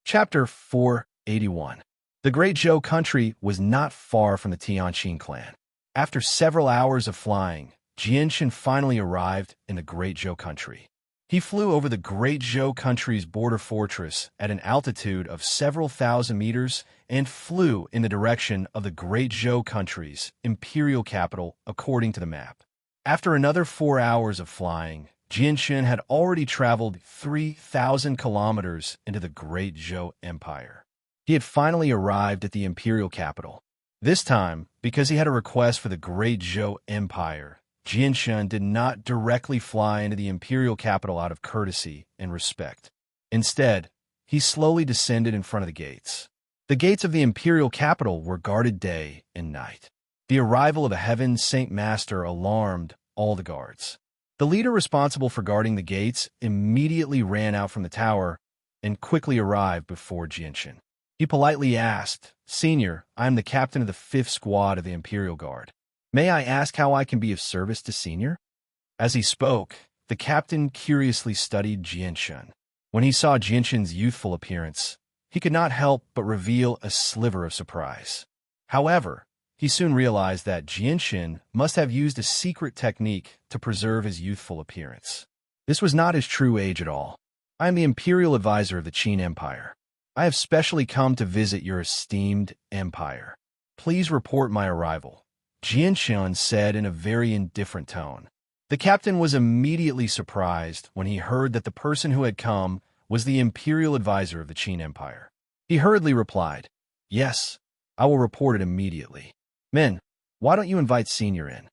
Chapter 481. The Great Zhou country was not far from the Tianqin clan. After several hours of flying, Jianshan finally arrived in the Great Zhou country. He flew over the Great Zhou country's border fortress at an altitude of several thousand meters and flew in the direction of the Great Zhou country's imperial capital according to the map. After another 4 hours of flying, Jianshan had already traveled 3,000 kilometers into the Great Zhou Empire. He had finally arrived at the imperial capital. This time, because he had a request for the Great Zhou Empire, Jianshan did not directly fly into the imperial capital out of courtesy and respect. Instead, he slowly descended in front of the gates. The gates of the imperial capital were guarded day and night. The arrival of a Heaven Saint Master alarmed all the guards. The leader responsible for guarding the gates immediately ran out from the tower and quickly arrived before Jianshan. He politely asked, "Senior, I am the captain of the 5th Squad of the Imperial Guard. May I ask how I can be of service to Senior?" As he spoke, the captain curiously studied Jianshan. When he saw Jianshan's youthful appearance, he could not help but reveal a sliver of surprise. However, he soon realized that Jianshan must have used a secret technique to preserve his youthful appearance. This was not his true age at all. "I am the Imperial Advisor of the Qin Empire. I have specially come to visit your esteemed empire. Please report my arrival," Jianshan said in a very indifferent tone. The captain was immediately surprised when he heard that the person who had come was the Imperial Advisor of the Qin Empire. He hurriedly replied, "Yes, I will report it immediately. Men, why don't you invite Senior in?"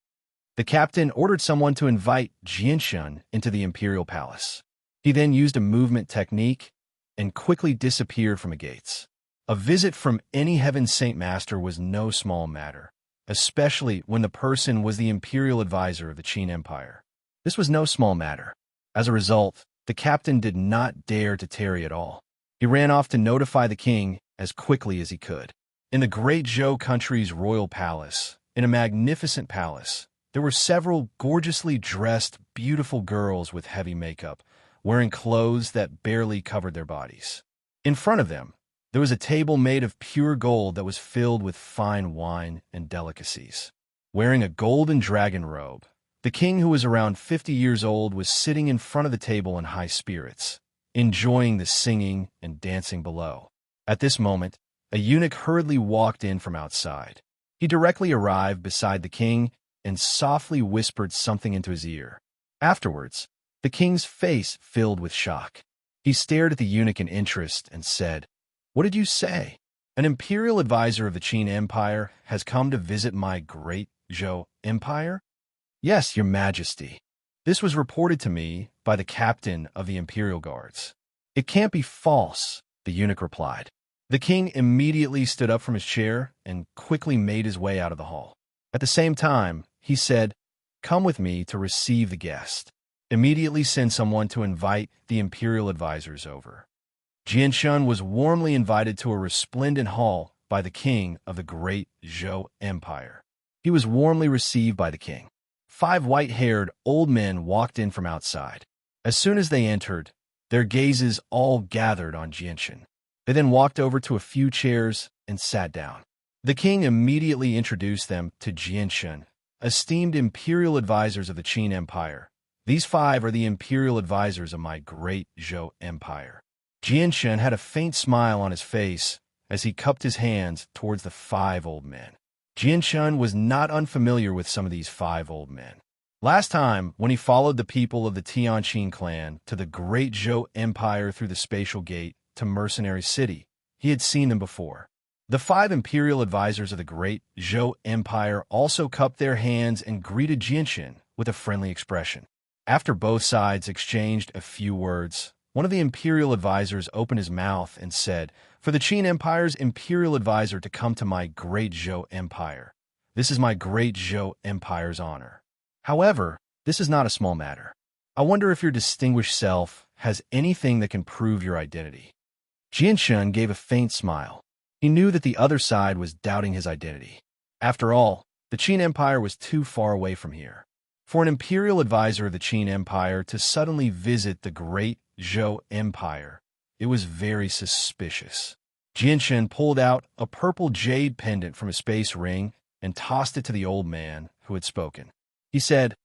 The captain ordered someone to invite Jianshan into the imperial palace. He then used a movement technique and quickly disappeared from the gates. A visit from any Heaven Saint Master was no small matter, especially when the person was the imperial advisor of the Qin Empire. This was no small matter. As a result, the captain did not dare to tarry at all. He ran off to notify the king as quickly as he could. In the Great Zhou country's royal palace, in a magnificent palace, there were several gorgeously dressed, beautiful girls with heavy makeup, wearing clothes that barely covered their bodies. In front of them, there was a table made of pure gold that was filled with fine wine and delicacies. Wearing a golden dragon robe, the king, who was around 50 years old, was sitting in front of the table in high spirits, enjoying the singing and dancing below. At this moment, a eunuch hurriedly walked in from outside. He directly arrived beside the king and softly whispered something into his ear. Afterwards, the king's face filled with shock. He stared at the eunuch in interest and said, "What did you say?" "An imperial advisor of the Qin Empire has come to visit my Great Zhou Empire?" "Yes, your majesty. This was reported to me by the captain of the imperial guards." "It can't be false," the eunuch replied. The king immediately stood up from his chair and quickly made his way out of the hall. At the same time, he said, "Come with me to receive the guest. Immediately send someone to invite the imperial advisors over." Jianshan was warmly invited to a resplendent hall by the king of the Great Zhou Empire. He was warmly received by the king. 5 white-haired old men walked in from outside. As soon as they entered, their gazes all gathered on Jianshan. They then walked over to a few chairs and sat down. The king immediately introduced them to Jianshan, esteemed imperial advisors of the Qin Empire. "These 5 are the imperial advisors of my Great Zhou Empire." Jianshan had a faint smile on his face as he cupped his hands towards the 5 old men. Jianshan was not unfamiliar with some of these 5 old men. Last time, when he followed the people of the Tianqin clan to the Great Zhou Empire through the spatial gate to Mercenary City, he had seen them before. The 5 imperial advisors of the Great Zhou Empire also cupped their hands and greeted Jianshan with a friendly expression. After both sides exchanged a few words, one of the imperial advisors opened his mouth and said, "For the Qin Empire's imperial advisor to come to my Great Zhou Empire, this is my Great Zhou Empire's honor. However, this is not a small matter. I wonder if your distinguished self has anything that can prove your identity." Jianshan gave a faint smile. He knew that the other side was doubting his identity. After all, the Qin Empire was too far away from here. For an imperial advisor of the Qin Empire to suddenly visit the Great Zhou Empire, it was very suspicious. Jinshin pulled out a purple jade pendant from a space ring and tossed it to the old man who had spoken. He said,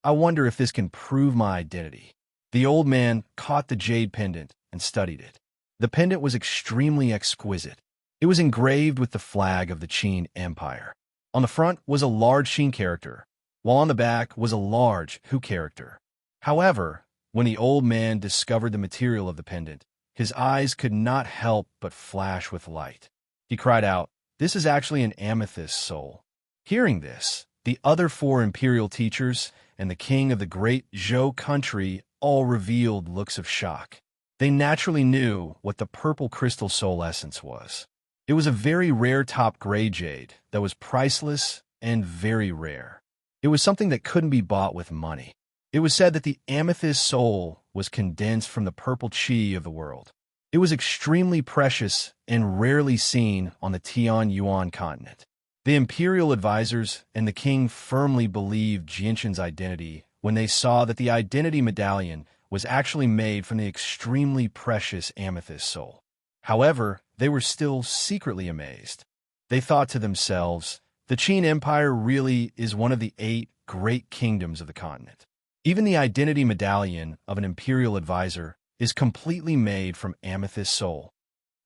"I wonder if this can prove my identity." The old man caught the jade pendant and studied it. The pendant was extremely exquisite. It was engraved with the flag of the Qin Empire. On the front was a large Qin character, while on the back was a large Hu character. However, when the old man discovered the material of the pendant, his eyes could not help but flash with light. He cried out, "This is actually an amethyst soul." Hearing this, the other four imperial teachers and the king of the great Zhou country all revealed looks of shock. They naturally knew what the purple crystal soul essence was. It was a very rare top-grade jade that was priceless and very rare. It was something that couldn't be bought with money. It was said that the amethyst soul was condensed from the purple qi of the world. It was extremely precious and rarely seen on the Tianyuan continent. The imperial advisors and the king firmly believed Jinshin's identity when they saw that the identity medallion was actually made from the extremely precious amethyst soul. However, they were still secretly amazed. They thought to themselves, the Qin Empire really is one of the 8 great kingdoms of the continent. Even the identity medallion of an imperial advisor is completely made from amethyst soul.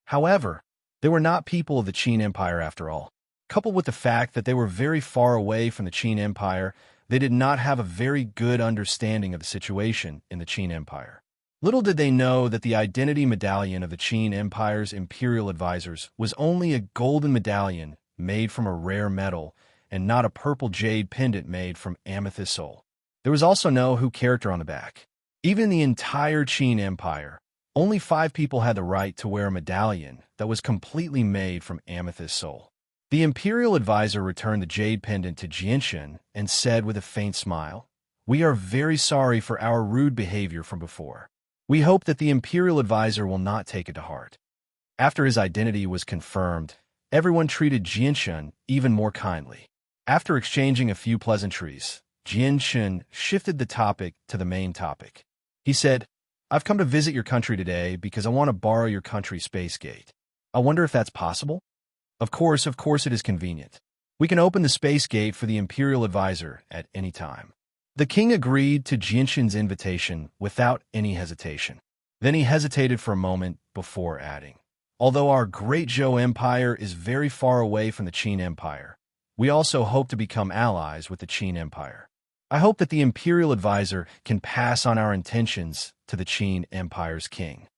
However, they were not people of the Qin Empire after all. Coupled with the fact that they were very far away from the Qin Empire, they did not have a very good understanding of the situation in the Qin Empire. Little did they know that the identity medallion of the Qin Empire's imperial advisors was only a golden medallion made from a rare metal and not a purple jade pendant made from amethyst soul. There was also no Hu character on the back. Even in the entire Qin Empire, only 5 people had the right to wear a medallion that was completely made from amethyst soul. The imperial advisor returned the jade pendant to Jinshin and said with a faint smile, "We are very sorry for our rude behavior from before. We hope that the imperial advisor will not take it to heart." After his identity was confirmed, everyone treated Jinshin even more kindly. After exchanging a few pleasantries, Jinshin shifted the topic to the main topic. He said, "I've come to visit your country today because I want to borrow your country's space gate. I wonder if that's possible?" Of course it is convenient. We can open the space gate for the imperial advisor at any time." The king agreed to Jinshin's invitation without any hesitation. Then he hesitated for a moment before adding, "Although our great Zhou Empire is very far away from the Qin Empire, we also hope to become allies with the Qin Empire. I hope that the imperial advisor can pass on our intentions to the Qin Empire's king."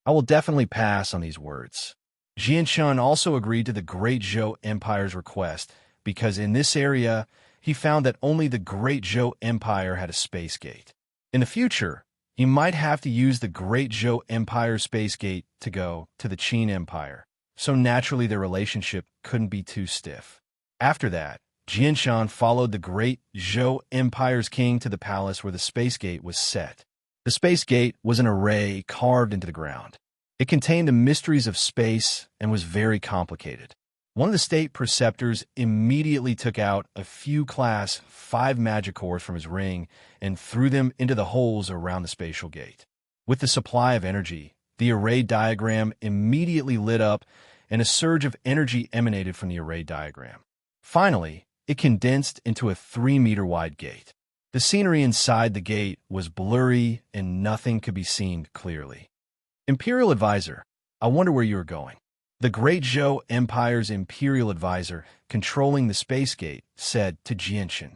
"I will definitely pass on these words." Jinshin also agreed to the Great Zhou Empire's request because in this area, he found that only the Great Zhou Empire had a space gate. In the future, he might have to use the Great Zhou Empire space gate to go to the Qin Empire, so naturally their relationship couldn't be too stiff. After that, Jinshin followed the Great Zhou Empire's king to the palace where the space gate was set. The space gate was an array carved into the ground. It contained the mysteries of space and was very complicated. One of the state preceptors immediately took out a few Class 5 magic cores from his ring and threw them into the holes around the spatial gate. With the supply of energy, the array diagram immediately lit up and a surge of energy emanated from the array diagram. Finally, it condensed into a 3-meter-wide gate. The scenery inside the gate was blurry and nothing could be seen clearly. "Imperial advisor, I wonder where you are going." The Great Zhou Empire's imperial advisor, controlling the space gate, said to Jinshin.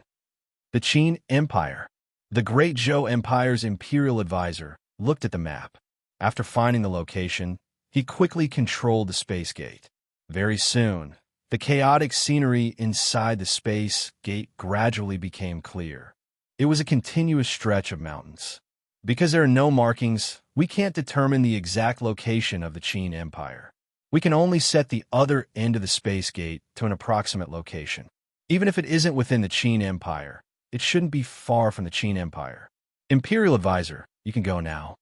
"The Qin Empire." The Great Zhou Empire's imperial advisor looked at the map. After finding the location, he quickly controlled the space gate. Very soon, the chaotic scenery inside the space gate gradually became clear. It was a continuous stretch of mountains. Because there are no markings, we can't determine the exact location of the Qin Empire. We can only set the other end of the space gate to an approximate location. Even if it isn't within the Qin Empire, it shouldn't be far from the Qin Empire. "Imperial advisor, you can go now."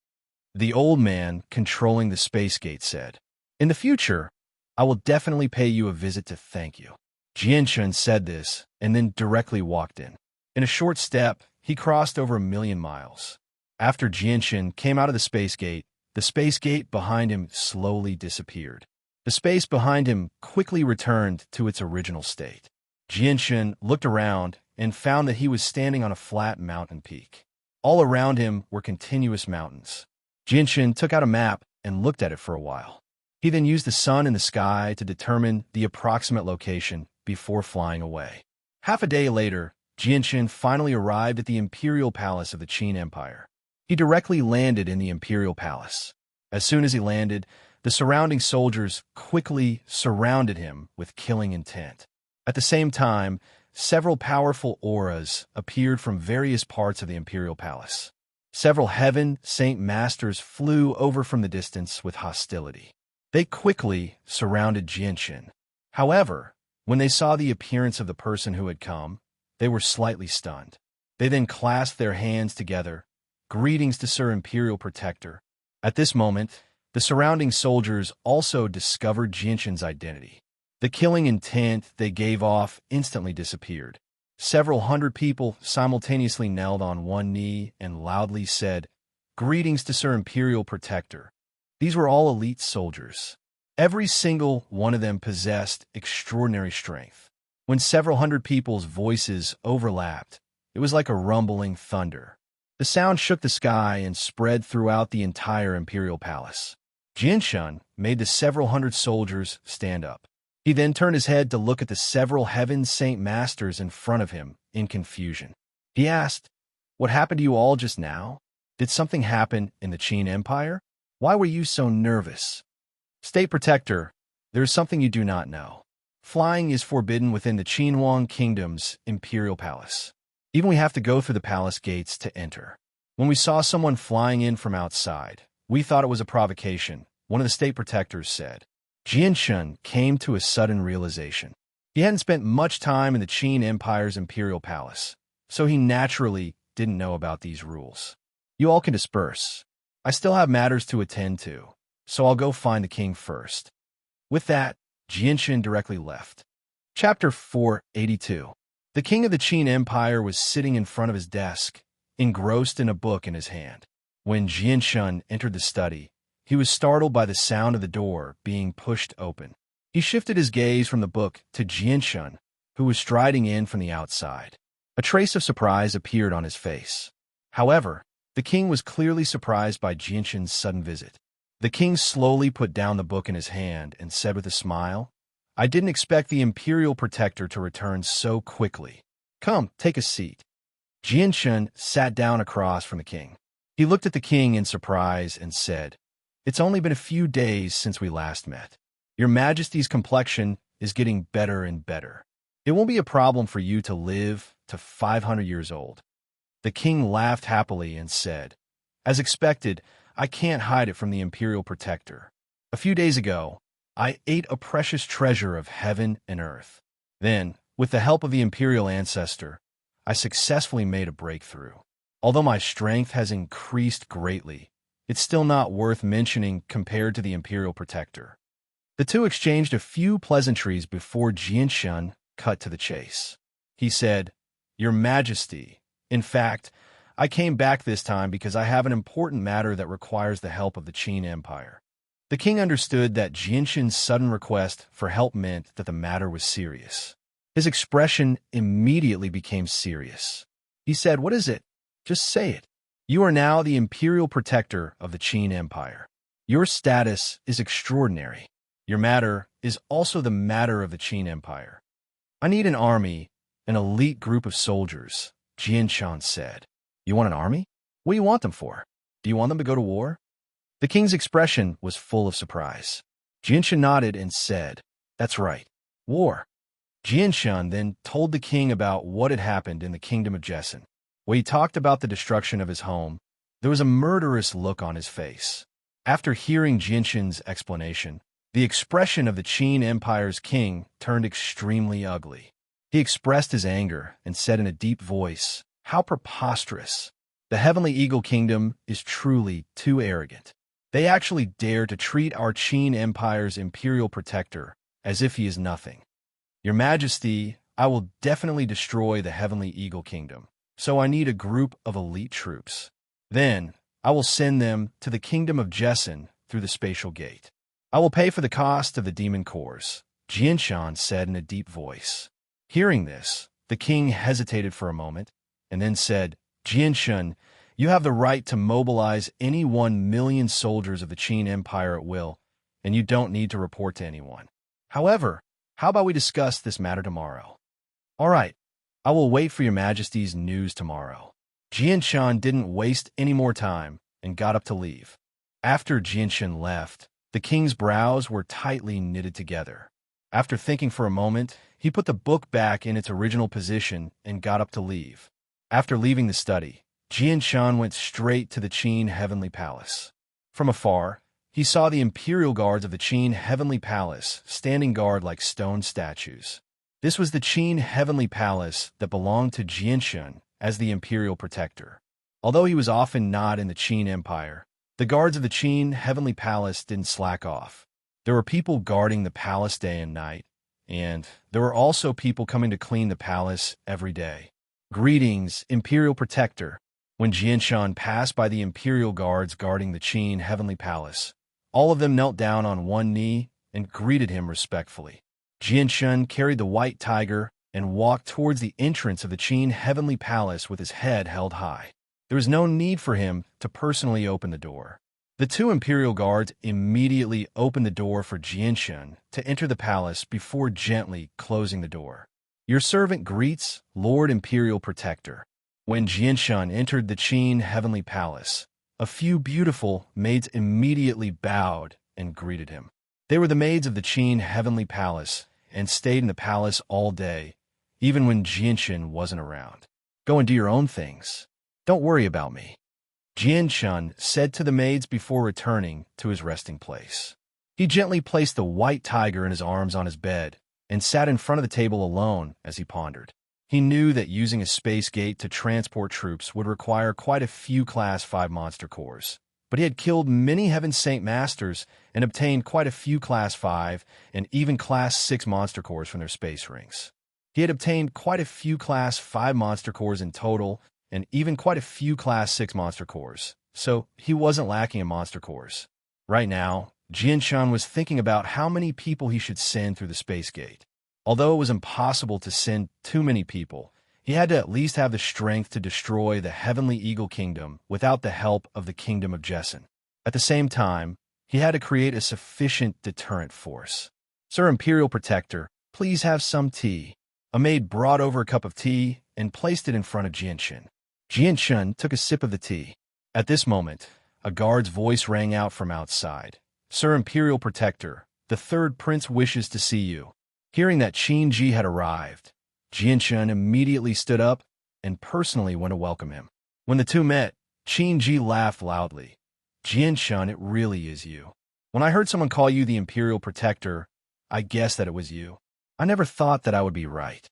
The old man controlling the space gate said. "In the future, I will definitely pay you a visit to thank you." Jinshin said this and then directly walked in. In a short step, he crossed over 1,000,000 miles. After Jinshin came out of the space gate, the space gate behind him slowly disappeared. The space behind him quickly returned to its original state. Jinshin looked around and found that he was standing on a flat mountain peak. All around him were continuous mountains. Jinshin took out a map and looked at it for a while. He then used the sun in the sky to determine the approximate location before flying away. Half a day later, Jinshin finally arrived at the imperial palace of the Qin Empire. He directly landed in the imperial palace. As soon as he landed, the surrounding soldiers quickly surrounded him with killing intent. At the same time, several powerful auras appeared from various parts of the imperial palace. Several heaven saint masters flew over from the distance with hostility. They quickly surrounded Jinshin. However, when they saw the appearance of the person who had come, they were slightly stunned. They then clasped their hands together. Greetings to Sir Imperial Protector. At this moment, the surrounding soldiers also discovered Jinshin's identity. The killing intent they gave off instantly disappeared. Several hundred people simultaneously knelt on one knee and loudly said, "Greetings to Sir Imperial Protector." These were all elite soldiers. Every single one of them possessed extraordinary strength. When several hundred people's voices overlapped, it was like a rumbling thunder. The sound shook the sky and spread throughout the entire imperial palace. Jinshin made the several hundred soldiers stand up. He then turned his head to look at the several heaven saint masters in front of him in confusion. He asked, "What happened to you all just now? Did something happen in the Qin Empire? Why were you so nervous?" "State Protector, there is something you do not know. Flying is forbidden within the Qinhuang Kingdom's imperial palace. Even we have to go through the palace gates to enter. When we saw someone flying in from outside, we thought it was a provocation," one of the state protectors said. Jinshin came to a sudden realization. He hadn't spent much time in the Qin Empire's imperial palace, so he naturally didn't know about these rules. "You all can disperse. I still have matters to attend to, so I'll go find the king first." With that, Jinshin directly left. Chapter 482. The king of the Qin Empire was sitting in front of his desk, engrossed in a book in his hand. When Jinshin entered the study, he was startled by the sound of the door being pushed open. He shifted his gaze from the book to Jinshin, who was striding in from the outside. A trace of surprise appeared on his face. However, the king was clearly surprised by Jinshin's sudden visit. The king slowly put down the book in his hand and said with a smile, "I didn't expect the imperial protector to return so quickly. Come, take a seat." Jinshin sat down across from the king. He looked at the king in surprise and said, "It's only been a few days since we last met. Your Majesty's complexion is getting better and better. It won't be a problem for you to live to 500 years old." The king laughed happily and said, "As expected, I can't hide it from the imperial protector. A few days ago, I ate a precious treasure of heaven and earth. Then, with the help of the imperial ancestor, I successfully made a breakthrough. Although my strength has increased greatly, it's still not worth mentioning compared to the imperial protector." The two exchanged a few pleasantries before Jinshin cut to the chase. He said, "Your Majesty, in fact, I came back this time because I have an important matter that requires the help of the Qin Empire." The king understood that Jinshin's sudden request for help meant that the matter was serious. His expression immediately became serious. He said, "What is it? Just say it. You are now the imperial protector of the Qin Empire. Your status is extraordinary. Your matter is also the matter of the Qin Empire. I need an army, an elite group of soldiers," Jinshin said. "You want an army? What do you want them for? Do you want them to go to war?" The king's expression was full of surprise. Jinshin nodded and said, "That's right, war." Jinshin then told the king about what had happened in the kingdom of Jessen. When he talked about the destruction of his home, there was a murderous look on his face. After hearing Jinshin's explanation, the expression of the Qin Empire's king turned extremely ugly. He expressed his anger and said in a deep voice, "How preposterous! The Heavenly Eagle Kingdom is truly too arrogant. They actually dare to treat our Qin Empire's imperial protector as if he is nothing. Your Majesty, I will definitely destroy the Heavenly Eagle Kingdom, so I need a group of elite troops. Then, I will send them to the kingdom of Jessen through the spatial gate. I will pay for the cost of the demon cores, Jianshan said in a deep voice. Hearing this, the king hesitated for a moment, and then said, Jianshan, you have the right to mobilize any 1,000,000 soldiers of the Qin Empire at will, and you don't need to report to anyone. However, how about we discuss this matter tomorrow? All right, I will wait for your majesty's news tomorrow. Jianshan didn't waste any more time and got up to leave. After Jianshan left, the king's brows were tightly knitted together. After thinking for a moment, he put the book back in its original position and got up to leave. After leaving the study, Jianshan went straight to the Qin Heavenly Palace. From afar, he saw the imperial guards of the Qin Heavenly Palace standing guard like stone statues. This was the Qin Heavenly Palace that belonged to Jianshan as the imperial protector. Although he was often not in the Qin Empire, the guards of the Qin Heavenly Palace didn't slack off. There were people guarding the palace day and night, and there were also people coming to clean the palace every day. Greetings, Imperial Protector. When Jianshan passed by the Imperial Guards guarding the Qin Heavenly Palace, all of them knelt down on one knee and greeted him respectfully. Jianshan carried the white tiger and walked towards the entrance of the Qin Heavenly Palace with his head held high. There was no need for him to personally open the door. The two Imperial Guards immediately opened the door for Jianshan to enter the palace before gently closing the door. Your servant greets, Lord Imperial Protector. When Jianshan entered the Qin Heavenly Palace, a few beautiful maids immediately bowed and greeted him. They were the maids of the Qin Heavenly Palace and stayed in the palace all day, even when Jianshan wasn't around. Go and do your own things. Don't worry about me, Jianshan said to the maids before returning to his resting place. He gently placed the white tiger in his arms on his bed and sat in front of the table alone as he pondered. He knew that using a space gate to transport troops would require quite a few Class 5 monster cores, but he had killed many Heaven Saint Masters and obtained quite a few Class 5 and even Class 6 monster cores from their space rings. He had obtained quite a few Class 5 monster cores in total and even quite a few Class 6 monster cores, so he wasn't lacking in monster cores. Right now, Jianshan was thinking about how many people he should send through the space gate. Although it was impossible to send too many people, he had to at least have the strength to destroy the Heavenly Eagle Kingdom without the help of the Kingdom of Jessen. At the same time, he had to create a sufficient deterrent force. Sir Imperial Protector, please have some tea. A maid brought over a cup of tea and placed it in front of Jianshan. Jianshan took a sip of the tea. At this moment, a guard's voice rang out from outside. Sir Imperial Protector, the third prince wishes to see you. Hearing that Qin Ji had arrived, Jianshan immediately stood up and personally went to welcome him. When the two met, Qin Ji laughed loudly. Jianshan, it really is you. When I heard someone call you the Imperial Protector, I guessed that it was you. I never thought that I would be right.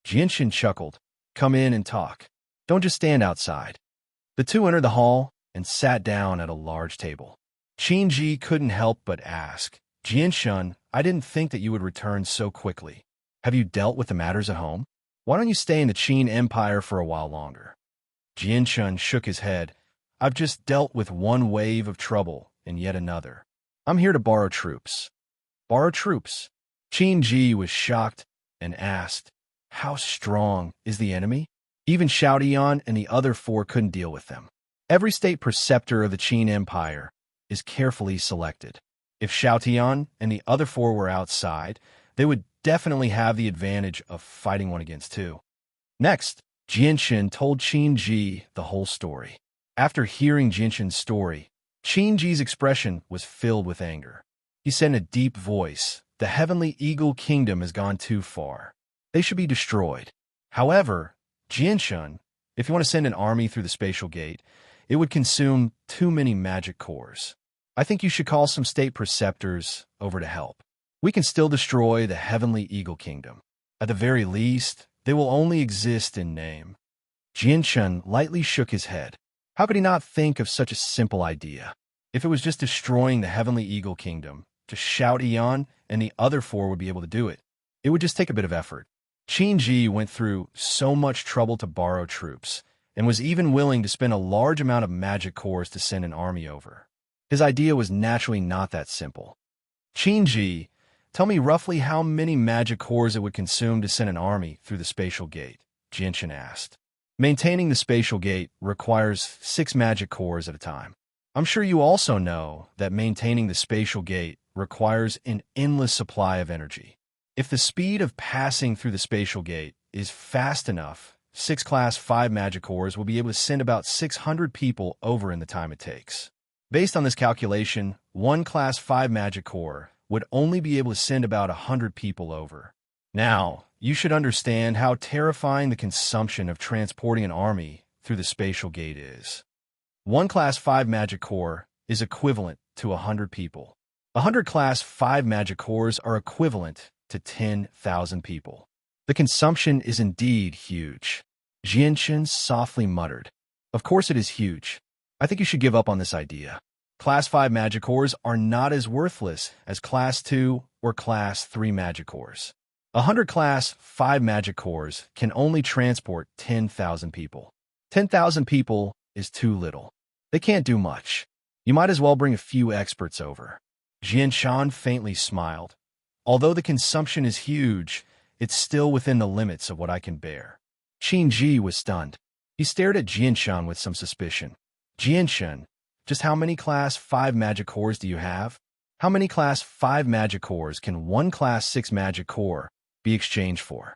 Jianshan chuckled. Come in and talk. Don't just stand outside. The two entered the hall and sat down at a large table. Qin Ji couldn't help but ask, Jianshan, I didn't think that you would return so quickly. Have you dealt with the matters at home? Why don't you stay in the Qin Empire for a while longer? Jianshan shook his head. I've just dealt with one wave of trouble and yet another. I'm here to borrow troops. Borrow troops? Qin Ji was shocked and asked, how strong is the enemy? Even Xiaotian and the other four couldn't deal with them. Every state preceptor of the Qin Empire is carefully selected. If Xiaotian and the other four were outside, they would definitely have the advantage of fighting 1 against 2. Next, Jianshan told Qin Ji the whole story. After hearing Jianshan's story, Qin Ji's expression was filled with anger. He said in a deep voice, the Heavenly Eagle Kingdom has gone too far. They should be destroyed. However, Jianshan, if you want to send an army through the spatial gate, it would consume too many magic cores. I think you should call some state preceptors over to help. We can still destroy the Heavenly Eagle Kingdom. At the very least, they will only exist in name. Jianshan lightly shook his head. How could he not think of such a simple idea? If it was just destroying the Heavenly Eagle Kingdom, just shout Eon and the other four would be able to do it. It would just take a bit of effort. Qin Ji went through so much trouble to borrow troops, and was even willing to spend a large amount of magic cores to send an army over. His idea was naturally not that simple. Qinji, tell me roughly how many magic cores it would consume to send an army through the spatial gate, Jinshin asked. Maintaining the spatial gate requires 6 magic cores at a time. I'm sure you also know that maintaining the spatial gate requires an endless supply of energy. If the speed of passing through the spatial gate is fast enough, 6 Class 5 magic cores will be able to send about 600 people over in the time it takes. Based on this calculation, 1 Class 5 magic core would only be able to send about 100 people over. Now, you should understand how terrifying the consumption of transporting an army through the spatial gate is. 1 Class 5 magic core is equivalent to 100 people. 100 Class 5 magic cores are equivalent to 10,000 people. The consumption is indeed huge. Jinshin softly muttered. Of course it is huge. I think you should give up on this idea. Class 5 magic cores are not as worthless as Class 2 or Class 3 magic cores. 100 Class 5 magic cores can only transport 10,000 people. 10,000 people is too little. They can't do much. You might as well bring a few experts over. Jinshan faintly smiled. Although the consumption is huge, it's still within the limits of what I can bear. Qinji was stunned. He stared at Jinshan with some suspicion. Jinshan, just how many Class 5 magic cores do you have? How many Class 5 magic cores can 1 Class 6 magic core be exchanged for?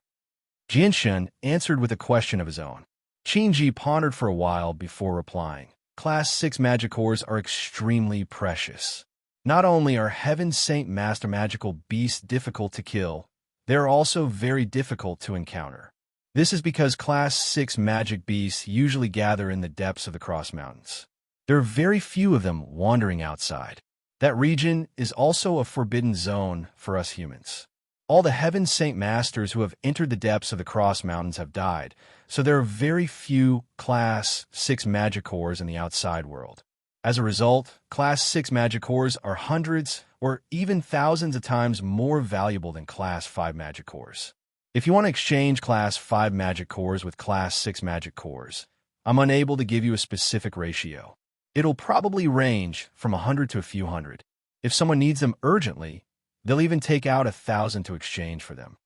Jinshan answered with a question of his own. Qinji pondered for a while before replying. Class 6 magic cores are extremely precious. Not only are Heaven Saint Master magical beasts difficult to kill, they are also very difficult to encounter. This is because Class 6 magic beasts usually gather in the depths of the Cross Mountains. There are very few of them wandering outside. That region is also a forbidden zone for us humans. All the Heaven Saint Masters who have entered the depths of the Cross Mountains have died, so there are very few Class 6 magic cores in the outside world. As a result, Class 6 magic cores are hundreds or even thousands of times more valuable than Class 5 magic cores. If you want to exchange Class 5 magic cores with Class 6 magic cores, I'm unable to give you a specific ratio. It'll probably range from 100 to a few hundred. If someone needs them urgently, they'll even take out 1,000 to exchange for them.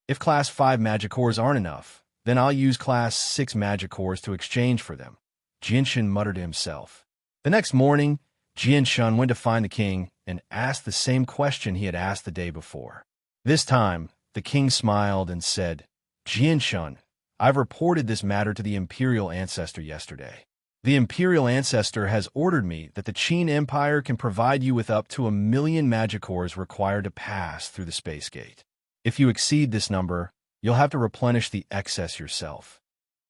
If Class 5 magic cores aren't enough, then I'll use Class 6 magic cores to exchange for them, Jinshin muttered to himself. The next morning, Jinshin went to find the king and asked the same question he had asked the day before. This time, the king smiled and said, Jinshin, I've reported this matter to the imperial ancestor yesterday. The imperial ancestor has ordered me that the Qin Empire can provide you with up to 1,000,000 magic cores required to pass through the space gate. If you exceed this number, you'll have to replenish the excess yourself.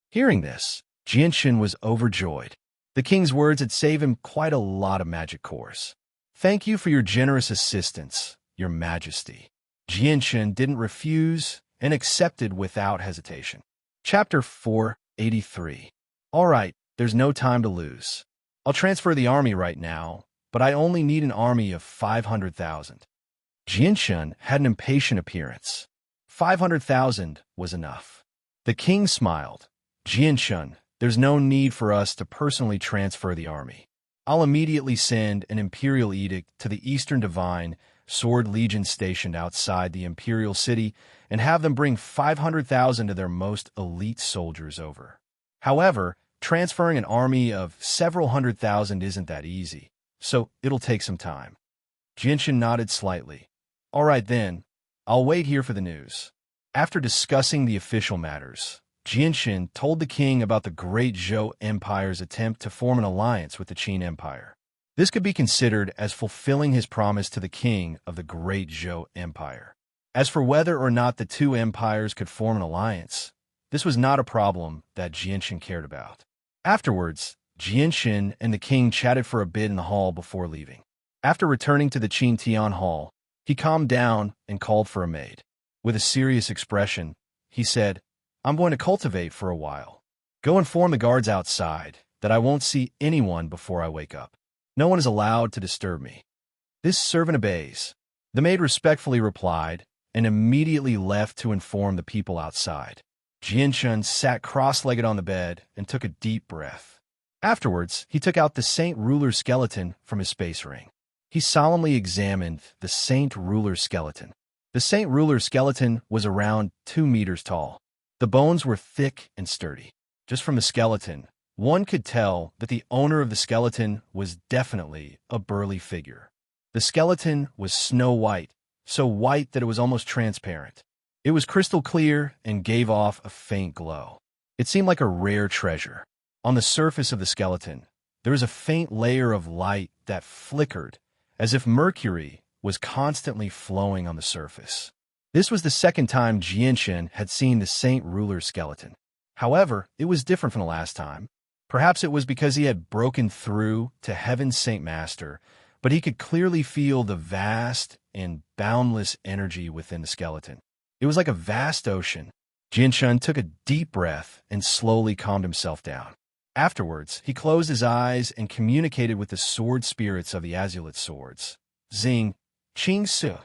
Hearing this, Jinshin was overjoyed. The king's words had saved him quite a lot of magic cores. Thank you for your generous assistance, Your Majesty. Jinshin didn't refuse and accepted without hesitation. Chapter 483. All right, there's no time to lose. I'll transfer the army right now, but I only need an army of 500,000. Jinshin had an impatient appearance. 500,000 was enough. The king smiled. Jinshin, there's no need for us to personally transfer the army. I'll immediately send an imperial edict to the Eastern Divine Sword Legion stationed outside the imperial city and have them bring 500,000 of their most elite soldiers over. However, transferring an army of several 100,000 isn't that easy, so it'll take some time. Jinshin nodded slightly. All right then, I'll wait here for the news. After discussing the official matters, Jinshin told the king about the Great Zhou Empire's attempt to form an alliance with the Qin Empire. This could be considered as fulfilling his promise to the king of the Great Zhou Empire. As for whether or not the two empires could form an alliance, this was not a problem that Jinshin cared about. Afterwards, Jinshin and the king chatted for a bit in the hall before leaving. After returning to the Qin Tian Hall, he calmed down and called for a maid. With a serious expression, he said, I'm going to cultivate for a while. Go inform the guards outside that I won't see anyone before I wake up. No one is allowed to disturb me. This servant obeys. The maid respectfully replied and immediately left to inform the people outside. Jianshun sat cross-legged on the bed and took a deep breath. Afterwards, he took out the Saint Ruler skeleton from his space ring. He solemnly examined the Saint Ruler skeleton. The Saint Ruler skeleton was around 2 meters tall. The bones were thick and sturdy. Just from the skeleton, one could tell that the owner of the skeleton was definitely a burly figure. The skeleton was snow white, so white that it was almost transparent. It was crystal clear and gave off a faint glow. It seemed like a rare treasure. On the surface of the skeleton, there was a faint layer of light that flickered, as if mercury was constantly flowing on the surface. This was the second time Jianshun had seen the Saint Ruler skeleton. However, it was different from the last time. Perhaps it was because he had broken through to Heaven's Saint Master, but he could clearly feel the vast and boundless energy within the skeleton. It was like a vast ocean. Jianshun took a deep breath and slowly calmed himself down. Afterwards, he closed his eyes and communicated with the sword spirits of the Azulite swords. Xing, Qing Su,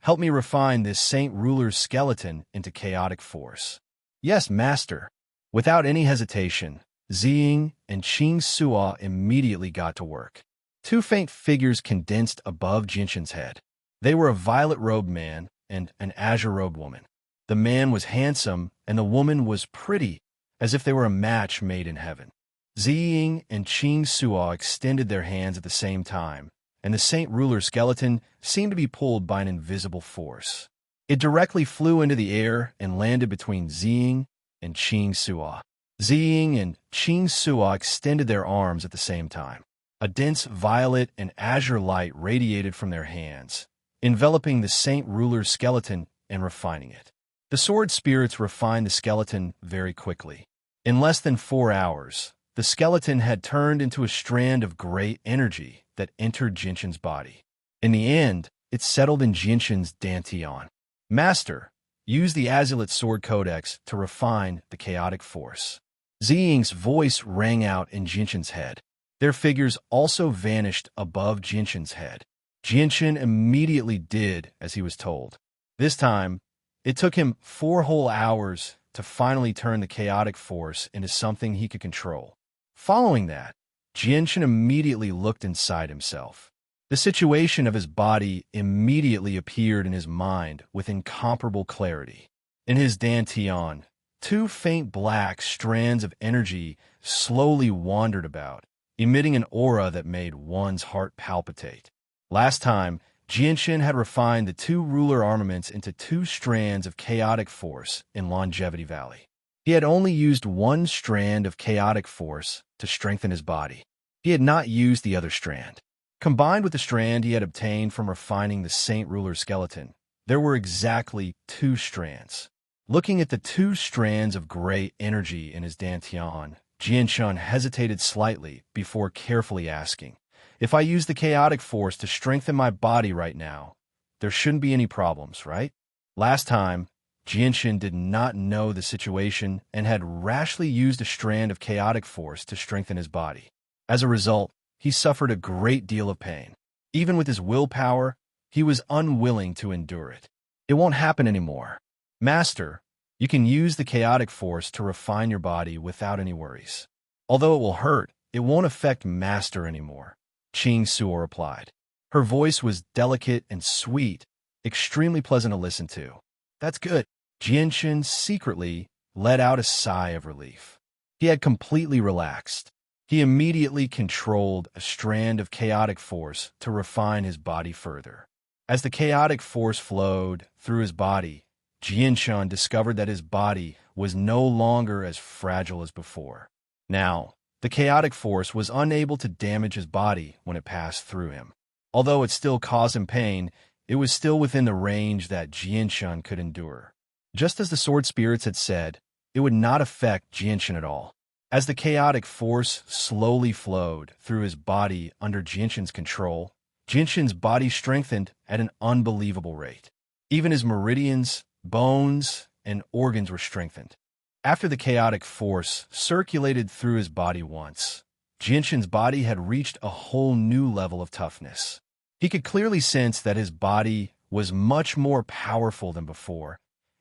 help me refine this Saint Ruler's skeleton into chaotic force. Yes, Master. Without any hesitation, Xing and Qing Suo immediately got to work. 2 faint figures condensed above Jianshun's head. They were a violet-robed man and an azure-robed woman. The man was handsome, and the woman was pretty, as if they were a match made in heaven. Xing and Qing Suo extended their hands at the same time, and the Saint Ruler skeleton seemed to be pulled by an invisible force. It directly flew into the air and landed between Xing and Qing Suo. Xing and Qing Suo extended their arms at the same time. A dense violet and azure light radiated from their hands, enveloping the Saint Ruler's skeleton and refining it. The sword spirits refined the skeleton very quickly. In less than 4 hours, the skeleton had turned into a strand of great energy that entered Jianshun's body. In the end, it settled in Jianshun's dantian. Master, use the Azulite Sword Codex to refine the chaotic force. Xing's voice rang out in Jianshun's head. Their figures also vanished above Jianshun's head. Jianshun immediately did as he was told. This time, it took him 4 whole hours to finally turn the chaotic force into something he could control. Following that, Jianshun immediately looked inside himself. The situation of his body immediately appeared in his mind with incomparable clarity. In his dantian, 2 faint black strands of energy slowly wandered about, emitting an aura that made one's heart palpitate. Last time, Jianshun had refined the 2 ruler armaments into 2 strands of chaotic force in Longevity Valley. He had only used 1 strand of chaotic force to strengthen his body. He had not used the other strand. Combined with the strand he had obtained from refining the Saint Ruler skeleton, there were exactly 2 strands. Looking at the 2 strands of gray energy in his dantian, Jianshun hesitated slightly before carefully asking, "If I use the chaotic force to strengthen my body right now, there shouldn't be any problems, right?" Last time, Jianshun did not know the situation and had rashly used a strand of chaotic force to strengthen his body. As a result, he suffered a great deal of pain. Even with his willpower, he was unwilling to endure it. "It won't happen anymore. Master, you can use the chaotic force to refine your body without any worries. Although it will hurt, it won't affect Master anymore," Qing Suo replied. Her voice was delicate and sweet, extremely pleasant to listen to. "That's good." Jianshun secretly let out a sigh of relief. He had completely relaxed. He immediately controlled a strand of chaotic force to refine his body further. As the chaotic force flowed through his body, Jianshun discovered that his body was no longer as fragile as before. Now, the chaotic force was unable to damage his body when it passed through him. Although it still caused him pain, it was still within the range that Jianshun could endure. Just as the sword spirits had said, it would not affect Jianshun at all. As the chaotic force slowly flowed through his body under Jianshun's control, Jianshun's body strengthened at an unbelievable rate. Even his meridians, bones, and organs were strengthened. After the chaotic force circulated through his body once, Jianshun's body had reached a whole new level of toughness. He could clearly sense that his body was much more powerful than before,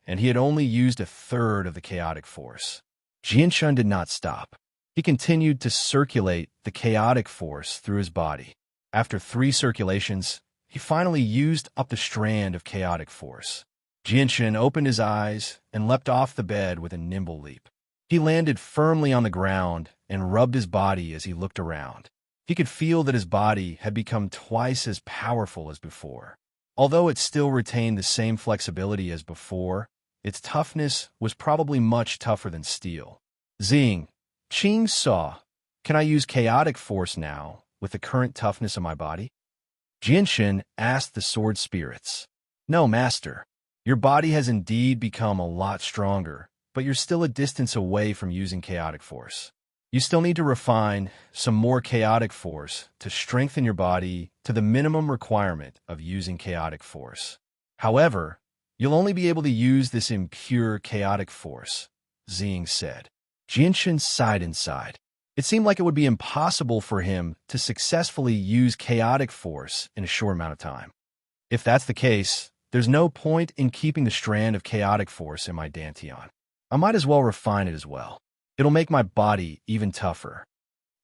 and he had only used a third of the chaotic force. Jianshun did not stop. He continued to circulate the chaotic force through his body. After 3 circulations, he finally used up the strand of chaotic force. Jianshun opened his eyes and leapt off the bed with a nimble leap. He landed firmly on the ground and rubbed his body as he looked around. He could feel that his body had become twice as powerful as before. Although it still retained the same flexibility as before, its toughness was probably much tougher than steel. Zing, Qing saw, can I use chaotic force now with the current toughness of my body? Jianshun asked the sword spirits. No, master. Your body has indeed become a lot stronger, but you're still a distance away from using chaotic force. You still need to refine some more chaotic force to strengthen your body to the minimum requirement of using chaotic force. However, you'll only be able to use this impure chaotic force, Zing said. Jianshun sighed inside. It seemed like it would be impossible for him to successfully use chaotic force in a short amount of time. If that's the case, there's no point in keeping the strand of chaotic force in my dantian. I might as well refine it as well. It'll make my body even tougher.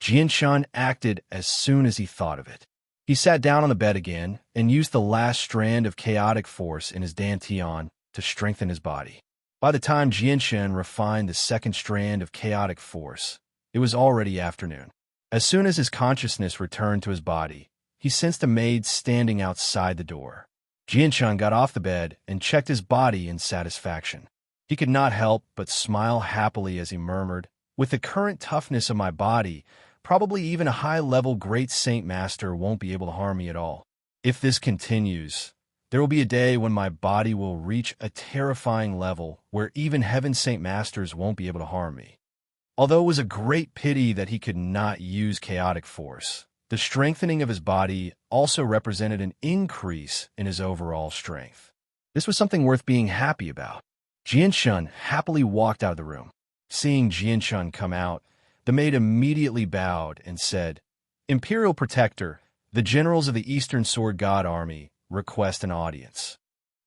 Jianshun acted as soon as he thought of it. He sat down on the bed again and used the last strand of chaotic force in his dantian to strengthen his body. By the time Jianshun refined the second strand of chaotic force, it was already afternoon. As soon as his consciousness returned to his body, he sensed a maid standing outside the door. Jianshun got off the bed and checked his body in satisfaction. He could not help but smile happily as he murmured, with the current toughness of my body, probably even a high-level great Saint Master won't be able to harm me at all. If this continues, there will be a day when my body will reach a terrifying level where even Heaven Saint Masters won't be able to harm me. Although it was a great pity that he could not use chaotic force, the strengthening of his body also represented an increase in his overall strength. This was something worth being happy about. Jianshun happily walked out of the room. Seeing Jianshun come out, the maid immediately bowed and said, Imperial Protector, the generals of the Eastern Sword God Army request an audience.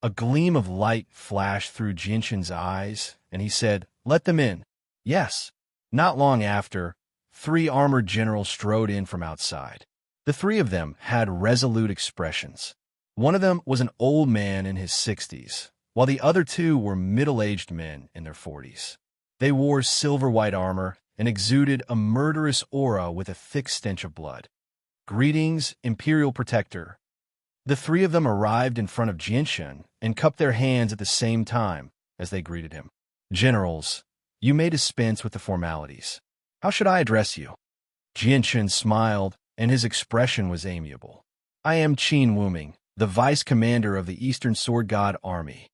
A gleam of light flashed through Jianshun's eyes, and he said, Let them in. Yes. Not long after, 3 armored generals strode in from outside. The 3 of them had resolute expressions. One of them was an old man in his 60s, while the other 2 were middle-aged men in their 40s. They wore silver-white armor and exuded a murderous aura with a thick stench of blood. Greetings, Imperial Protector. The 3 of them arrived in front of Jianshun and cupped their hands at the same time as they greeted him. Generals, you may dispense with the formalities. How should I address you? Jianshun smiled, and his expression was amiable. I am Qin Wuming, the Vice Commander of the Eastern Sword God Army.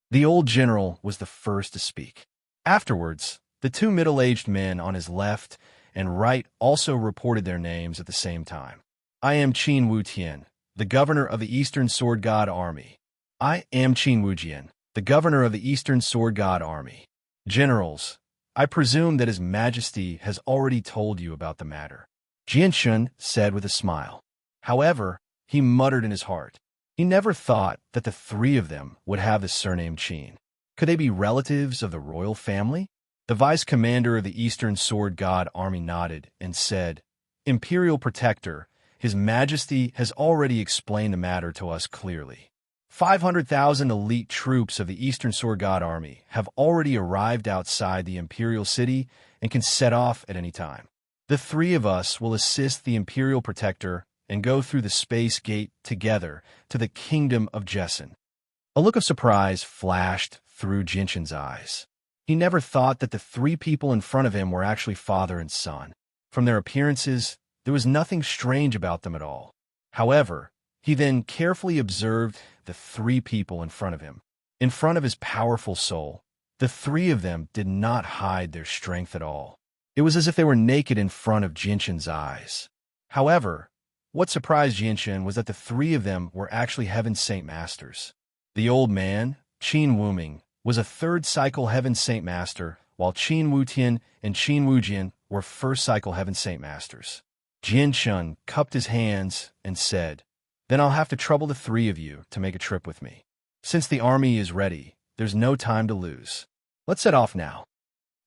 The old general was the first to speak. Afterwards, the 2 middle-aged men on his left and right also reported their names at the same time. I am Qin Wutian, the Governor of the Eastern Sword God Army. I am Qin Wujian, the Governor of the Eastern Sword God Army. Generals, I presume that His Majesty has already told you about the matter. Jianshun said with a smile. However, he muttered in his heart. He never thought that the 3 of them would have the surname Qin. Could they be relatives of the royal family? The Vice Commander of the Eastern Sword God Army nodded and said, Imperial Protector, His Majesty has already explained the matter to us clearly. 500,000 elite troops of the Eastern Sword God Army have already arrived outside the Imperial City and can set off at any time. The 3 of us will assist the Imperial Protector and go through the space gate together to the Kingdom of Jessen. A look of surprise flashed through Jianshun's eyes. He never thought that the 3 people in front of him were actually father and son. From their appearances, there was nothing strange about them at all. However, he then carefully observed the 3 people in front of him. In front of his powerful soul, the 3 of them did not hide their strength at all. It was as if they were naked in front of Jianshun's eyes. However, what surprised Jianshun was that the 3 of them were actually Heaven Saint Masters. The old man, Qin Wuming, was a 3rd cycle Heaven Saint Master, while Qin Wutian and Qin Wujian were 1st cycle Heaven Saint Masters. Jianshun cupped his hands and said, Then I'll have to trouble the 3 of you to make a trip with me. Since the army is ready, there's no time to lose. Let's set off now.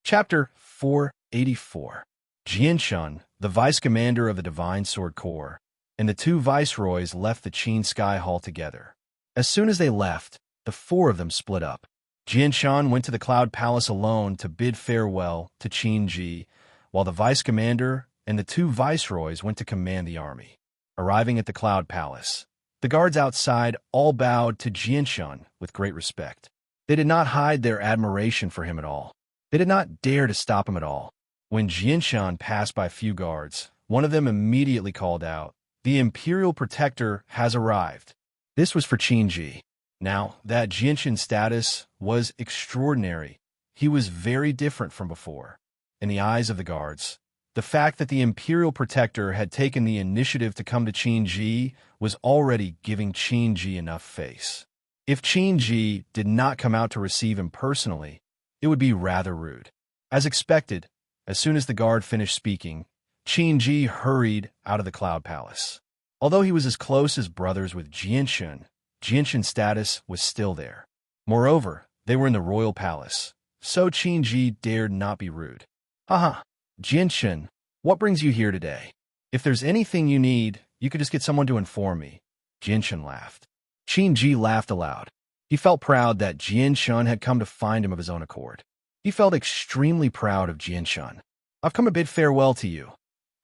Chapter 484. Jianshun, the vice commander of the Divine Sword Corps, and the two viceroys left the Qin Sky Hall together. As soon as they left, the four of them split up. Jianshun went to the Cloud Palace alone to bid farewell to Qin Ji, while the vice commander and the two viceroys went to command the army. Arriving at the Cloud Palace, the guards outside all bowed to Jianshun with great respect. They did not hide their admiration for him at all. They did not dare to stop him at all. When Jianshun passed by a few guards, one of them immediately called out, "The Imperial Protector has arrived." This was for Qin Ji. Now, that Jianshun's status was extraordinary. He was very different from before. In the eyes of the guards, the fact that the Imperial Protector had taken the initiative to come to Qin Ji was already giving Qin Ji enough face. If Qin Ji did not come out to receive him personally, it would be rather rude. As expected, as soon as the guard finished speaking, Qin Ji hurried out of the Cloud Palace. Although he was as close as brothers with Jianshun, Jianshun's status was still there. Moreover, they were in the royal palace, so Qin Ji dared not be rude. "Haha, Jianshun, what brings you here today? If there's anything you need, you could just get someone to inform me." Jianshun laughed. Qin Ji laughed aloud. He felt proud that Jianshun had come to find him of his own accord. He felt extremely proud of Jianshun. "I've come to bid farewell to you."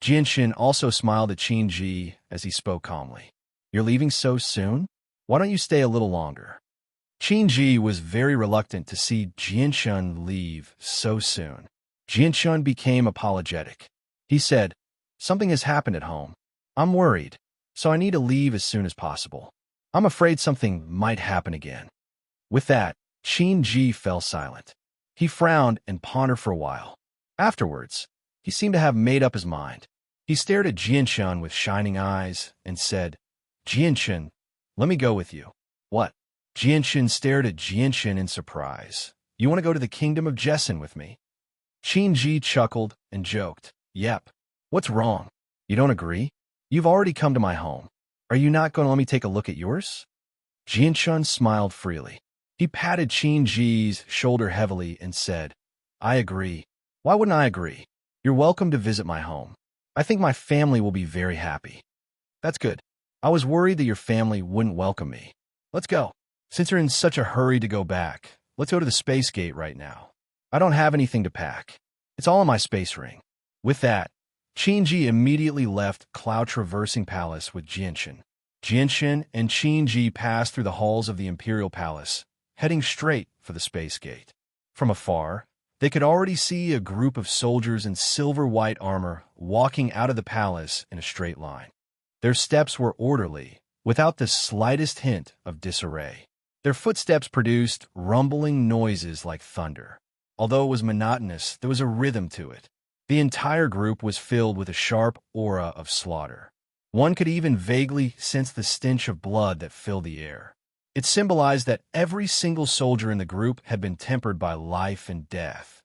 Jianshun also smiled at Qin Ji as he spoke calmly. "You're leaving so soon? Why don't you stay a little longer?" Qin Ji was very reluctant to see Jianshun leave so soon. Jianshun became apologetic. He said, "Something has happened at home. I'm worried, so I need to leave as soon as possible. I'm afraid something might happen again." With that, Qin Ji fell silent. He frowned and pondered for a while. Afterwards, he seemed to have made up his mind. He stared at Jianshun with shining eyes and said, "Jianshun, let me go with you." "What?" Jianshun stared at Jianshun in surprise. "You want to go to the kingdom of Jessin with me?" Qin Ji chuckled and joked, "Yep. What's wrong? You don't agree? You've already come to my home. Are you not going to let me take a look at yours?" Jianshun smiled freely. He patted Qin Ji's shoulder heavily and said, "I agree. Why wouldn't I agree? You're welcome to visit my home. I think my family will be very happy." "That's good. I was worried that your family wouldn't welcome me. Let's go. Since you're in such a hurry to go back, let's go to the space gate right now. I don't have anything to pack. It's all in my space ring." With that, Qin Ji immediately left Cloud Traversing Palace with Jianshun. Jianshun and Qin Ji passed through the halls of the Imperial Palace, heading straight for the space gate. From afar, they could already see a group of soldiers in silver-white armor walking out of the palace in a straight line. Their steps were orderly, without the slightest hint of disarray. Their footsteps produced rumbling noises like thunder. Although it was monotonous, there was a rhythm to it. The entire group was filled with a sharp aura of slaughter. One could even vaguely sense the stench of blood that filled the air. It symbolized that every single soldier in the group had been tempered by life and death,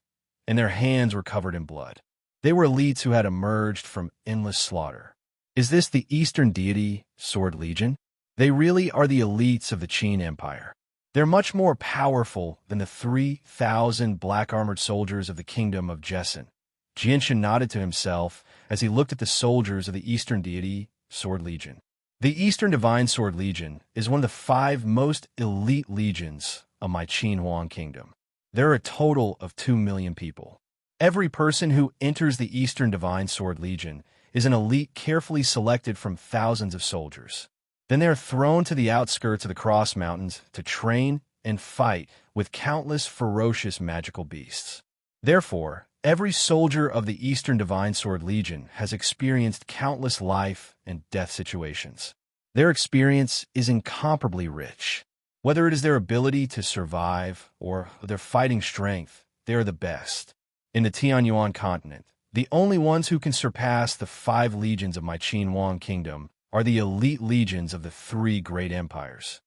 and their hands were covered in blood. They were elites who had emerged from endless slaughter. Is this the Eastern deity, Sword Legion? They really are the elites of the Qin Empire. They're much more powerful than the 3,000 black-armored soldiers of the kingdom of Jessin. Jianshun nodded to himself as he looked at the soldiers of the Eastern deity, Sword Legion. The Eastern Divine Sword Legion is one of the 5 most elite legions of my Qin Huang kingdom. There are a total of 2 million people. Every person who enters the Eastern Divine Sword Legion is an elite carefully selected from thousands of soldiers. Then they are thrown to the outskirts of the Cross Mountains to train and fight with countless ferocious magical beasts. Therefore, every soldier of the Eastern Divine Sword Legion has experienced countless life and death situations. Their experience is incomparably rich. Whether it is their ability to survive or their fighting strength, they are the best. In the Tianyuan continent, the only ones who can surpass the 5 legions of my Qin Huang kingdom are the elite legions of the 3 great empires.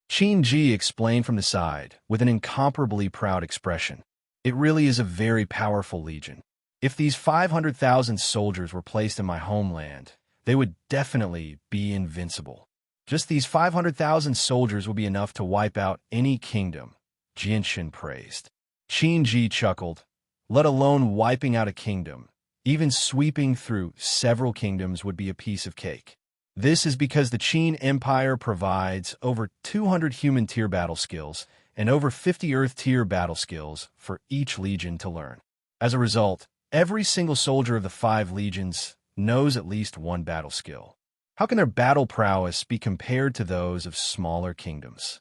Qin Ji explained from the side with an incomparably proud expression. It really is a very powerful legion. If these 500,000 soldiers were placed in my homeland, they would definitely be invincible. Just these 500,000 soldiers will be enough to wipe out any kingdom, Jianshan praised. Qin Ji chuckled. Let alone wiping out a kingdom. Even sweeping through several kingdoms would be a piece of cake. This is because the Qin Empire provides over 200 human tier battle skills and over 50 earth tier battle skills for each legion to learn. As a result, every single soldier of the 5 legions knows at least one battle skill. How can their battle prowess be compared to those of smaller kingdoms?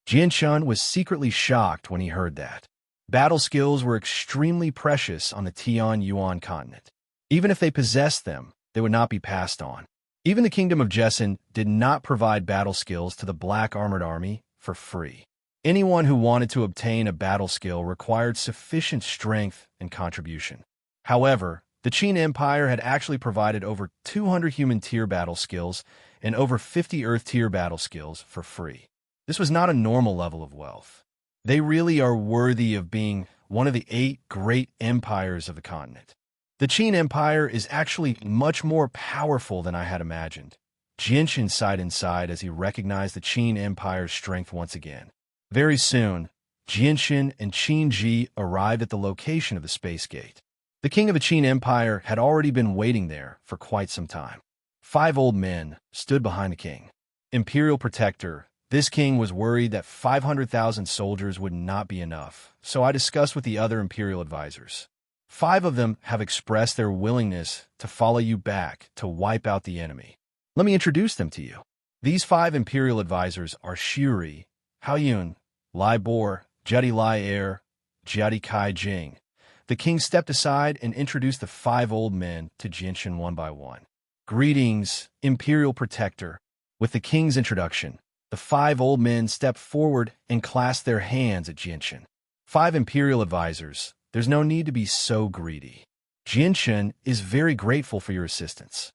Jianshan was secretly shocked when he heard that. Battle skills were extremely precious on the Tian-Yuan continent. Even if they possessed them, they would not be passed on. Even the Kingdom of Jesson did not provide battle skills to the Black Armored Army for free. Anyone who wanted to obtain a battle skill required sufficient strength and contribution. However, the Qin Empire had actually provided over 200 human tier battle skills and over 50 earth tier battle skills for free. This was not a normal level of wealth. They really are worthy of being one of the 8 great empires of the continent. The Qin Empire is actually much more powerful than I had imagined. Jianshan sighed inside as he recognized the Qin Empire's strength once again. Very soon, Jianshan and Qin Ji arrived at the location of the space gate. The king of the Qin Empire had already been waiting there for quite some time. 5 old men stood behind the king. Imperial Protector, this king was worried that 500,000 soldiers would not be enough, so I discussed with the other imperial advisors. 5 of them have expressed their willingness to follow you back to wipe out the enemy. Let me introduce them to you. These 5 imperial advisors are Shuri, Haoyun, Lai Bo, Jedi Lai Er, Jedi Kai Jing. The king stepped aside and introduced the 5 old men to Jianshan one by one. Greetings, Imperial Protector. With the king's introduction, the 5 old men stepped forward and clasped their hands at Jianshan. 5 imperial advisors, there's no need to be so greedy. Jianshan is very grateful for your assistance.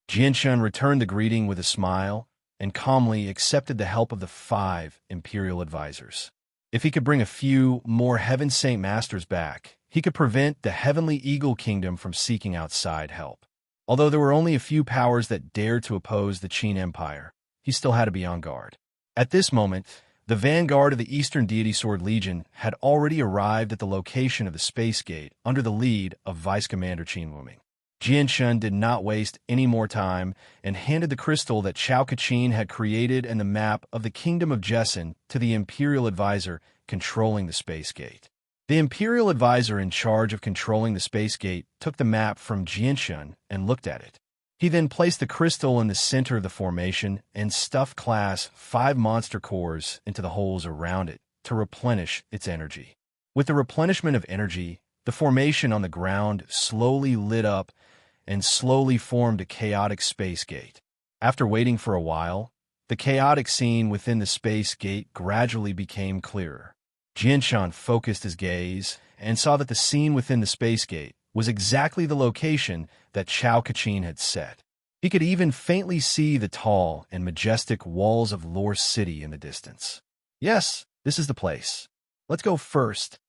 Jianshan returned the greeting with a smile and calmly accepted the help of the 5 imperial advisors. If he could bring a few more Heaven Saint Masters back, he could prevent the Heavenly Eagle Kingdom from seeking outside help. Although there were only a few powers that dared to oppose the Qin Empire, he still had to be on guard. At this moment, the vanguard of the Eastern Deity Sword Legion had already arrived at the location of the Space Gate under the lead of Vice Commander Qin Wuming. Jianshan did not waste any more time and handed the crystal that Chao Kachin had created and the map of the Kingdom of Jesson to the Imperial Advisor controlling the Space Gate. The Imperial Advisor in charge of controlling the Space Gate took the map from Jianshan and looked at it. He then placed the crystal in the center of the formation and stuffed Class 5 monster cores into the holes around it to replenish its energy. With the replenishment of energy, the formation on the ground slowly lit up and slowly formed a chaotic space gate. After waiting for a while, the chaotic scene within the space gate gradually became clearer. Jianshan focused his gaze and saw that the scene within the space gate was exactly the location that Chao Kachin had set. He could even faintly see the tall and majestic walls of Lore City in the distance. Yes, this is the place. Let's go first,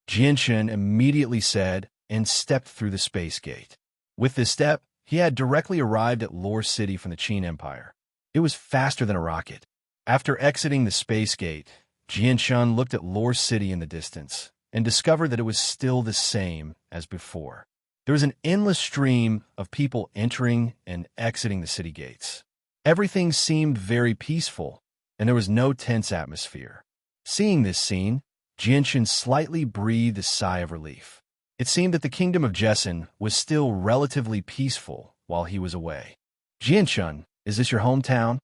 Jianshan immediately said and stepped through the space gate. With this step, he had directly arrived at Lore City from the Qin Empire. It was faster than a rocket. After exiting the space gate, Jianshan looked at Lore City in the distance and discovered that it was still the same as before. There was an endless stream of people entering and exiting the city gates. Everything seemed very peaceful, and there was no tense atmosphere. Seeing this scene, Jianshan slightly breathed a sigh of relief. It seemed that the Kingdom of Jesson was still relatively peaceful while he was away. Jianshan, is this your hometown?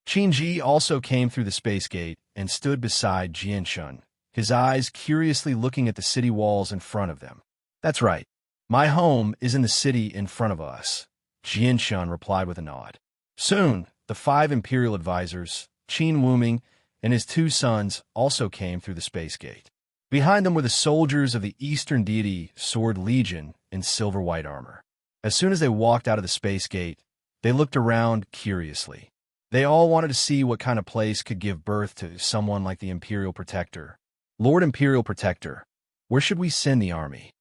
Qin Ji also came through the space gate and stood beside Jianshan, his eyes curiously looking at the city walls in front of them. That's right. My home is in the city in front of us, Jianshan replied with a nod. Soon, the 5 imperial advisors, Qin Wuming and his 2 sons, also came through the space gate. Behind them were the soldiers of the Eastern Deity Sword Legion in silver-white armor. As soon as they walked out of the space gate, they looked around curiously. They all wanted to see what kind of place could give birth to someone like the Imperial Protector. Lord Imperial Protector, where should we send the army?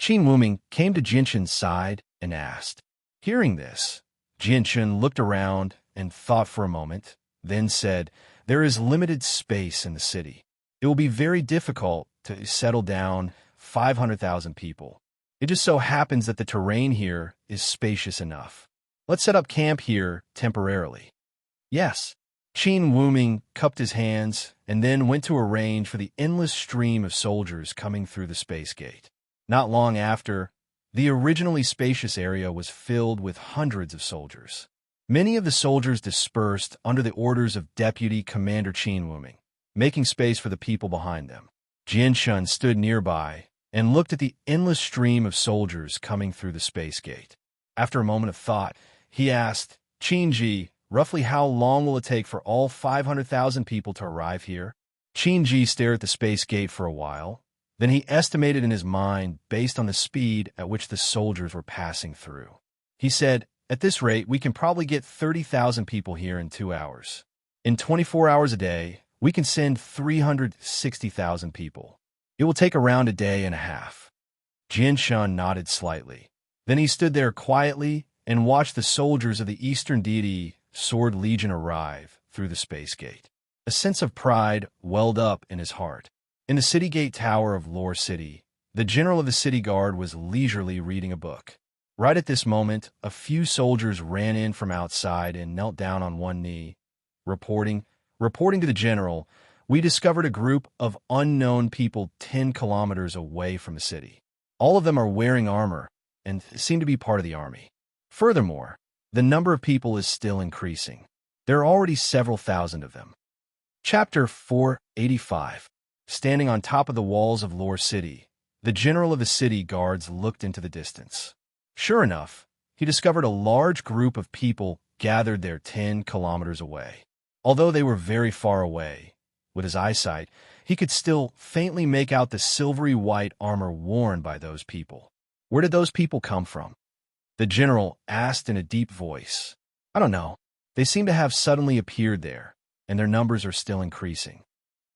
Qin Wuming came to Jianshan's side and asked. Hearing this, Jianshan looked around and thought for a moment, then said, there is limited space in the city. It will be very difficult to settle down 500,000 people. It just so happens that the terrain here is spacious enough. Let's set up camp here temporarily. Yes. Qin Wuming cupped his hands and then went to arrange for the endless stream of soldiers coming through the space gate. Not long after, the originally spacious area was filled with hundreds of soldiers. Many of the soldiers dispersed under the orders of Deputy Commander Qin Wuming, making space for the people behind them. Jianshun stood nearby and looked at the endless stream of soldiers coming through the space gate. After a moment of thought, he asked, Qinji, roughly how long will it take for all 500,000 people to arrive here? Qinji stared at the space gate for a while. Then he estimated in his mind based on the speed at which the soldiers were passing through. He said, at this rate, we can probably get 30,000 people here in 2 hours. In 24 hours a day, we can send 360,000 people. It will take around a day and a half. Jianshun nodded slightly. Then he stood there quietly and watched the soldiers of the Eastern Deity Sword Legion arrive through the space gate. A sense of pride welled up in his heart. In the city gate tower of Lore City, the general of the city guard was leisurely reading a book. Right at this moment, a few soldiers ran in from outside and knelt down on one knee, reporting to the general, we discovered a group of unknown people 10 kilometers away from the city. All of them are wearing armor and seem to be part of the army. Furthermore, the number of people is still increasing. There are already several thousand of them. Chapter 485. Standing on top of the walls of Lore City, the general of the city guards looked into the distance. Sure enough, he discovered a large group of people gathered there 10 kilometers away. Although they were very far away, with his eyesight, he could still faintly make out the silvery white armor worn by those people. Where did those people come from? The general asked in a deep voice. I don't know. They seem to have suddenly appeared there, and their numbers are still increasing.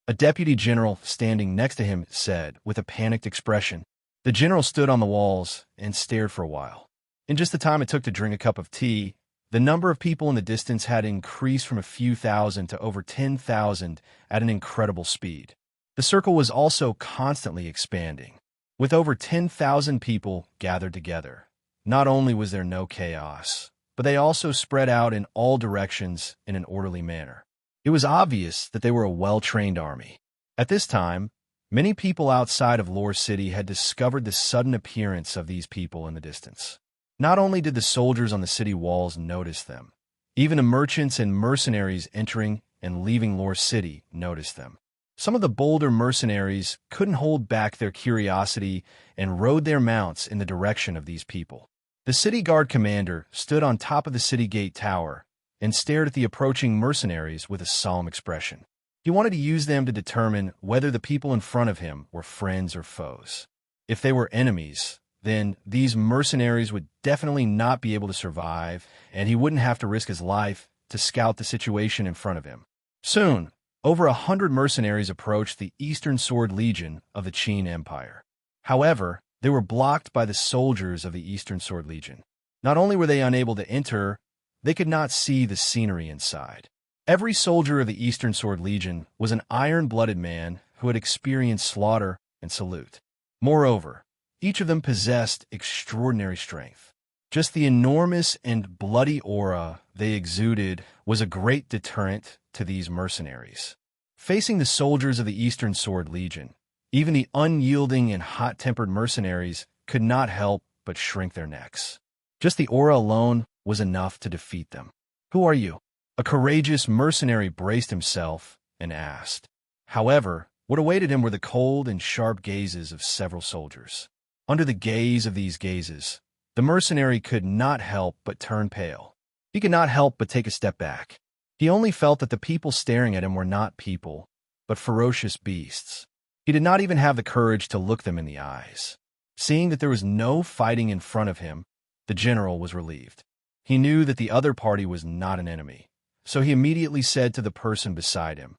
A deputy general standing next to him said, with a panicked expression. The general stood on the walls and stared for a while. In just the time it took to drink a cup of tea, the number of people in the distance had increased from a few thousand to over 10,000 at an incredible speed. The circle was also constantly expanding. With over 10,000 people gathered together, not only was there no chaos, but they also spread out in all directions in an orderly manner. It was obvious that they were a well-trained army. At this time, many people outside of Lore City had discovered the sudden appearance of these people in the distance. Not only did the soldiers on the city walls notice them, even the merchants and mercenaries entering and leaving Lore City noticed them. Some of the bolder mercenaries couldn't hold back their curiosity and rode their mounts in the direction of these people. The city guard commander stood on top of the city gate tower and stared at the approaching mercenaries with a solemn expression. He wanted to use them to determine whether the people in front of him were friends or foes. If they were enemies, then these mercenaries would definitely not be able to survive, and he wouldn't have to risk his life to scout the situation in front of him. Soon, over 100 mercenaries approached the Eastern Sword Legion of the Qin Empire. However, they were blocked by the soldiers of the Eastern Sword Legion. Not only were they unable to enter, they could not see the scenery inside. Every soldier of the Eastern Sword Legion was an iron-blooded man who had experienced slaughter and salute. Moreover, each of them possessed extraordinary strength. Just the enormous and bloody aura they exuded was a great deterrent to these mercenaries. Facing the soldiers of the Eastern Sword Legion, even the unyielding and hot-tempered mercenaries could not help but shrink their necks. Just the aura alone was enough to defeat them. Who are you? A courageous mercenary braced himself and asked. However, what awaited him were the cold and sharp gazes of several soldiers. Under the gaze of these gazes, the mercenary could not help but turn pale. He could not help but take a step back. He only felt that the people staring at him were not people, but ferocious beasts. He did not even have the courage to look them in the eyes. Seeing that there was no fighting in front of him, the general was relieved. He knew that the other party was not an enemy, so he immediately said to the person beside him,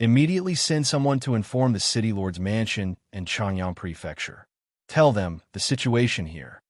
"Immediately send someone to inform the city lord's mansion and Changyang Prefecture. Tell them the situation here."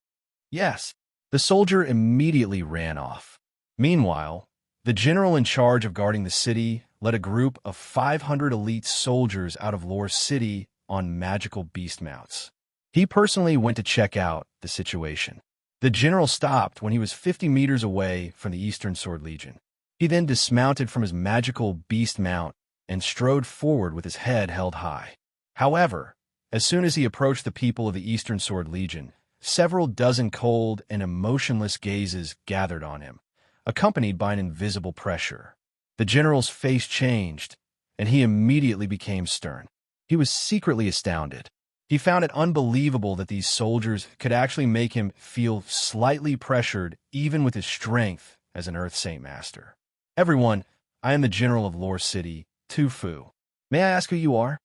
Yes, the soldier immediately ran off. Meanwhile, the general in charge of guarding the city led a group of 500 elite soldiers out of Lore City on magical beast mounts. He personally went to check out the situation. The general stopped when he was 50 meters away from the Eastern Sword Legion. He then dismounted from his magical beast mount and strode forward with his head held high. However, as soon as he approached the people of the Eastern Sword Legion, several dozen cold and emotionless gazes gathered on him, accompanied by an invisible pressure. The general's face changed, and he immediately became stern. He was secretly astounded. He found it unbelievable that these soldiers could actually make him feel slightly pressured even with his strength as an Earth Saint Master. "Everyone, I am the general of Lore City, Tu Fu. May I ask who you are?"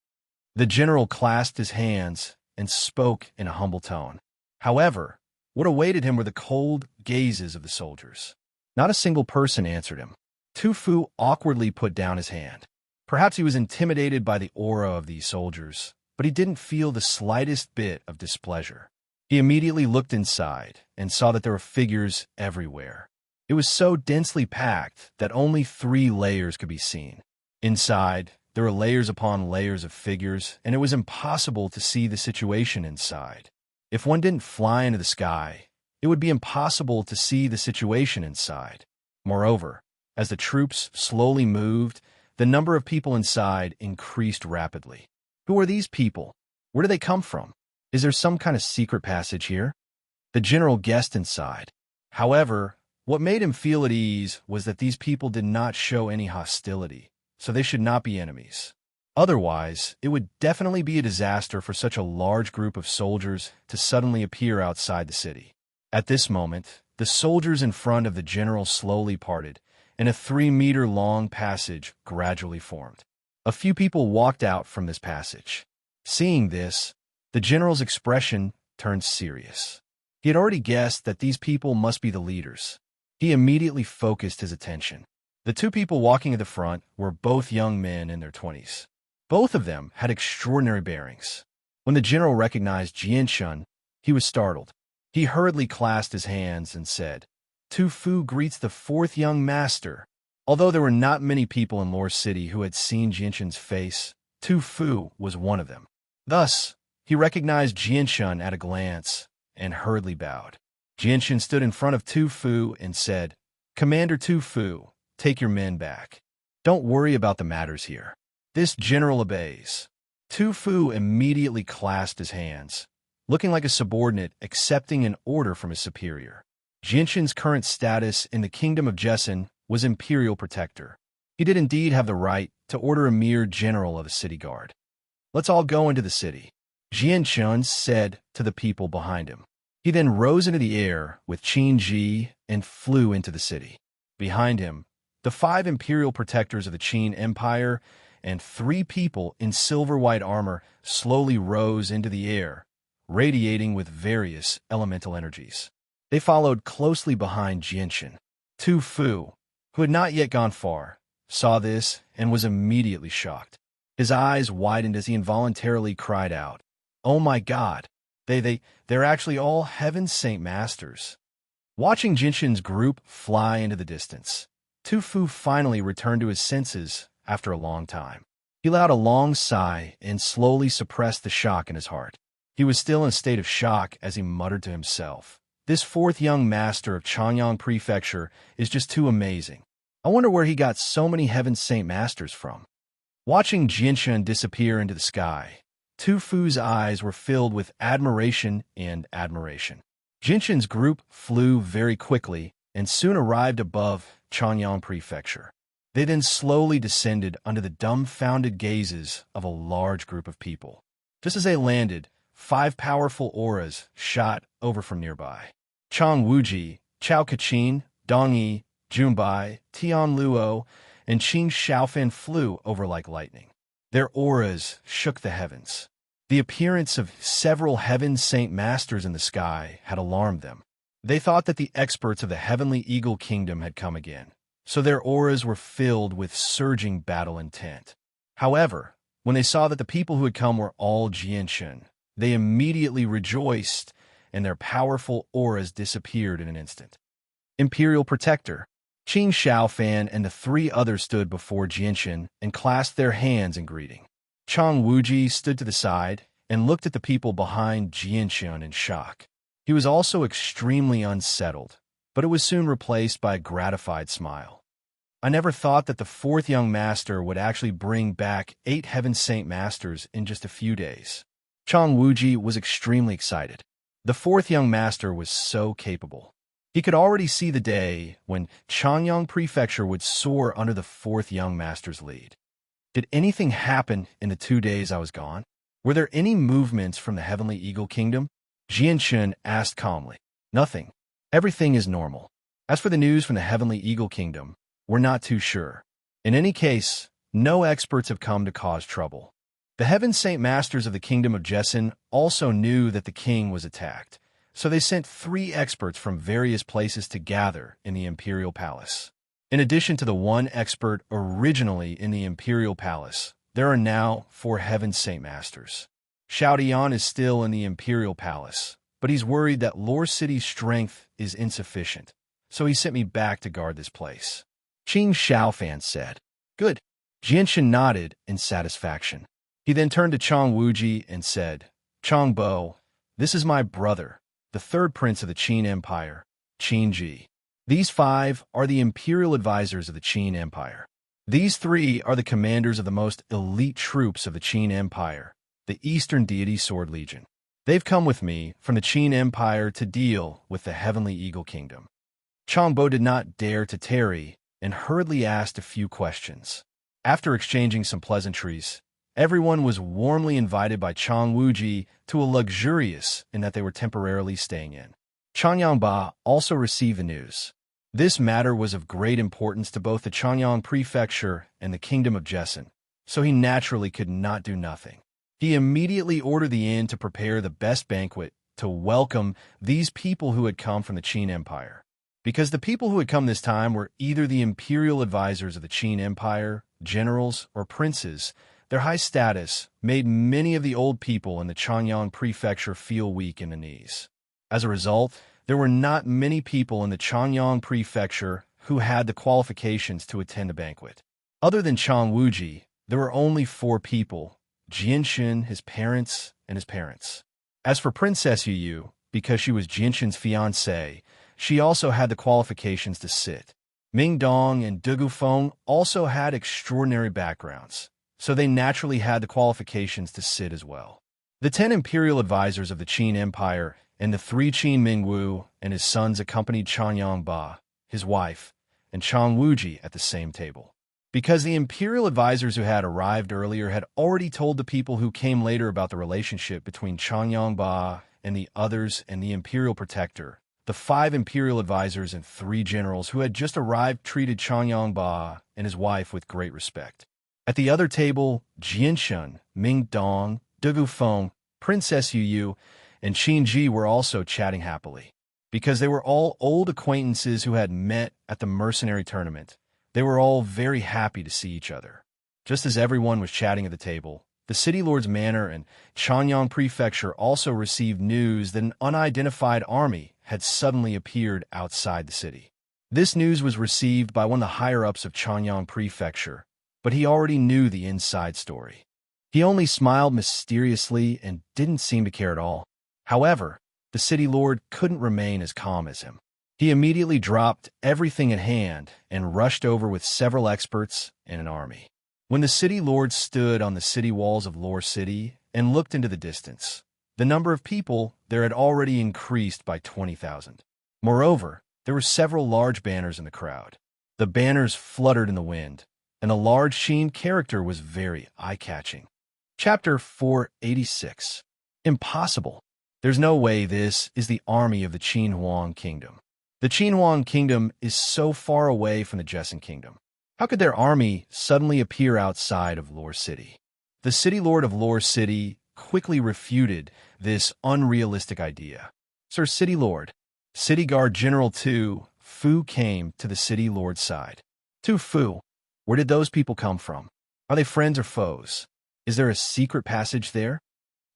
The general clasped his hands and spoke in a humble tone. However, what awaited him were the cold gazes of the soldiers. Not a single person answered him. Tu Fu awkwardly put down his hand. Perhaps he was intimidated by the aura of these soldiers, but he didn't feel the slightest bit of displeasure. He immediately looked inside and saw that there were figures everywhere. It was so densely packed that only 3 layers could be seen. Inside, there were layers upon layers of figures, and it was impossible to see the situation inside. If one didn't fly into the sky, it would be impossible to see the situation inside. Moreover, as the troops slowly moved, the number of people inside increased rapidly. Who are these people? Where do they come from? Is there some kind of secret passage here? The general guessed inside. However, what made him feel at ease was that these people did not show any hostility, so they should not be enemies. Otherwise, it would definitely be a disaster for such a large group of soldiers to suddenly appear outside the city. At this moment, the soldiers in front of the general slowly parted, and a 3-meter-long passage gradually formed. A few people walked out from this passage. Seeing this, the general's expression turned serious. He had already guessed that these people must be the leaders. He immediately focused his attention. The 2 people walking at the front were both young men in their 20s. Both of them had extraordinary bearings. When the general recognized Jianshun, he was startled. He hurriedly clasped his hands and said, "Tu Fu greets the 4th young master." Although there were not many people in Lore City who had seen Jianshun's face, Tu Fu was one of them. Thus, he recognized Jianshun at a glance and hurriedly bowed. Jianshun stood in front of Tu Fu and said, "Commander Tu Fu, take your men back. Don't worry about the matters here." This general obeys. Tu Fu immediately clasped his hands, looking like a subordinate accepting an order from his superior. Jianshun's current status in the kingdom of Jessen was imperial protector. He did indeed have the right to order a mere general of the city guard. "Let's all go into the city," Jianshun said to the people behind him. He then rose into the air with Qin Ji and flew into the city. Behind him, the 5 imperial protectors of the Qin Empire and 3 people in silver-white armor slowly rose into the air, radiating with various elemental energies. They followed closely behind Jianshun. Tu Fu, who had not yet gone far, saw this and was immediately shocked. His eyes widened as he involuntarily cried out, "Oh my God, they're actually all Heaven's Saint Masters." Watching Jianshun's group fly into the distance, Tu Fu finally returned to his senses after a long time. He allowed a long sigh and slowly suppressed the shock in his heart. He was still in a state of shock as he muttered to himself, "This 4th young master of Changyang Prefecture is just too amazing. I wonder where he got so many Heaven's Saint Masters from." Watching Jianshun disappear into the sky, Tu Fu's eyes were filled with admiration and admiration. Jianshun's group flew very quickly and soon arrived above Changyang Prefecture. They then slowly descended under the dumbfounded gazes of a large group of people. Just as they landed, 5 powerful auras shot over from nearby. Chang Wuji, Chao Kachin, Dong Yi, Junbai, Tian Luo, and Qin Xiaofan flew over like lightning. Their auras shook the heavens. The appearance of several Heaven Saint Masters in the sky had alarmed them. They thought that the experts of the Heavenly Eagle Kingdom had come again, so their auras were filled with surging battle intent. However, when they saw that the people who had come were all Jianshun, they immediately rejoiced, and their powerful auras disappeared in an instant. Imperial Protector. Qin Shaofan and the three others stood before Jianshan and clasped their hands in greeting. Chang Wuji stood to the side and looked at the people behind Jianshan in shock. He was also extremely unsettled, but it was soon replaced by a gratified smile. I never thought that the fourth young master would actually bring back 8 Heaven Saint Masters in just a few days. Chang Wuji was extremely excited. The fourth young master was so capable. He could already see the day when Changyang Prefecture would soar under the fourth young master's lead. Did anything happen in the 2 days I was gone? Were there any movements from the Heavenly Eagle Kingdom? Jianshan asked calmly. Nothing. Everything is normal. As for the news from the Heavenly Eagle Kingdom, we're not too sure. In any case, no experts have come to cause trouble. The Heaven Saint Masters of the Kingdom of Jessin also knew that the king was attacked, so they sent 3 experts from various places to gather in the Imperial Palace. In addition to the 1 expert originally in the Imperial Palace, there are now 4 Heaven Saint Masters. Xiao Dian is still in the Imperial Palace, but he's worried that Lore City's strength is insufficient, so he sent me back to guard this place. Qin Shaofan said. Good. Jianshan nodded in satisfaction. He then turned to Chang Wuji and said, Chang Bo, this is my brother, the 3rd prince of the Qin Empire, Qin Ji. These 5 are the imperial advisors of the Qin Empire. These 3 are the commanders of the most elite troops of the Qin Empire, the Eastern Deity Sword Legion. They've come with me from the Qin Empire to deal with the Heavenly Eagle Kingdom. Chang Bo did not dare to tarry and hurriedly asked a few questions. After exchanging some pleasantries, everyone was warmly invited by Chang Wuji to a luxurious inn that they were temporarily staying in. Changyang Ba also received the news. This matter was of great importance to both the Changyang Prefecture and the Kingdom of Jessin, so he naturally could not do nothing. He immediately ordered the inn to prepare the best banquet to welcome these people who had come from the Qin Empire. Because the people who had come this time were either the imperial advisors of the Qin Empire, generals, or princes, their high status made many of the old people in the Changyang Prefecture feel weak in the knees. As a result, there were not many people in the Changyang Prefecture who had the qualifications to attend the banquet. Other than Chang Wuji, there were only 4 people, Jianshan, his parents, and his parents. As for Princess Yu, because she was Jianshan's fiancée, she also had the qualifications to sit. Ming Dong and Dugu Feng also had extraordinary backgrounds, so they naturally had the qualifications to sit as well. The 10 imperial advisors of the Qin Empire and the 3 Qin Mingwu and his sons accompanied Changyang Ba, his wife, and Chang Wuji at the same table. Because the imperial advisors who had arrived earlier had already told the people who came later about the relationship between Changyang Ba and the others and the imperial protector, the 5 imperial advisors and 3 generals who had just arrived treated Changyang Ba and his wife with great respect. At the other table, Jianshan, Ming Dong, Dugu Feng, Princess Yu, and Qin Ji were also chatting happily. Because they were all old acquaintances who had met at the mercenary tournament, they were all very happy to see each other. Just as everyone was chatting at the table, the City Lord's Manor and Changyang Prefecture also received news that an unidentified army had suddenly appeared outside the city. This news was received by one of the higher-ups of Changyang Prefecture, but he already knew the inside story. He only smiled mysteriously and didn't seem to care at all. However, the City Lord couldn't remain as calm as him. He immediately dropped everything at hand and rushed over with several experts and an army. When the City Lord stood on the city walls of Lore City and looked into the distance, the number of people there had already increased by 20,000. Moreover, there were several large banners in the crowd. The banners fluttered in the wind, and a large Qin character was very eye-catching. Chapter 486. Impossible. There's no way this is the army of the Qin Huang Kingdom. The Qin Huang Kingdom is so far away from the Jessin Kingdom. How could their army suddenly appear outside of Lore City? The City Lord of Lore City quickly refuted this unrealistic idea. Sir City Lord, City Guard General Tu Fu came to the City Lord's side. Tu Fu, where did those people come from? Are they friends or foes? Is there a secret passage there?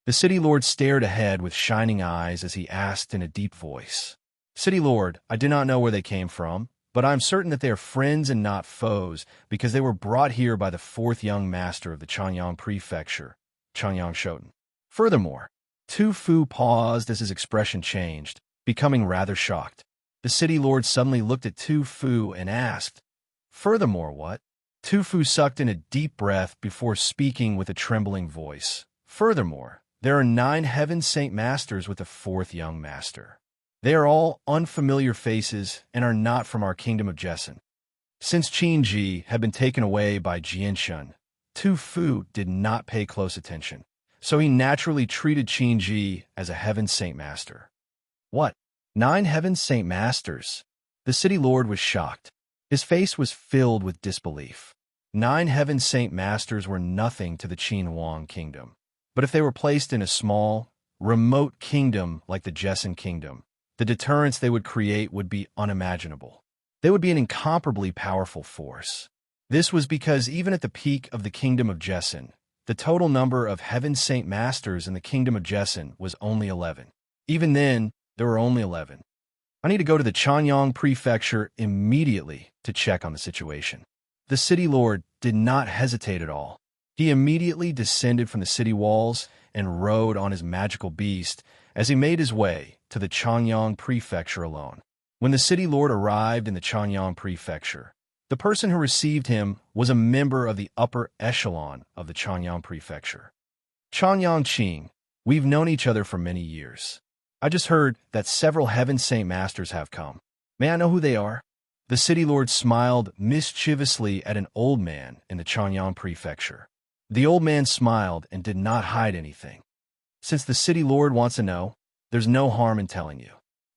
The City Lord stared ahead with shining eyes as he asked in a deep voice. City Lord, I do not know where they came from, but I'm certain that they are friends and not foes, because they were brought here by the fourth young master of the Chanyang Prefecture, Chanyang Shoten. Furthermore, Tu Fu paused as his expression changed, becoming rather shocked. The city lord suddenly looked at Tu Fu and asked, "Furthermore what?" Tu Fu sucked in a deep breath before speaking with a trembling voice. "Furthermore, there are 9 heaven saint masters with the fourth young master. They are all unfamiliar faces and are not from our kingdom of Jessen." Since Qin Ji had been taken away by Jianshun, Tu Fu did not pay close attention, so he naturally treated Qin Ji as a heaven saint master. "What? 9 heaven saint masters?" The city lord was shocked. His face was filled with disbelief. 9 heaven saint masters were nothing to the Qin Huang kingdom. But if they were placed in a small, remote kingdom like the Jessen kingdom, the deterrence they would create would be unimaginable. They would be an incomparably powerful force. This was because even at the peak of the kingdom of Jessen, the total number of heaven saint masters in the kingdom of Jessen was only 11. Even then, there were only 11. "I need to go to the Chanyang Prefecture immediately to check on the situation." The city lord did not hesitate at all. He immediately descended from the city walls and rode on his magical beast as he made his way to the Chanyang Prefecture alone. When the city lord arrived in the Chanyang Prefecture, the person who received him was a member of the upper echelon of the Chanyang Prefecture. "Chanyang Qing, we've known each other for many years. I just heard that several heaven saint masters have come. May I know who they are?" The city lord smiled mischievously at an old man in the Chanyang Prefecture. The old man smiled and did not hide anything. "Since the city lord wants to know, there's no harm in telling you.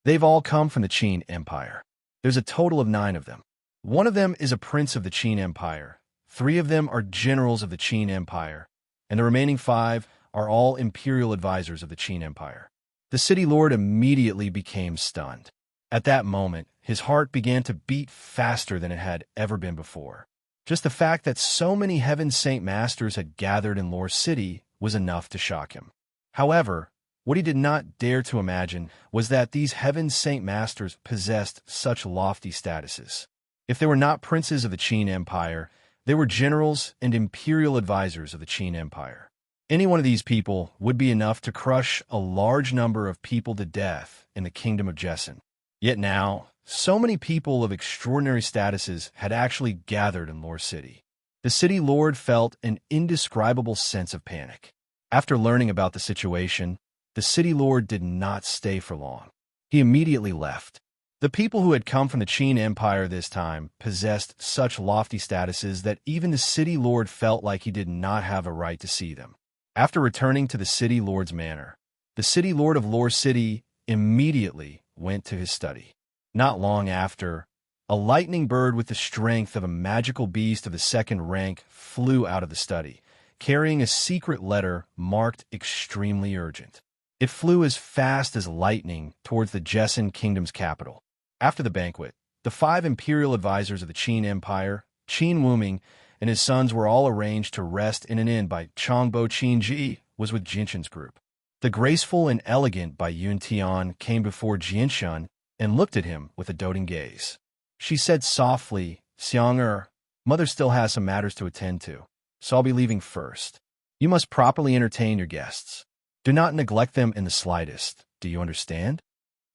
They've all come from the Qin Empire. There's a total of 9 of them. 1 of them is a prince of the Qin Empire, 3 of them are generals of the Qin Empire, and the remaining 5 are all imperial advisors of the Qin Empire." The city lord immediately became stunned. At that moment, his heart began to beat faster than it had ever been before. Just the fact that so many heaven saint masters had gathered in Lore City was enough to shock him. However, what he did not dare to imagine was that these heaven saint masters possessed such lofty statuses. If they were not princes of the Qin Empire, they were generals and imperial advisors of the Qin Empire. Any one of these people would be enough to crush a large number of people to death in the kingdom of Jessen. Yet now, so many people of extraordinary statuses had actually gathered in Lore City. The city lord felt an indescribable sense of panic. After learning about the situation, the city lord did not stay for long. He immediately left. The people who had come from the Qin Empire this time possessed such lofty statuses that even the city lord felt like he did not have a right to see them. After returning to the city lord's manor, the city lord of Lore City immediately went to his study. Not long after, a lightning bird with the strength of a magical beast of the 2nd rank flew out of the study, carrying a secret letter marked extremely urgent. It flew as fast as lightning towards the Jessen kingdom's capital. After the banquet, the 5 imperial advisors of the Qin Empire, Qin Wuming, and his sons were all arranged to rest in an inn by Chongbo Qin Ji was with Jinshan's group. The graceful and elegant Bai Yun Tian came before Jinshan and looked at him with a doting gaze. She said softly, "Xiang mother still has some matters to attend to, so I'll be leaving first. You must properly entertain your guests. Do not neglect them in the slightest. Do you understand?"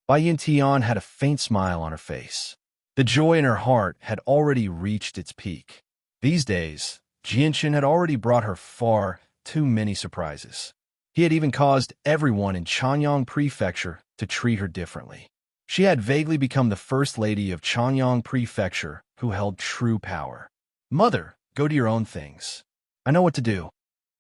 Bai Yin Tian had a faint smile on her face. The joy in her heart had already reached its peak. These days, Jianshan had already brought her far too many surprises. He had even caused everyone in Chanyang Prefecture to treat her differently. She had vaguely become the first lady of Chanyang Prefecture who held true power. "Mother, go do your own things. I know what to do."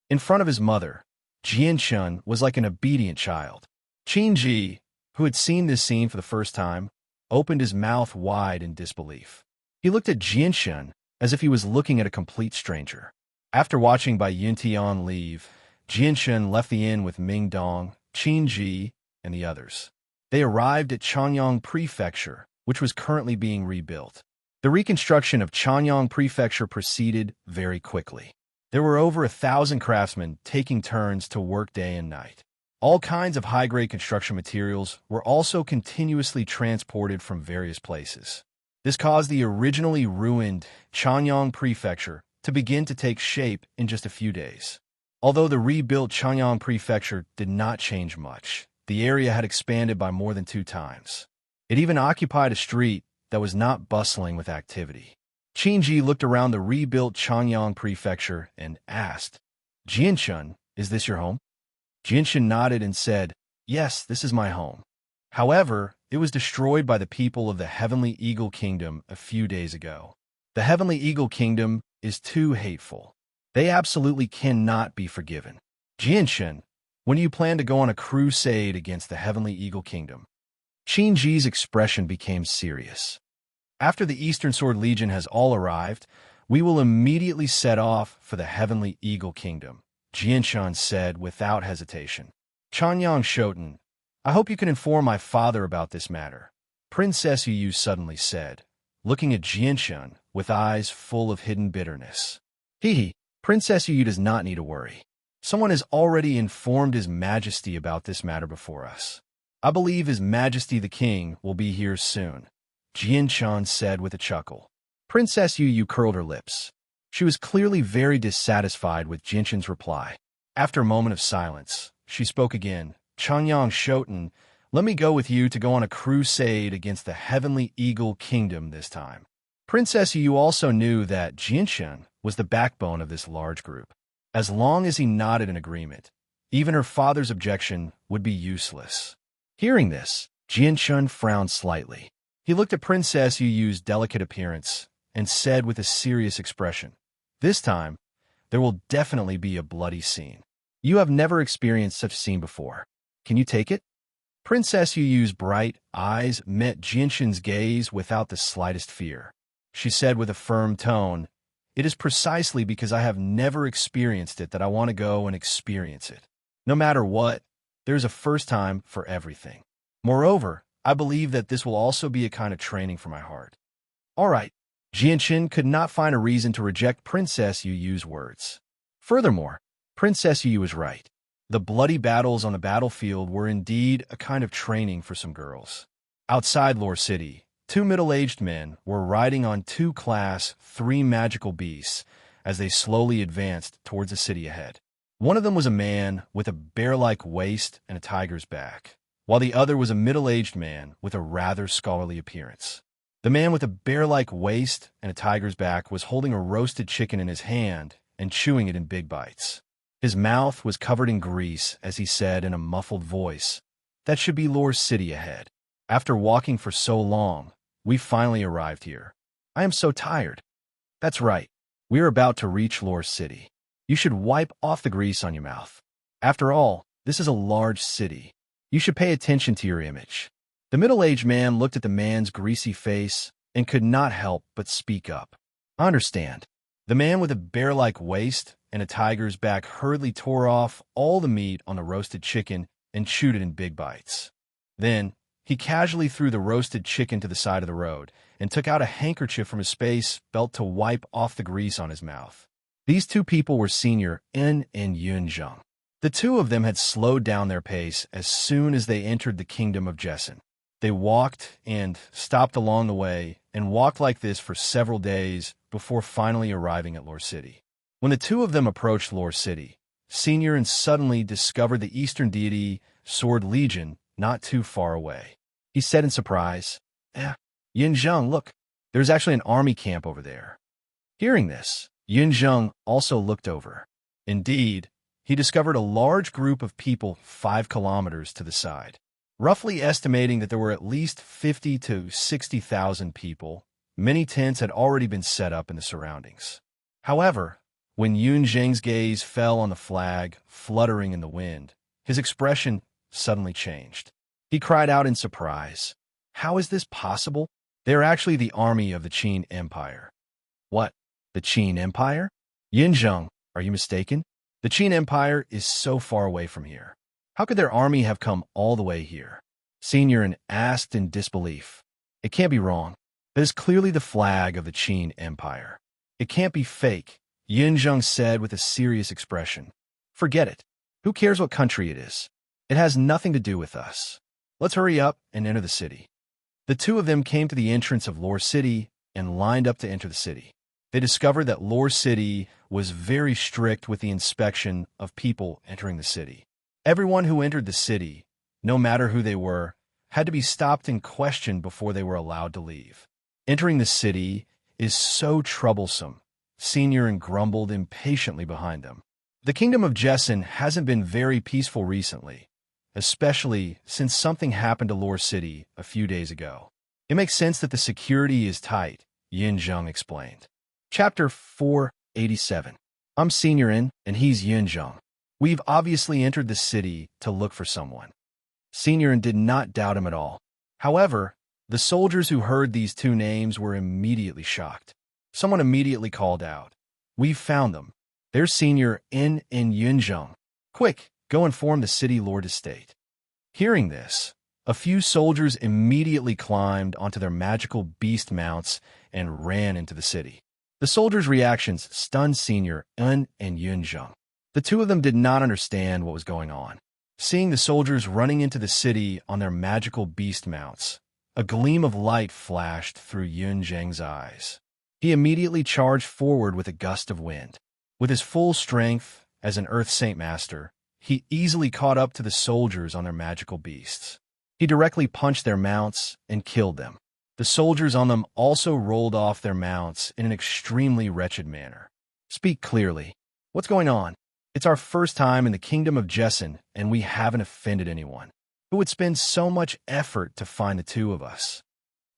In front of his mother, Jianshan was like an obedient child. Qin Ji, who had seen this scene for the first time, opened his mouth wide in disbelief. He looked at Jianshan as if he was looking at a complete stranger. After watching Bai Yuntian leave, Jianshan left the inn with Ming Dong, Qin Ji, and the others. They arrived at Chanyang Prefecture, which was currently being rebuilt. The reconstruction of Chanyang Prefecture proceeded very quickly. There were over 1,000 craftsmen taking turns to work day and night. All kinds of high-grade construction materials were also continuously transported from various places. This caused the originally ruined Chanyang Prefecture to begin to take shape in just a few days. Although the rebuilt Chanyang Prefecture did not change much, the area had expanded by more than 2 times. It even occupied a street that was not bustling with activity. Qinji looked around the rebuilt Chanyang Prefecture and asked, "Jianshun, is this your home?" Jianshun nodded and said, "Yes, this is my home." However, it was destroyed by the people of the Heavenly Eagle Kingdom a few days ago. The Heavenly Eagle Kingdom is too hateful. They absolutely cannot be forgiven. Jianshun, when do you plan to go on a crusade against the Heavenly Eagle Kingdom? Qinji's expression became serious. After the Eastern Sword Legion has all arrived, we will immediately set off for the Heavenly Eagle Kingdom, Jianshun said without hesitation. Chanyang Shoten, I hope you can inform my father about this matter, Princess Yu suddenly said, looking at Jianshun with eyes full of hidden bitterness. Hee, Princess Yu does not need to worry. Someone has already informed His Majesty about this matter before us. I believe His Majesty the King will be here soon, Jianshun said with a chuckle. Princess Yu curled her lips. She was clearly very dissatisfied with Jianshun's reply. After a moment of silence, she spoke again. Chanyang Shoten, let me go with you to go on a crusade against the Heavenly Eagle Kingdom this time. Princess Yu also knew that Jianshun was the backbone of this large group. As long as he nodded in agreement, even her father's objection would be useless. Hearing this, Jianshun frowned slightly. He looked at Princess Yu's delicate appearance and said with a serious expression, "This time, there will definitely be a bloody scene. You have never experienced such a scene before. Can you take it?" Princess Yu's bright eyes met Jianshun's gaze without the slightest fear. She said with a firm tone, "It is precisely because I have never experienced it that I want to go and experience it. No matter what, there's a first time for everything. Moreover, I believe that this will also be a kind of training for my heart." All right. Jianshun could not find a reason to reject Princess Yu's words. Furthermore, Princess Yu was right. The bloody battles on the battlefield were indeed a kind of training for some girls. Outside Lore City, 2 middle-aged men were riding on 2 Class 3 magical beasts as they slowly advanced towards the city ahead. One of them was a man with a bear-like waist and a tiger's back, while the other was a middle-aged man with a rather scholarly appearance. The man with a bear-like waist and a tiger's back was holding a roasted chicken in his hand and chewing it in big bites. His mouth was covered in grease as he said in a muffled voice, "That should be Lore City ahead. After walking for so long, we finally arrived here. I am so tired." "That's right. We are about to reach Lore City. You should wipe off the grease on your mouth. After all, this is a large city. You should pay attention to your image." The middle-aged man looked at the man's greasy face and could not help but speak up. "I understand." The man with a bear-like waist and a tiger's back hurriedly tore off all the meat on the roasted chicken and chewed it in big bites. Then, he casually threw the roasted chicken to the side of the road and took out a handkerchief from his space belt to wipe off the grease on his mouth. These 2 people were Senior En and Yunzheng. The 2 of them had slowed down their pace as soon as they entered the kingdom of Jessen. They walked and stopped along the way and walked like this for several days before finally arriving at Lore City. When the 2 of them approached Lore City, Senior and suddenly discovered the Eastern deity Sword Legion not too far away. He said in surprise, Yunzheng, look, there's actually an army camp over there." Hearing this, Yunzheng also looked over. Indeed, he discovered a large group of people 5 kilometers to the side. Roughly estimating that there were at least 50 to 60,000 people, many tents had already been set up in the surroundings. However, when Yunzheng's gaze fell on the flag fluttering in the wind, his expression suddenly changed. He cried out in surprise, "How is this possible? They are actually the army of the Qin Empire." "What? The Qin Empire?" "Yunzheng, are you mistaken? The Qin Empire is so far away from here. How could their army have come all the way here?" Senior asked in disbelief. "It can't be wrong. That is clearly the flag of the Qin Empire. It can't be fake," Yunzheng said with a serious expression. "Forget it. Who cares what country it is? It has nothing to do with us. Let's hurry up and enter the city." The two of them came to the entrance of Lore City and lined up to enter the city. They discovered that Lore City was very strict with the inspection of people entering the city. Everyone who entered the city, no matter who they were, had to be stopped and questioned before they were allowed to leave. Entering the city is so troublesome, Senior grumbled impatiently behind them. The kingdom of Jessen hasn't been very peaceful recently, especially since something happened to Lore City a few days ago. It makes sense that the security is tight, Yunzheng explained. Chapter 487. I'm Senior and he's Yunzheng. We've obviously entered the city to look for someone. Senior did not doubt him at all. However, the soldiers who heard these two names were immediately shocked. Someone immediately called out, "We've found them. They're Senior and Yunzheng. Quick, go inform the city lord estate." Hearing this, a few soldiers immediately climbed onto their magical beast mounts and ran into the city. The soldiers' reactions stunned Senior and Yunzheng. The two of them did not understand what was going on. Seeing the soldiers running into the city on their magical beast mounts, a gleam of light flashed through Yunzheng's eyes. He immediately charged forward with a gust of wind. With his full strength as an Earth Saint Master, he easily caught up to the soldiers on their magical beasts. He directly punched their mounts and killed them. The soldiers on them also rolled off their mounts in an extremely wretched manner. Speak clearly. What's going on? It's our first time in the kingdom of Jessen, and we haven't offended anyone. Who would spend so much effort to find the two of us?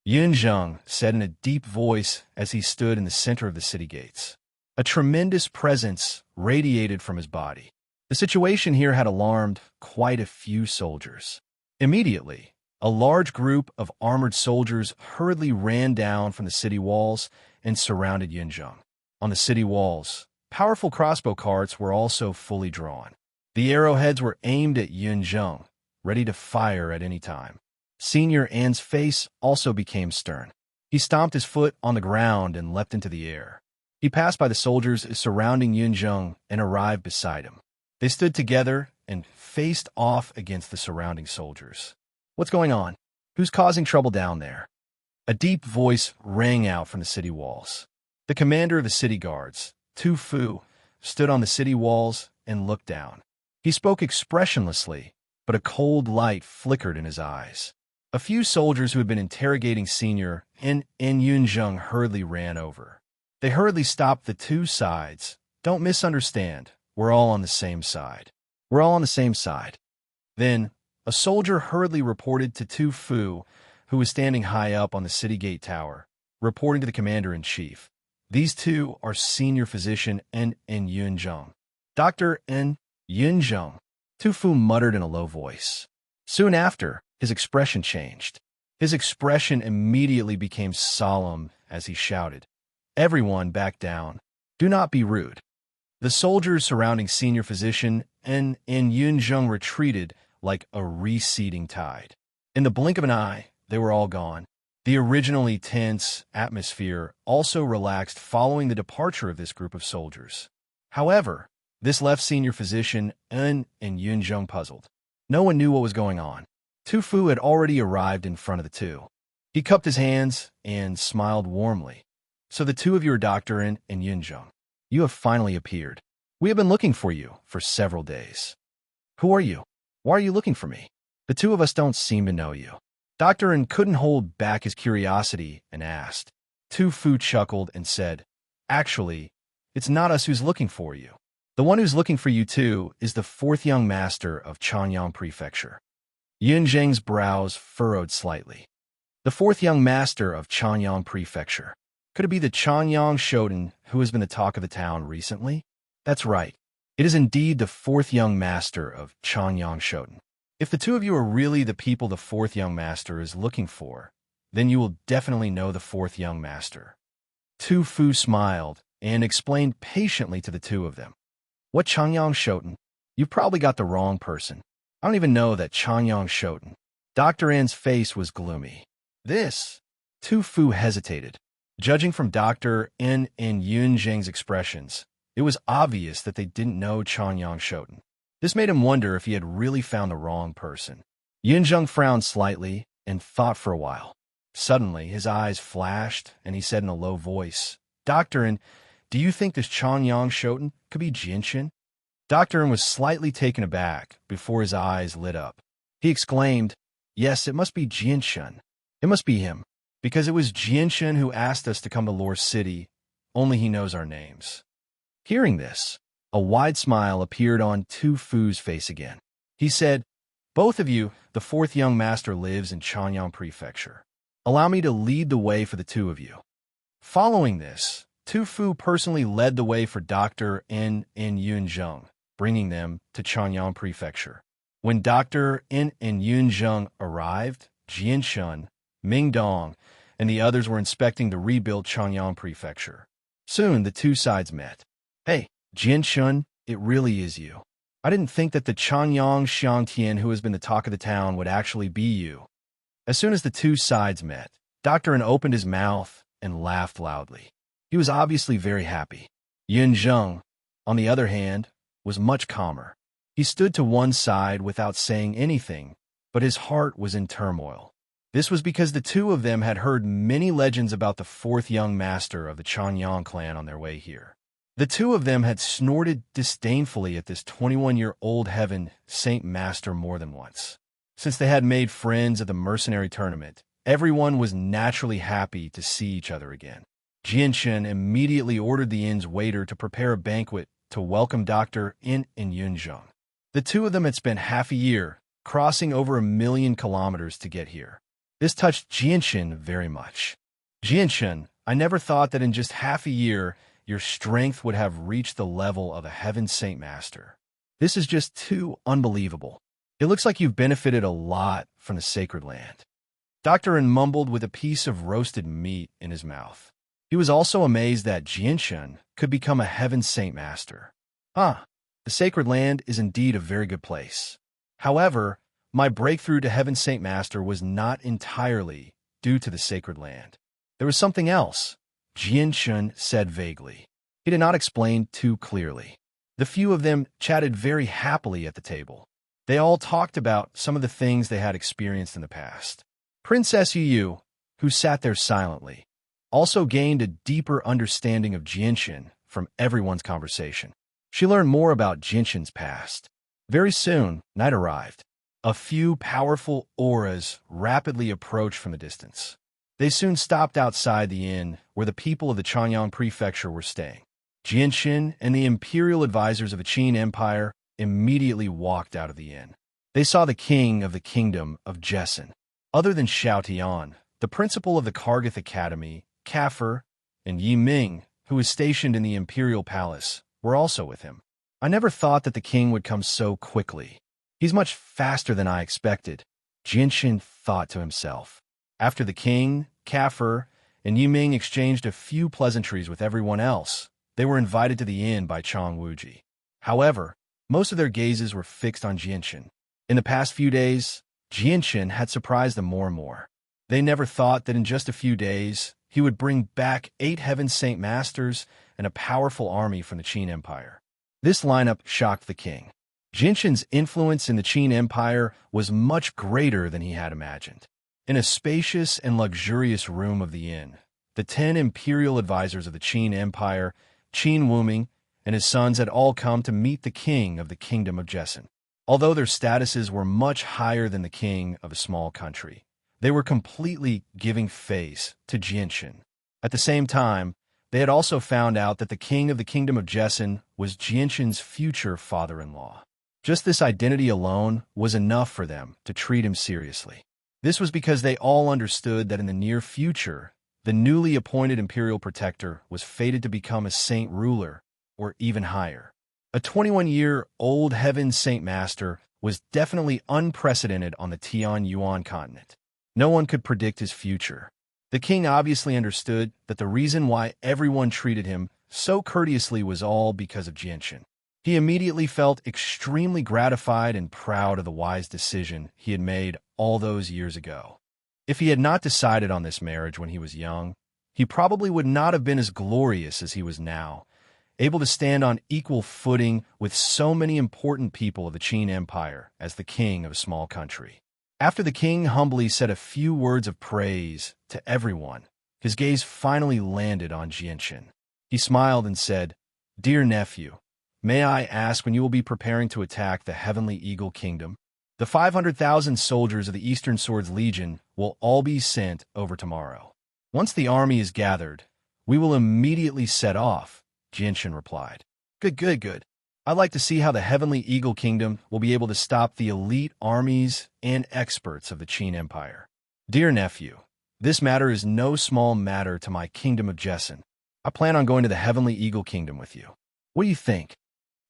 Yunzheng said in a deep voice as he stood in the center of the city gates. A tremendous presence radiated from his body. The situation here had alarmed quite a few soldiers. Immediately, a large group of armored soldiers hurriedly ran down from the city walls and surrounded Yunzheng. On the city walls, powerful crossbow carts were also fully drawn. The arrowheads were aimed at Yunzheng, ready to fire at any time. Senior An's face also became stern. He stomped his foot on the ground and leapt into the air. He passed by the soldiers surrounding Yunzheng and arrived beside him. They stood together and faced off against the surrounding soldiers. What's going on? Who's causing trouble down there? A deep voice rang out from the city walls. The commander of the city guards, Tu Fu, stood on the city walls and looked down. He spoke expressionlessly, but a cold light flickered in his eyes. A few soldiers who had been interrogating Senior and Yunzheng hurriedly ran over. They hurriedly stopped the two sides. Don't misunderstand. We're all on the same side. We're all on the same side. Then, a soldier hurriedly reported to Tu Fu, who was standing high up on the city gate tower, reporting to the commander-in-chief. These two are senior physician N. Yunzheng. Dr. N. Yunzheng, Tu Fu muttered in a low voice. Soon after, his expression changed. His expression immediately became solemn as he shouted, "Everyone back down. Do not be rude." The soldiers surrounding senior physician N. Yunzheng retreated like a receding tide. In the blink of an eye, they were all gone. The originally tense atmosphere also relaxed following the departure of this group of soldiers. However, this left senior physician N. Yunzheng puzzled. No one knew what was going on. Tu Fu had already arrived in front of the two. He cupped his hands and smiled warmly. So the two of you are Dr. N. Yunzheng. You have finally appeared. We have been looking for you for several days. Who are you? Why are you looking for me? The two of us don't seem to know you. Dr. N couldn't hold back his curiosity and asked. Tu Fu chuckled and said, Actually, it's not us who's looking for you. The one who's looking for you too is the fourth young master of Changyang Prefecture. Yunzheng's brows furrowed slightly. The fourth young master of Changyang Prefecture. Could it be the Changyang Shoten who has been the talk of the town recently? That's right. It is indeed the fourth young master of Changyang Shoten. If the two of you are really the people the fourth young master is looking for, then you will definitely know the fourth young master. Tu Fu smiled and explained patiently to the two of them. What Changyang Shoten? You've probably got the wrong person. I don't even know that Changyang Shoten. Dr. N's face was gloomy. This? Tu Fu hesitated. Judging from Dr. N. Yunzheng's expressions, it was obvious that they didn't know Changyang Shoten. This made him wonder if he had really found the wrong person. Yunzheng frowned slightly and thought for a while. Suddenly, his eyes flashed, and he said in a low voice, "Doctor, and do you think this Changyang Shoten could be Jinshin?" Doctor was slightly taken aback before his eyes lit up. He exclaimed, "Yes, it must be Jinshin. It must be him, because it was Jinshin who asked us to come to Lore City. Only he knows our names." Hearing this, a wide smile appeared on Tu Fu's face again. He said, "Both of you, the fourth young master lives in Chanyang Prefecture. Allow me to lead the way for the two of you." Following this, Tu Fu personally led the way for Dr. In Yunzheng, bringing them to Chanyang Prefecture. When Dr. In Yunzheng arrived, Jianshun, Mingdong, and the others were inspecting the rebuilt Chanyang Prefecture. Soon, the two sides met. "Hey, Jianshun, it really is you. I didn't think that the Chanyang Xiangtian who has been the talk of the town would actually be you." As soon as the two sides met, Dr. In opened his mouth and laughed loudly. He was obviously very happy. Yunzheng, on the other hand, was much calmer. He stood to one side without saying anything, but his heart was in turmoil. This was because the two of them had heard many legends about the fourth young master of the Chanyang clan on their way here. The two of them had snorted disdainfully at this 21-year-old heaven saint master more than once. Since they had made friends at the mercenary tournament, everyone was naturally happy to see each other again. Jianshin immediately ordered the inn's waiter to prepare a banquet to welcome Dr. In Yunzheng. The two of them had spent half a year crossing over 1,000,000 kilometers to get here. This touched Jianshin very much. "Jianshin, I never thought that in just half a year your strength would have reached the level of a heaven saint master. This is just too unbelievable. It looks like you've benefited a lot from the sacred land." Dr. In mumbled with a piece of roasted meat in his mouth. He was also amazed that Jianshin could become a heaven saint master. "Ah, the sacred land is indeed a very good place. However, my breakthrough to heaven saint master was not entirely due to the sacred land. There was something else," Jianshin said vaguely. He did not explain too clearly. The few of them chatted very happily at the table. They all talked about some of the things they had experienced in the past. Princess Yu, who sat there silently, also gained a deeper understanding of Jianshin from everyone's conversation. She learned more about Jianshin's past. Very soon, night arrived. A few powerful auras rapidly approached from the distance. They soon stopped outside the inn where the people of the Chanyang Prefecture were staying. Jianshin and the imperial advisors of the Qin Empire immediately walked out of the inn. They saw the king of the kingdom of Jessen. Other than Xiao Tian, the principal of the Kargath Academy, Kafir, and Yi Ming, who was stationed in the imperial palace, were also with him. "I never thought that the king would come so quickly. He's much faster than I expected," Jianshin thought to himself. After the king, Kafir, and Yi Ming exchanged a few pleasantries with everyone else, they were invited to the inn by Chang Wuji. However, most of their gazes were fixed on Jianshin. In the past few days, Jianshin had surprised them more and more. They never thought that in just a few days, he would bring back 8 heaven saint masters and a powerful army from the Qin Empire. This lineup shocked the king. Jianshin's influence in the Qin Empire was much greater than he had imagined. In a spacious and luxurious room of the inn, the 10 imperial advisors of the Qin Empire, Qin Wuming, and his sons had all come to meet the king of the kingdom of Jessen. Although their statuses were much higher than the king of a small country, they were completely giving face to Jianshin. At the same time, they had also found out that the king of the kingdom of Jessen was Jianshin's future father-in-law. Just this identity alone was enough for them to treat him seriously. This was because they all understood that in the near future, the newly appointed imperial protector was fated to become a saint ruler, or even higher. A 21-year-old heaven saint master was definitely unprecedented on the Tianyuan continent. No one could predict his future. The king obviously understood that the reason why everyone treated him so courteously was all because of Jianshin. He immediately felt extremely gratified and proud of the wise decision he had made all those years ago. If he had not decided on this marriage when he was young, he probably would not have been as glorious as he was now, able to stand on equal footing with so many important people of the Qin Empire as the king of a small country. After the king humbly said a few words of praise to everyone, his gaze finally landed on Jianshan. He smiled and said, "Dear nephew, may I ask when you will be preparing to attack the Heavenly Eagle Kingdom? The 500,000 soldiers of the Eastern Swords Legion will all be sent over tomorrow. Once the army is gathered, we will immediately set off," Jianshan replied. Good. I'd like to see how the Heavenly Eagle Kingdom will be able to stop the elite armies and experts of the Qin Empire. Dear nephew, this matter is no small matter to my kingdom of Jesson. I plan on going to the Heavenly Eagle Kingdom with you. What do you think?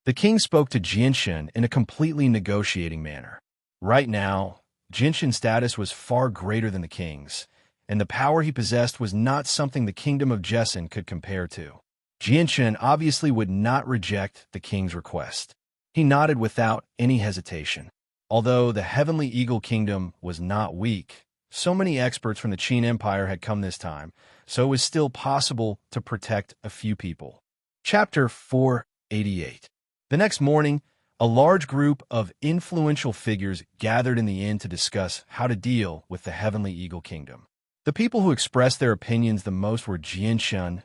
The king spoke to Jianshan in a completely negotiating manner. Right now, Jianshan's status was far greater than the king's, and the power he possessed was not something the kingdom of Jesson could compare to. Jianshan obviously would not reject the king's request. He nodded without any hesitation. Although the Heavenly Eagle Kingdom was not weak, so many experts from the Qin Empire had come this time, so it was still possible to protect a few people. Chapter 488. The next morning, a large group of influential figures gathered in the inn to discuss how to deal with the Heavenly Eagle Kingdom. The people who expressed their opinions the most were Jianshan,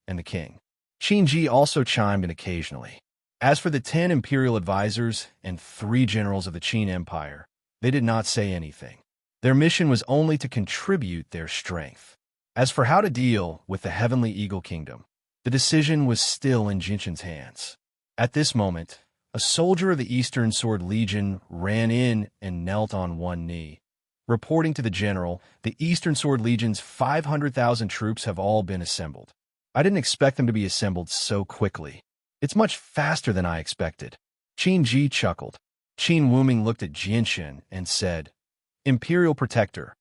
and the king. Qinji also chimed in occasionally. As for the 10 imperial advisors and 3 generals of the Qin Empire, they did not say anything. Their mission was only to contribute their strength. As for how to deal with the Heavenly Eagle Kingdom, the decision was still in Jianshan's hands. At this moment, a soldier of the Eastern Sword Legion ran in and knelt on one knee. Reporting to the general, the Eastern Sword Legion's 500,000 troops have all been assembled. I didn't expect them to be assembled so quickly. It's much faster than I expected. Qin Ji chuckled. Qin Wuming looked at Jianshan and said, "Imperial Protector,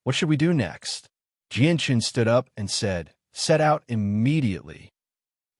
what should we do next?" Jianshan stood up and said, "Set out immediately."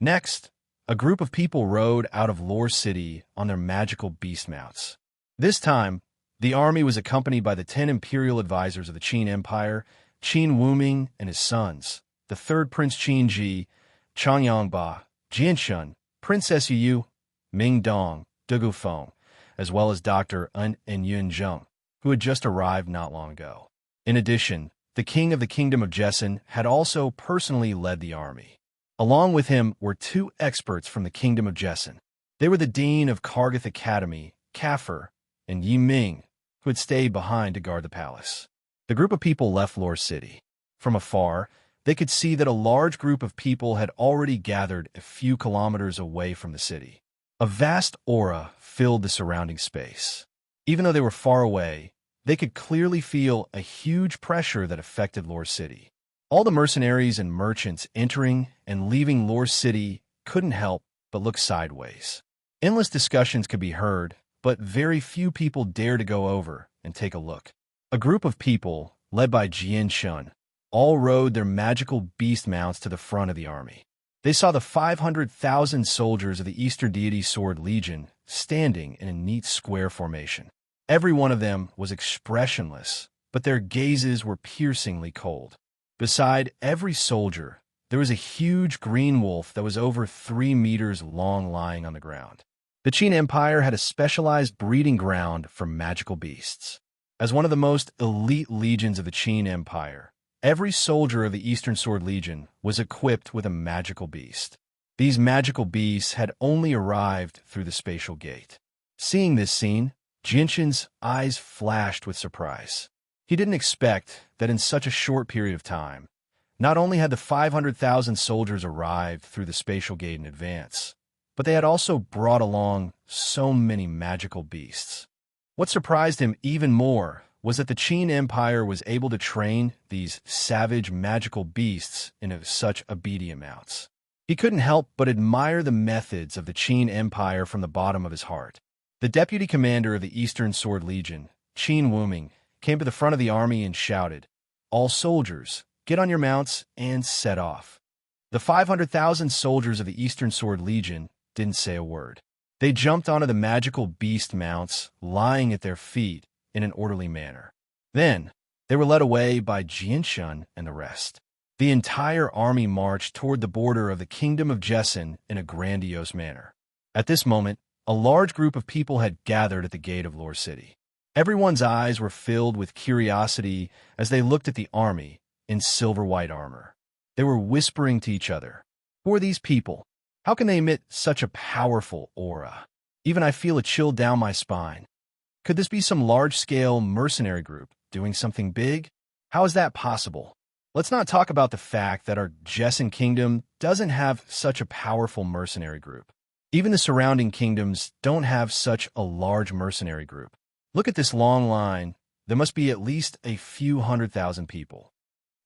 Next, a group of people rode out of Lore City on their magical beast mounts. This time, the army was accompanied by the 10 imperial advisors of the Qin Empire, Qin Wuming and his sons, the third Prince Qin Ji, Chang Yangba, Jianshan, Princess Yu, Ming Dong, Dugu Feng, as well as Dr. Un and Yun Zheng, who had just arrived not long ago. In addition, the king of the Kingdom of Jesson had also personally led the army. Along with him were 2 experts from the Kingdom of Jesson. They were the Dean of Kargath Academy, Kafir, and Yi Ming, who had stayed behind to guard the palace. The group of people left Lore City. From afar, they could see that a large group of people had already gathered a few kilometers away from the city. A vast aura filled the surrounding space. Even though they were far away, they could clearly feel a huge pressure that affected Lore City. All the mercenaries and merchants entering and leaving Lore City couldn't help but look sideways. Endless discussions could be heard, but very few people dared to go over and take a look. A group of people, led by Jianshan, all rode their magical beast mounts to the front of the army. They saw the 500,000 soldiers of the Easter Deity Sword Legion standing in a neat square formation. Every one of them was expressionless, but their gazes were piercingly cold. Beside every soldier, there was a huge green wolf that was over 3 meters long lying on the ground. The Qin Empire had a specialized breeding ground for magical beasts. As one of the most elite legions of the Qin Empire, every soldier of the Eastern Sword Legion was equipped with a magical beast. These magical beasts had only arrived through the spatial gate. Seeing this scene, Jianshan's eyes flashed with surprise. He didn't expect that in such a short period of time, not only had the 500,000 soldiers arrived through the spatial gate in advance, but they had also brought along so many magical beasts. What surprised him even more was that the Qin Empire was able to train these savage magical beasts into such obedient mounts. He couldn't help but admire the methods of the Qin Empire from the bottom of his heart. The deputy commander of the Eastern Sword Legion, Qin Wuming, came to the front of the army and shouted, "All soldiers, get on your mounts and set off." The 500,000 soldiers of the Eastern Sword Legion didn't say a word. They jumped onto the magical beast mounts lying at their feet in an orderly manner. Then, they were led away by Jianshan and the rest. The entire army marched toward the border of the Kingdom of Jesson in a grandiose manner. At this moment, a large group of people had gathered at the gate of Lore City. Everyone's eyes were filled with curiosity as they looked at the army in silver-white armor. They were whispering to each other, "Who are these people? How can they emit such a powerful aura? Even I feel a chill down my spine. Could this be some large-scale mercenary group doing something big? How is that possible?" Let's not talk about the fact that our Jesson kingdom doesn't have such a powerful mercenary group. Even the surrounding kingdoms don't have such a large mercenary group. Look at this long line. There must be at least a few 100,000 people.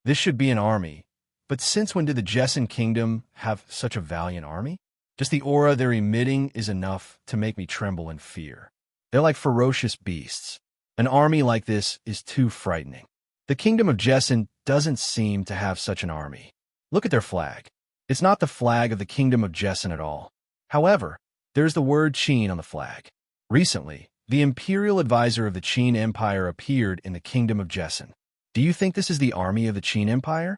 This should be an army. But since when did the Jesson kingdom have such a valiant army? Just the aura they're emitting is enough to make me tremble in fear. They're like ferocious beasts. An army like this is too frightening. The kingdom of Jesson doesn't seem to have such an army. Look at their flag. It's not the flag of the kingdom of Jesson at all. However, there's the word Qin on the flag. Recently, the imperial advisor of the Qin Empire appeared in the kingdom of Jesson. Do you think this is the army of the Qin Empire?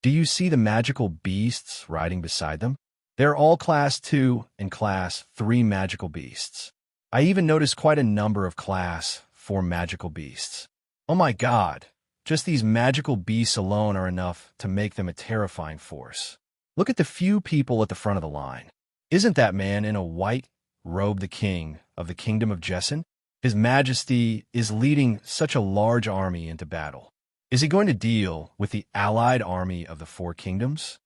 Do you see the magical beasts riding beside them? They're all Class 2 and Class 3 magical beasts. I even noticed quite a number of Class 4 magical beasts. Oh my God! Just these magical beasts alone are enough to make them a terrifying force. Look at the few people at the front of the line. Isn't that man in a white robe the king of the kingdom of Jesson? His Majesty is leading such a large army into battle. Is he going to deal with the allied army of the four kingdoms?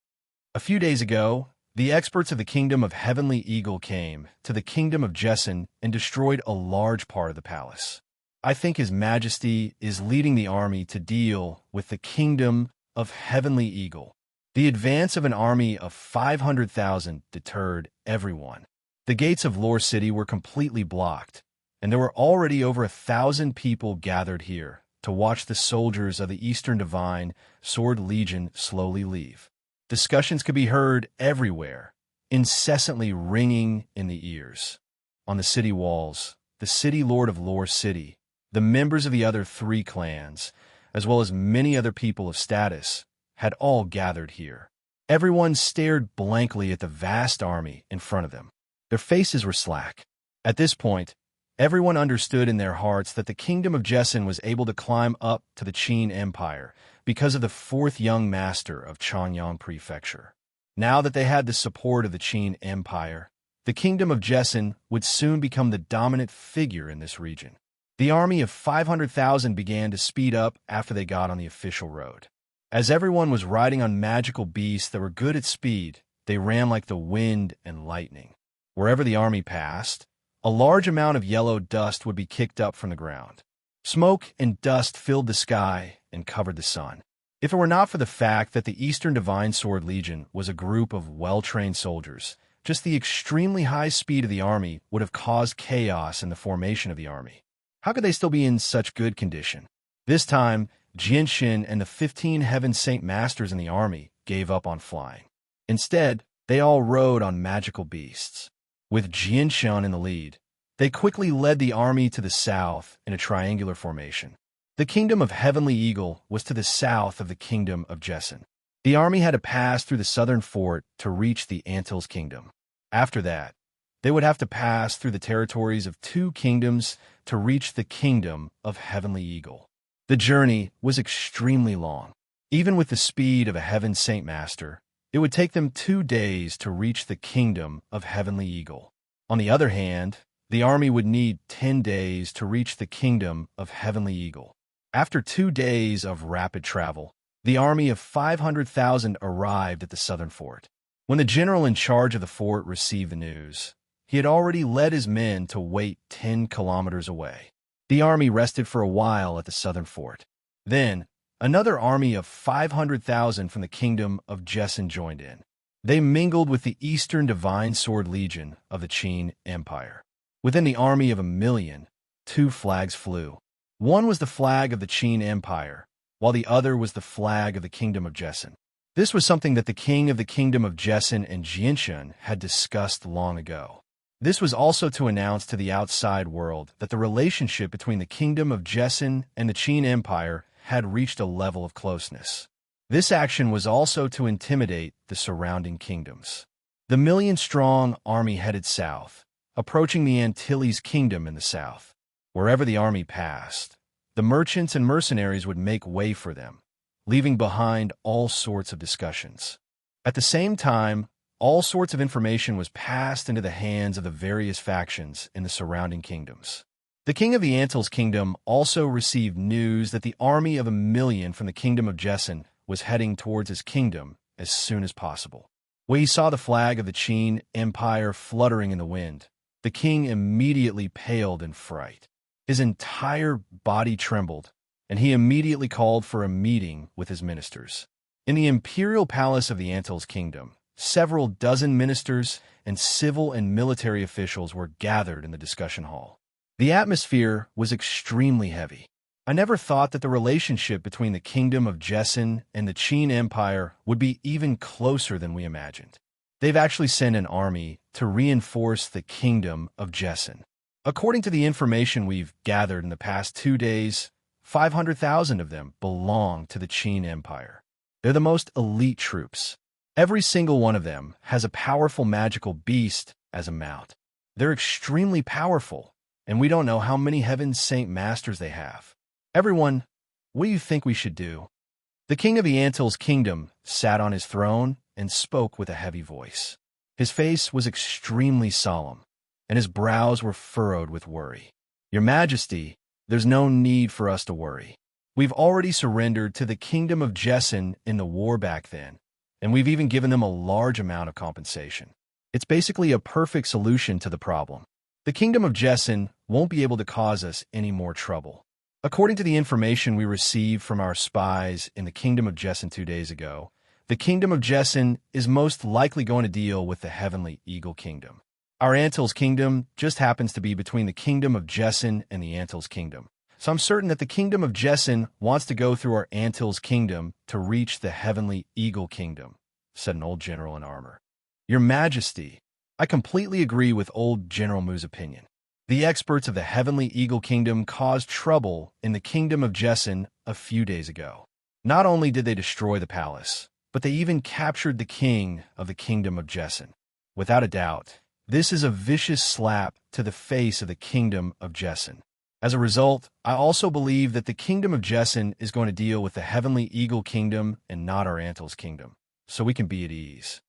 A few days ago, the experts of the kingdom of Heavenly Eagle came to the kingdom of Jesson and destroyed a large part of the palace. I think His Majesty is leading the army to deal with the kingdom of Heavenly Eagle. The advance of an army of 500,000 deterred everyone. The gates of Lore City were completely blocked, and there were already over 1,000 people gathered here to watch the soldiers of the Eastern Divine Sword Legion slowly leave. Discussions could be heard everywhere, incessantly ringing in the ears. On the city walls, the city lord of Lore City, the members of the other 3 clans, as well as many other people of status, had all gathered here. Everyone stared blankly at the vast army in front of them. Their faces were slack. At this point, everyone understood in their hearts that the kingdom of Jesson was able to climb up to the Qin Empire because of the 4th young master of Changyang Prefecture. Now that they had the support of the Qin Empire, the kingdom of Jesson would soon become the dominant figure in this region. The army of 500,000 began to speed up after they got on the official road. As everyone was riding on magical beasts that were good at speed, they ran like the wind and lightning. Wherever the army passed, a large amount of yellow dust would be kicked up from the ground. Smoke and dust filled the sky and covered the sun. If it were not for the fact that the Eastern Divine Sword Legion was a group of well-trained soldiers, just the extremely high speed of the army would have caused chaos in the formation of the army. How could they still be in such good condition? This time, Jinshin and the 15 Heaven Saint Masters in the army gave up on flying. Instead, they all rode on magical beasts. With Jinshin in the lead, they quickly led the army to the south in a triangular formation. The kingdom of Heavenly Eagle was to the south of the kingdom of Jesson. The army had to pass through the southern fort to reach the Antilles kingdom. After that, they would have to pass through the territories of 2 kingdoms to reach the kingdom of Heavenly Eagle. The journey was extremely long. Even with the speed of a Heaven Saint Master, it would take them 2 days to reach the kingdom of Heavenly Eagle. On the other hand, the army would need 10 days to reach the kingdom of Heavenly Eagle. After 2 days of rapid travel, the army of 500,000 arrived at the southern fort. When the general in charge of the fort received the news, he had already led his men to wait 10 kilometers away. The army rested for a while at the southern fort. Then, another army of 500,000 from the kingdom of Jesson joined in. They mingled with the Eastern Divine Sword Legion of the Qin Empire. Within the army of 1,000,000, 2 flags flew. One was the flag of the Qin Empire, while the other was the flag of the kingdom of Jesson. This was something that the king of the kingdom of Jesson and Jinshin had discussed long ago. This was also to announce to the outside world that the relationship between the kingdom of Jesson and the Qin Empire had reached a level of closeness. This action was also to intimidate the surrounding kingdoms. The 1,000,000-strong army headed south, approaching the Antilles kingdom in the south. Wherever the army passed, the merchants and mercenaries would make way for them, leaving behind all sorts of discussions. At the same time, all sorts of information was passed into the hands of the various factions in the surrounding kingdoms. The king of the Antil's kingdom also received news that the army of 1,000,000 from the kingdom of Jesson was heading towards his kingdom as soon as possible. When he saw the flag of the Qin Empire fluttering in the wind, the king immediately paled in fright. His entire body trembled, and he immediately called for a meeting with his ministers. In the imperial palace of the Antil's kingdom, several dozen ministers and civil and military officials were gathered in the discussion hall. The atmosphere was extremely heavy. I never thought that the relationship between the kingdom of Jesson and the Qin Empire would be even closer than we imagined. They've actually sent an army to reinforce the kingdom of Jesson. According to the information we've gathered in the past 2 days, 500,000 of them belong to the Qin Empire. They're the most elite troops. Every single one of them has a powerful magical beast as a mount. They're extremely powerful, and we don't know how many Heaven Saint Masters they have. Everyone, what do you think we should do? The king of the Antil's kingdom sat on his throne and spoke with a heavy voice. His face was extremely solemn, and his brows were furrowed with worry. Your Majesty, there's no need for us to worry. We've already surrendered to the kingdom of Jesson in the war back then, and we've even given them a large amount of compensation. It's basically a perfect solution to the problem. The kingdom of Jesson won't be able to cause us any more trouble. According to the information we received from our spies in the kingdom of Jesson 2 days ago, the kingdom of Jesson is most likely going to deal with the Heavenly Eagle Kingdom. Our Antil's kingdom just happens to be between the kingdom of Jesson and the Antil's kingdom. So I'm certain that the kingdom of Jesson wants to go through our Antil's kingdom to reach the Heavenly Eagle Kingdom, said an old general in armor. Your Majesty, I completely agree with old General Mu's opinion. The experts of the Heavenly Eagle Kingdom caused trouble in the kingdom of Jesson a few days ago. Not only did they destroy the palace, but they even captured the king of the kingdom of Jesson. Without a doubt, this is a vicious slap to the face of the kingdom of Jesson. As a result, I also believe that the kingdom of Jesson is going to deal with the Heavenly Eagle Kingdom and not our Antil's kingdom, so we can be at ease.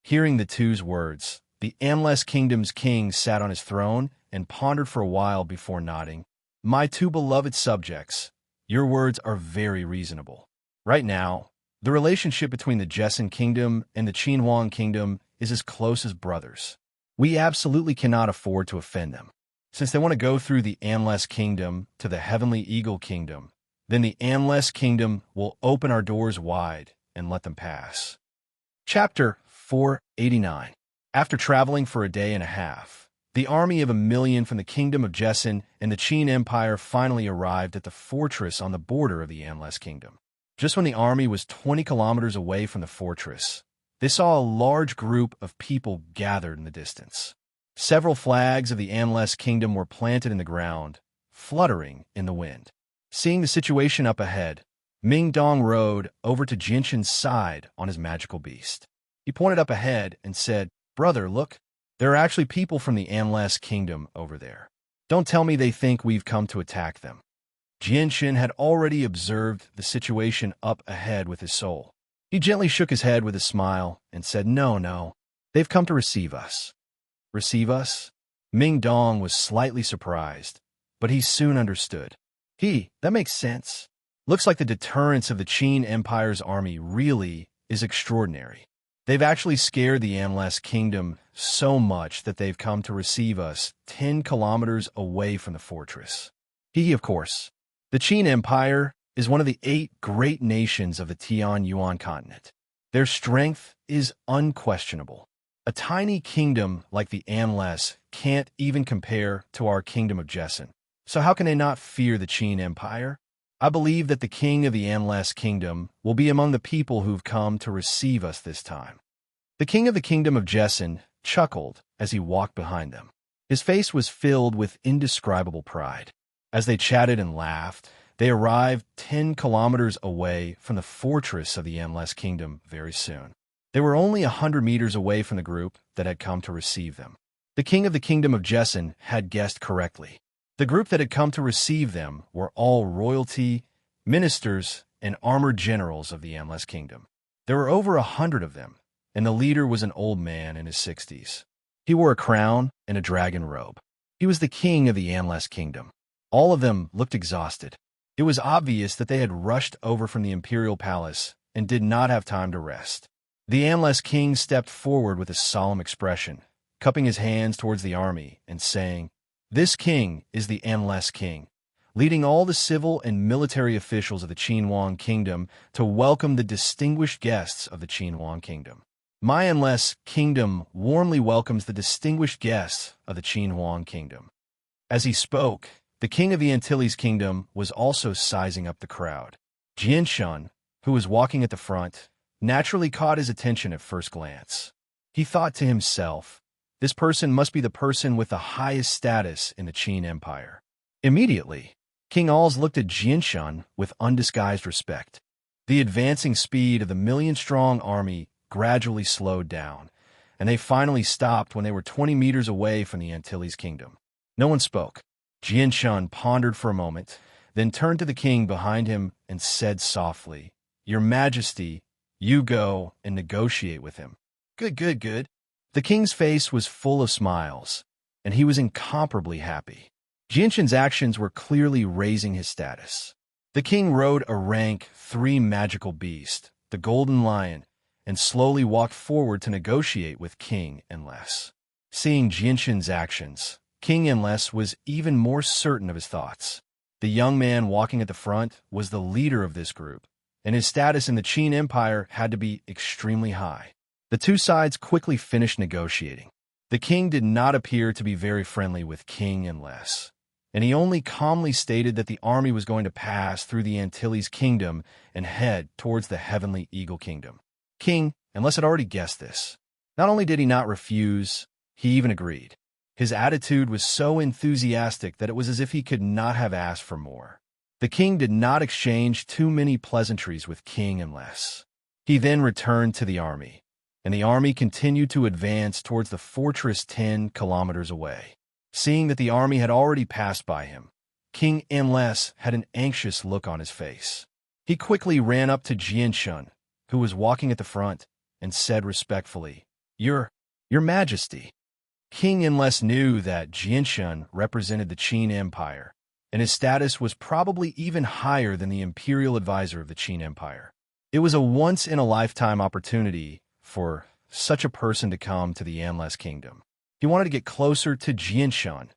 Hearing the two's words, the Anles Kingdom's king sat on his throne and pondered for a while before nodding. My two beloved subjects, your words are very reasonable. Right now, the relationship between the Jesson Kingdom and the Qinhuang Kingdom is as close as brothers. We absolutely cannot afford to offend them. Since they want to go through the Anles Kingdom to the Heavenly Eagle Kingdom, then the Anles Kingdom will open our doors wide and let them pass. Chapter 489. After traveling for a day and a half, the army of 1,000,000 from the kingdom of Jesson and the Qin Empire finally arrived at the fortress on the border of the Anles Kingdom. Just when the army was 20 kilometers away from the fortress, they saw a large group of people gathered in the distance. Several flags of the Anles Kingdom were planted in the ground, fluttering in the wind. Seeing the situation up ahead, Ming Dong rode over to Jinshin's side on his magical beast. He pointed up ahead and said, "Brother, look, there are actually people from the Anles Kingdom over there. Don't tell me they think we've come to attack them." Jinshin had already observed the situation up ahead with his soul. He gently shook his head with a smile and said, No, they've come to receive us." Receive us? Ming Dong was slightly surprised, but he soon understood. That makes sense. Looks like the deterrence of the Qin Empire's army really is extraordinary. They've actually scared the Anles Kingdom so much that they've come to receive us 10 kilometers away from the fortress. Of course. The Qin Empire is one of the 8 great nations of the Tianyuan continent. Their strength is unquestionable. A tiny kingdom like the Anles can't even compare to our kingdom of Jesson. So how can they not fear the Qin Empire? I believe that the king of the Anles Kingdom will be among the people who've come to receive us this time. The king of the kingdom of Jesson chuckled as he walked behind them. His face was filled with indescribable pride. As they chatted and laughed, they arrived 10 kilometers away from the fortress of the Anles Kingdom very soon. They were only 100 meters away from the group that had come to receive them. The king of the kingdom of Jesson had guessed correctly. The group that had come to receive them were all royalty, ministers, and armored generals of the Endless Kingdom. There were over 100 of them, and the leader was an old man in his 60s. He wore a crown and a dragon robe. He was the king of the Endless Kingdom. All of them looked exhausted. It was obvious that they had rushed over from the imperial palace and did not have time to rest. The Endless King stepped forward with a solemn expression, cupping his hands towards the army and saying, "This king is the Endless King, leading all the civil and military officials of the Qinhuang Kingdom to welcome the distinguished guests of the Qinhuang Kingdom. My Endless Kingdom warmly welcomes the distinguished guests of the Qinhuang Kingdom." As he spoke, the king of the Antilles Kingdom was also sizing up the crowd. Jianshun, who was walking at the front, naturally caught his attention at first glance. He thought to himself, this person must be the person with the highest status in the Qin Empire. Immediately, King Alz looked at Jianshun with undisguised respect. The advancing speed of the million-strong army gradually slowed down, and they finally stopped when they were 20 meters away from the Antilles Kingdom. No one spoke. Jianshun pondered for a moment, then turned to the king behind him and said softly, "Your Majesty, you go and negotiate with him." "Good, good, good." The king's face was full of smiles, and he was incomparably happy. Jianshun's actions were clearly raising his status. The king rode a rank 3 magical beast, the Golden Lion, and slowly walked forward to negotiate with King Endless. Seeing Jianshun's actions, King Endless was even more certain of his thoughts. The young man walking at the front was the leader of this group, and his status in the Qin Empire had to be extremely high. The two sides quickly finished negotiating. The king did not appear to be very friendly with King Endless, and he only calmly stated that the army was going to pass through the Antilles Kingdom and head towards the Heavenly Eagle Kingdom. King Endless had already guessed this. Not only did he not refuse, he even agreed. His attitude was so enthusiastic that it was as if he could not have asked for more. The king did not exchange too many pleasantries with King Endless. He then returned to the army, and the army continued to advance towards the fortress 10 kilometers away. Seeing that the army had already passed by him, King Endless had an anxious look on his face. He quickly ran up to Jianshun, who was walking at the front, and said respectfully, Your Majesty." King Endless knew that Jianshun represented the Qin Empire, and his status was probably even higher than the imperial advisor of the Qin Empire. It was a once-in-a-lifetime opportunity for such a person to come to the Endless Kingdom. He wanted to get closer to Jianshun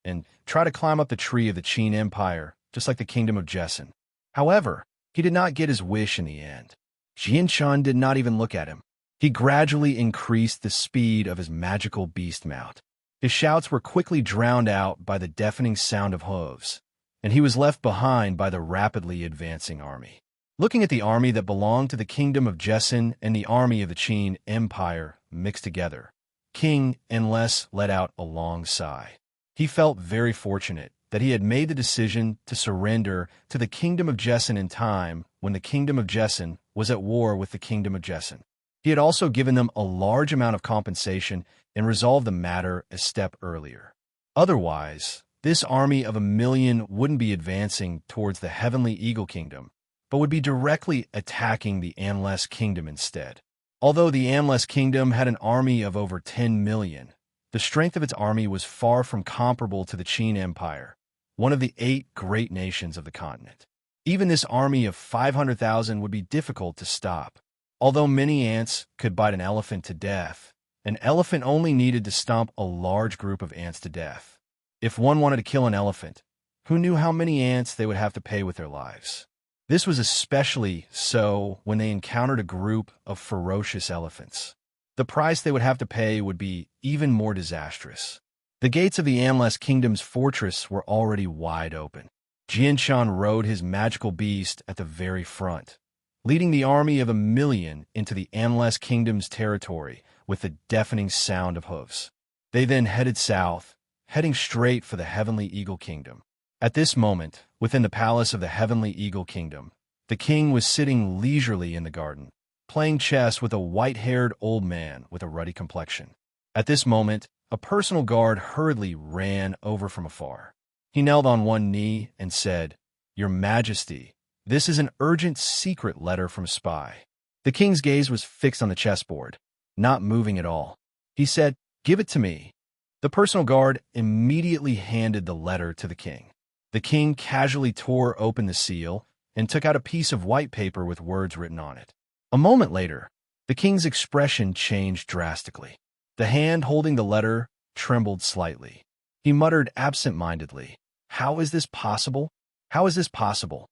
and try to climb up the tree of the Qin Empire, just like the Kingdom of Jesson. However, he did not get his wish in the end. Jianshun did not even look at him. He gradually increased the speed of his magical beast mount. His shouts were quickly drowned out by the deafening sound of hooves, and he was left behind by the rapidly advancing army. Looking at the army that belonged to the Kingdom of Jesson and the army of the Qin Empire mixed together, King Endless let out a long sigh. He felt very fortunate that he had made the decision to surrender to the Kingdom of Jesson in time when the Kingdom of Jesson was at war with the Kingdom of Jesson. He had also given them a large amount of compensation and resolved the matter a step earlier. Otherwise, this army of 1,000,000 wouldn't be advancing towards the Heavenly Eagle Kingdom, but would be directly attacking the Endless Kingdom instead. Although the Endless Kingdom had an army of over 10 million, the strength of its army was far from comparable to the Qin Empire, one of the 8 great nations of the continent. Even this army of 500,000 would be difficult to stop. Although many ants could bite an elephant to death, an elephant only needed to stomp a large group of ants to death. If one wanted to kill an elephant, who knew how many ants they would have to pay with their lives? This was especially so when they encountered a group of ferocious elephants. The price they would have to pay would be even more disastrous. The gates of the Endless Kingdom's fortress were already wide open. Jianshun rode his magical beast at the very front, leading the army of 1,000,000 into the Endless Kingdom's territory with the deafening sound of hoofs. They then headed south, heading straight for the Heavenly Eagle Kingdom. At this moment, within the palace of the Heavenly Eagle Kingdom, the king was sitting leisurely in the garden, playing chess with a white-haired old man with a ruddy complexion. At this moment, a personal guard hurriedly ran over from afar. He knelt on one knee and said, "Your Majesty, this is an urgent secret letter from a spy." The king's gaze was fixed on the chessboard, not moving at all. He said, "Give it to me." The personal guard immediately handed the letter to the king. The king casually tore open the seal and took out a piece of white paper with words written on it. A moment later, the king's expression changed drastically. The hand holding the letter trembled slightly. He muttered absent-mindedly, "How is this possible? How is this possible?"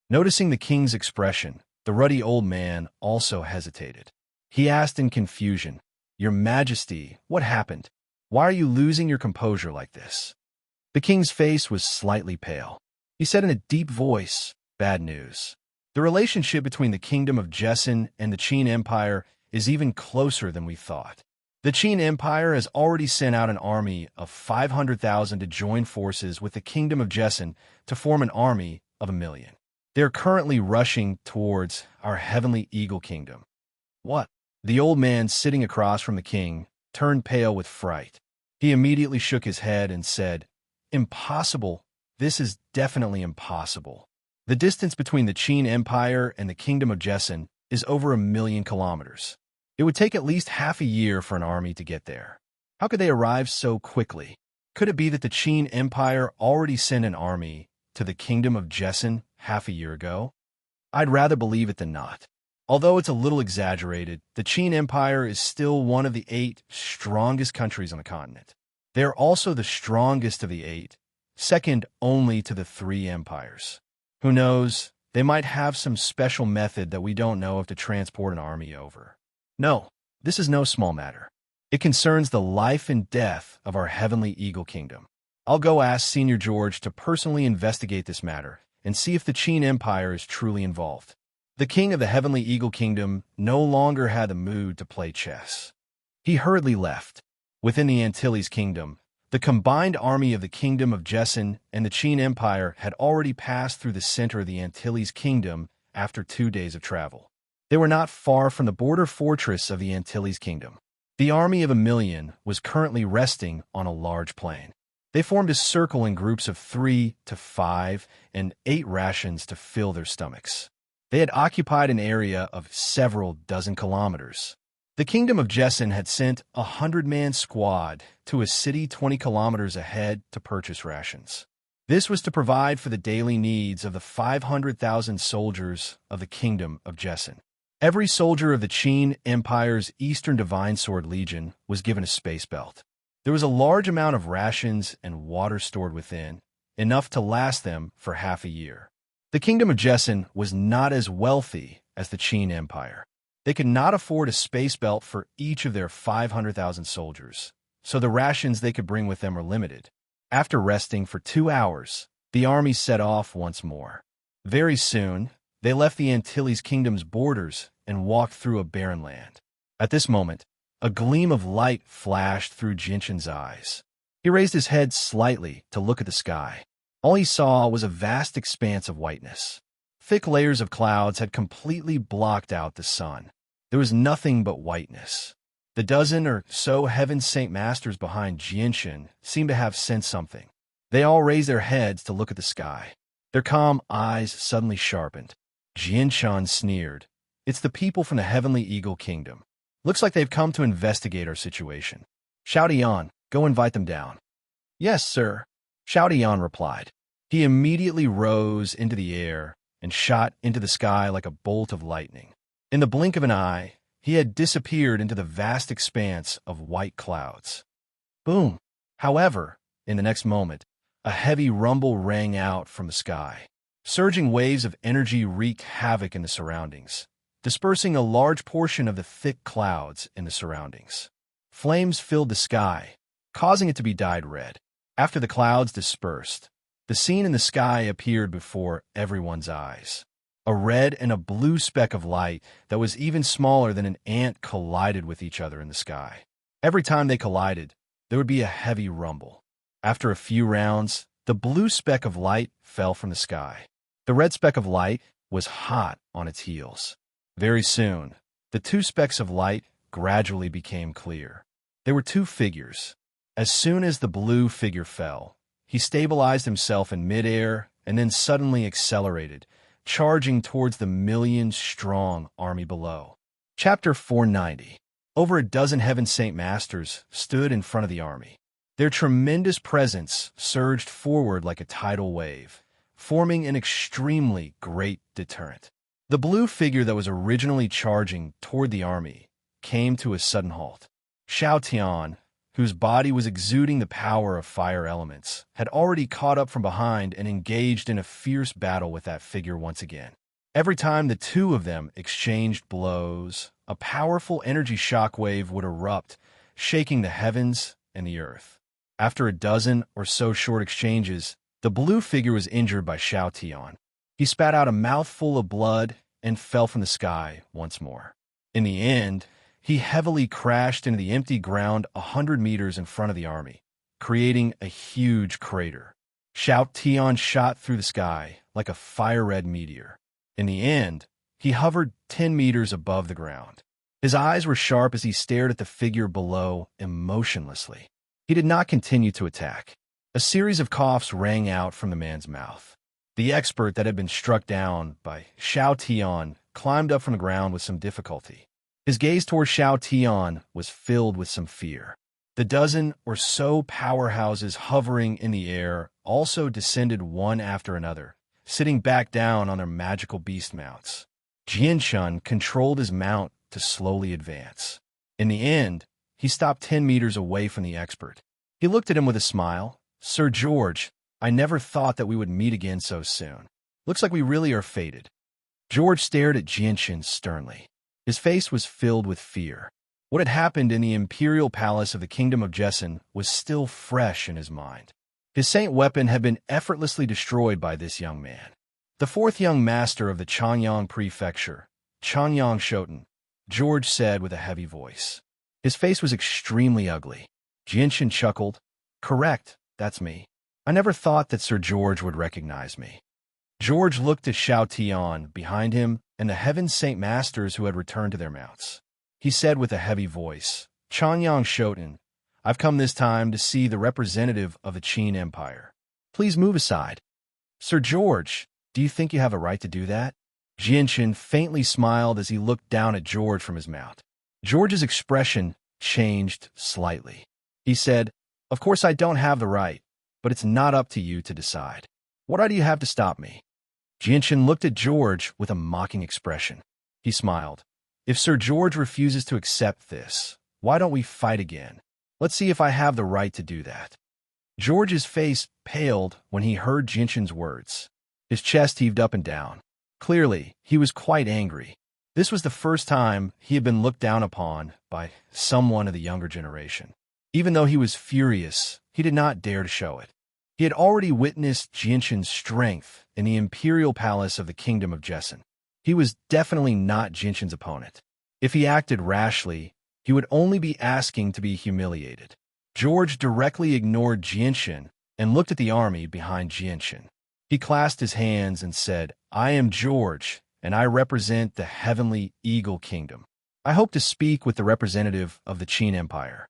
Noticing the king's expression, the ruddy old man also hesitated. He asked in confusion, "Your Majesty, what happened? Why are you losing your composure like this?" The king's face was slightly pale. He said in a deep voice, "Bad news. The relationship between the kingdom of Jesson and the Qin Empire is even closer than we thought. The Qin Empire has already sent out an army of 500,000 to join forces with the kingdom of Jesson to form an army of 1,000,000. They are currently rushing towards our heavenly eagle kingdom." "What?" The old man sitting across from the king turned pale with fright. He immediately shook his head and said, "Impossible. This is definitely impossible. The distance between the Qin Empire and the kingdom of Jesson is over 1,000,000 kilometers. It would take at least half a year for an army to get there. How could they arrive so quickly? Could it be that the Qin Empire already sent an army to the kingdom of Jesson half a year ago? I'd rather believe it than not. Although it's a little exaggerated, the Qin Empire is still one of the 8 strongest countries on the continent. They are also the strongest of the 8, second only to the 3 empires. Who knows, they might have some special method that we don't know of to transport an army over. No, this is no small matter. It concerns the life and death of our heavenly eagle kingdom. I'll go ask Senior George to personally investigate this matter and see if the Qin Empire is truly involved." The king of the heavenly eagle kingdom no longer had the mood to play chess. He hurriedly left. Within the Antilles kingdom, the combined army of the kingdom of Jesson and the Qin Empire had already passed through the center of the Antilles kingdom after 2 days of travel. They were not far from the border fortress of the Antilles kingdom. The army of 1,000,000 was currently resting on a large plain. They formed a circle in groups of 3 to 5 and ate rations to fill their stomachs. They had occupied an area of several dozen kilometers. The kingdom of Jesson had sent a 100-man squad to a city 20 kilometers ahead to purchase rations. This was to provide for the daily needs of the 500,000 soldiers of the kingdom of Jesson. Every soldier of the Qin Empire's Eastern Divine Sword Legion was given a space belt. There was a large amount of rations and water stored within, enough to last them for half a year. The kingdom of Jesson was not as wealthy as the Qin Empire. They could not afford a space belt for each of their 500,000 soldiers, so the rations they could bring with them were limited. After resting for 2 hours, the army set off once more. Very soon, they left the Antilles kingdom's borders and walked through a barren land. At this moment, a gleam of light flashed through Jinshin's eyes. He raised his head slightly to look at the sky. All he saw was a vast expanse of whiteness. Thick layers of clouds had completely blocked out the sun. There was nothing but whiteness. The dozen or so Heaven Saint Masters behind Jinshin seemed to have sensed something. They all raised their heads to look at the sky. Their calm eyes suddenly sharpened. Jinshan sneered. "It's the people from the Heavenly Eagle Kingdom. Looks like they've come to investigate our situation. Shao Dian, go invite them down." "Yes, sir," Shao Dian replied. He immediately rose into the air and shot into the sky like a bolt of lightning. In the blink of an eye, he had disappeared into the vast expanse of white clouds. Boom! However, in the next moment, a heavy rumble rang out from the sky. Surging waves of energy wreaked havoc in the surroundings, dispersing a large portion of the thick clouds in the surroundings. Flames filled the sky, causing it to be dyed red. After the clouds dispersed, the scene in the sky appeared before everyone's eyes. A red and a blue speck of light that was even smaller than an ant collided with each other in the sky. Every time they collided, there would be a heavy rumble. After a few rounds, the blue speck of light fell from the sky. The red speck of light was hot on its heels. Very soon, the 2 specks of light gradually became clear. There were 2 figures. As soon as the blue figure fell, he stabilized himself in midair and then suddenly accelerated, charging towards the million-strong army below. Chapter 490. Over a dozen Heaven Saint Masters stood in front of the army. Their tremendous presence surged forward like a tidal wave, forming an extremely great deterrent. The blue figure that was originally charging toward the army came to a sudden halt. Xiao Tian, whose body was exuding the power of fire elements, had already caught up from behind and engaged in a fierce battle with that figure once again. Every time the two of them exchanged blows, a powerful energy shockwave would erupt, shaking the heavens and the earth. After a dozen or so short exchanges, the blue figure was injured by Xiao Tian. He spat out a mouthful of blood and fell from the sky once more. In the end, he heavily crashed into the empty ground 100 meters in front of the army, creating a huge crater. Xiao Tian shot through the sky like a fire-red meteor. In the end, he hovered 10 meters above the ground. His eyes were sharp as he stared at the figure below emotionlessly. He did not continue to attack. A series of coughs rang out from the man's mouth. The expert that had been struck down by Xiao Tian climbed up from the ground with some difficulty. His gaze toward Xiao Tian was filled with some fear. The dozen or so powerhouses hovering in the air also descended one after another, sitting back down on their magical beast mounts. Jianshun controlled his mount to slowly advance. In the end, he stopped 10 meters away from the expert. He looked at him with a smile. "Sir George, I never thought that we would meet again so soon. Looks like we really are fated." George stared at Jianshun sternly. His face was filled with fear. What had happened in the imperial palace of the Kingdom of Jesson was still fresh in his mind. His saint weapon had been effortlessly destroyed by this young man. The fourth young master of the Changyang Prefecture, Changyang Shoten, George said with a heavy voice. His face was extremely ugly. Jianshun chuckled. "Correct, that's me. I never thought that Sir George would recognize me." George looked at Xiao Tian behind him and the Heaven Saint Masters who had returned to their mounts. He said with a heavy voice, "Changyang Shoten, I've come this time to see the representative of the Qin Empire. Please move aside." "Sir George, do you think you have a right to do that?" Jianshun faintly smiled as he looked down at George from his mount. George's expression changed slightly. He said, "Of course I don't have the right, but it's not up to you to decide. What right do you have to stop me?" Jianshun looked at George with a mocking expression. He smiled. "If Sir George refuses to accept this, why don't we fight again? Let's see if I have the right to do that." George's face paled when he heard Jianshun's words. His chest heaved up and down. Clearly, he was quite angry. This was the first time he had been looked down upon by someone of the younger generation. Even though he was furious, he did not dare to show it. He had already witnessed Jianshun's strength in the imperial palace of the Kingdom of Jesson. He was definitely not Jianshun's opponent. If he acted rashly, he would only be asking to be humiliated. George directly ignored Jianshun and looked at the army behind Jianshun. He clasped his hands and said, "I am George, and I represent the Heavenly Eagle Kingdom. I hope to speak with the representative of the Qin Empire."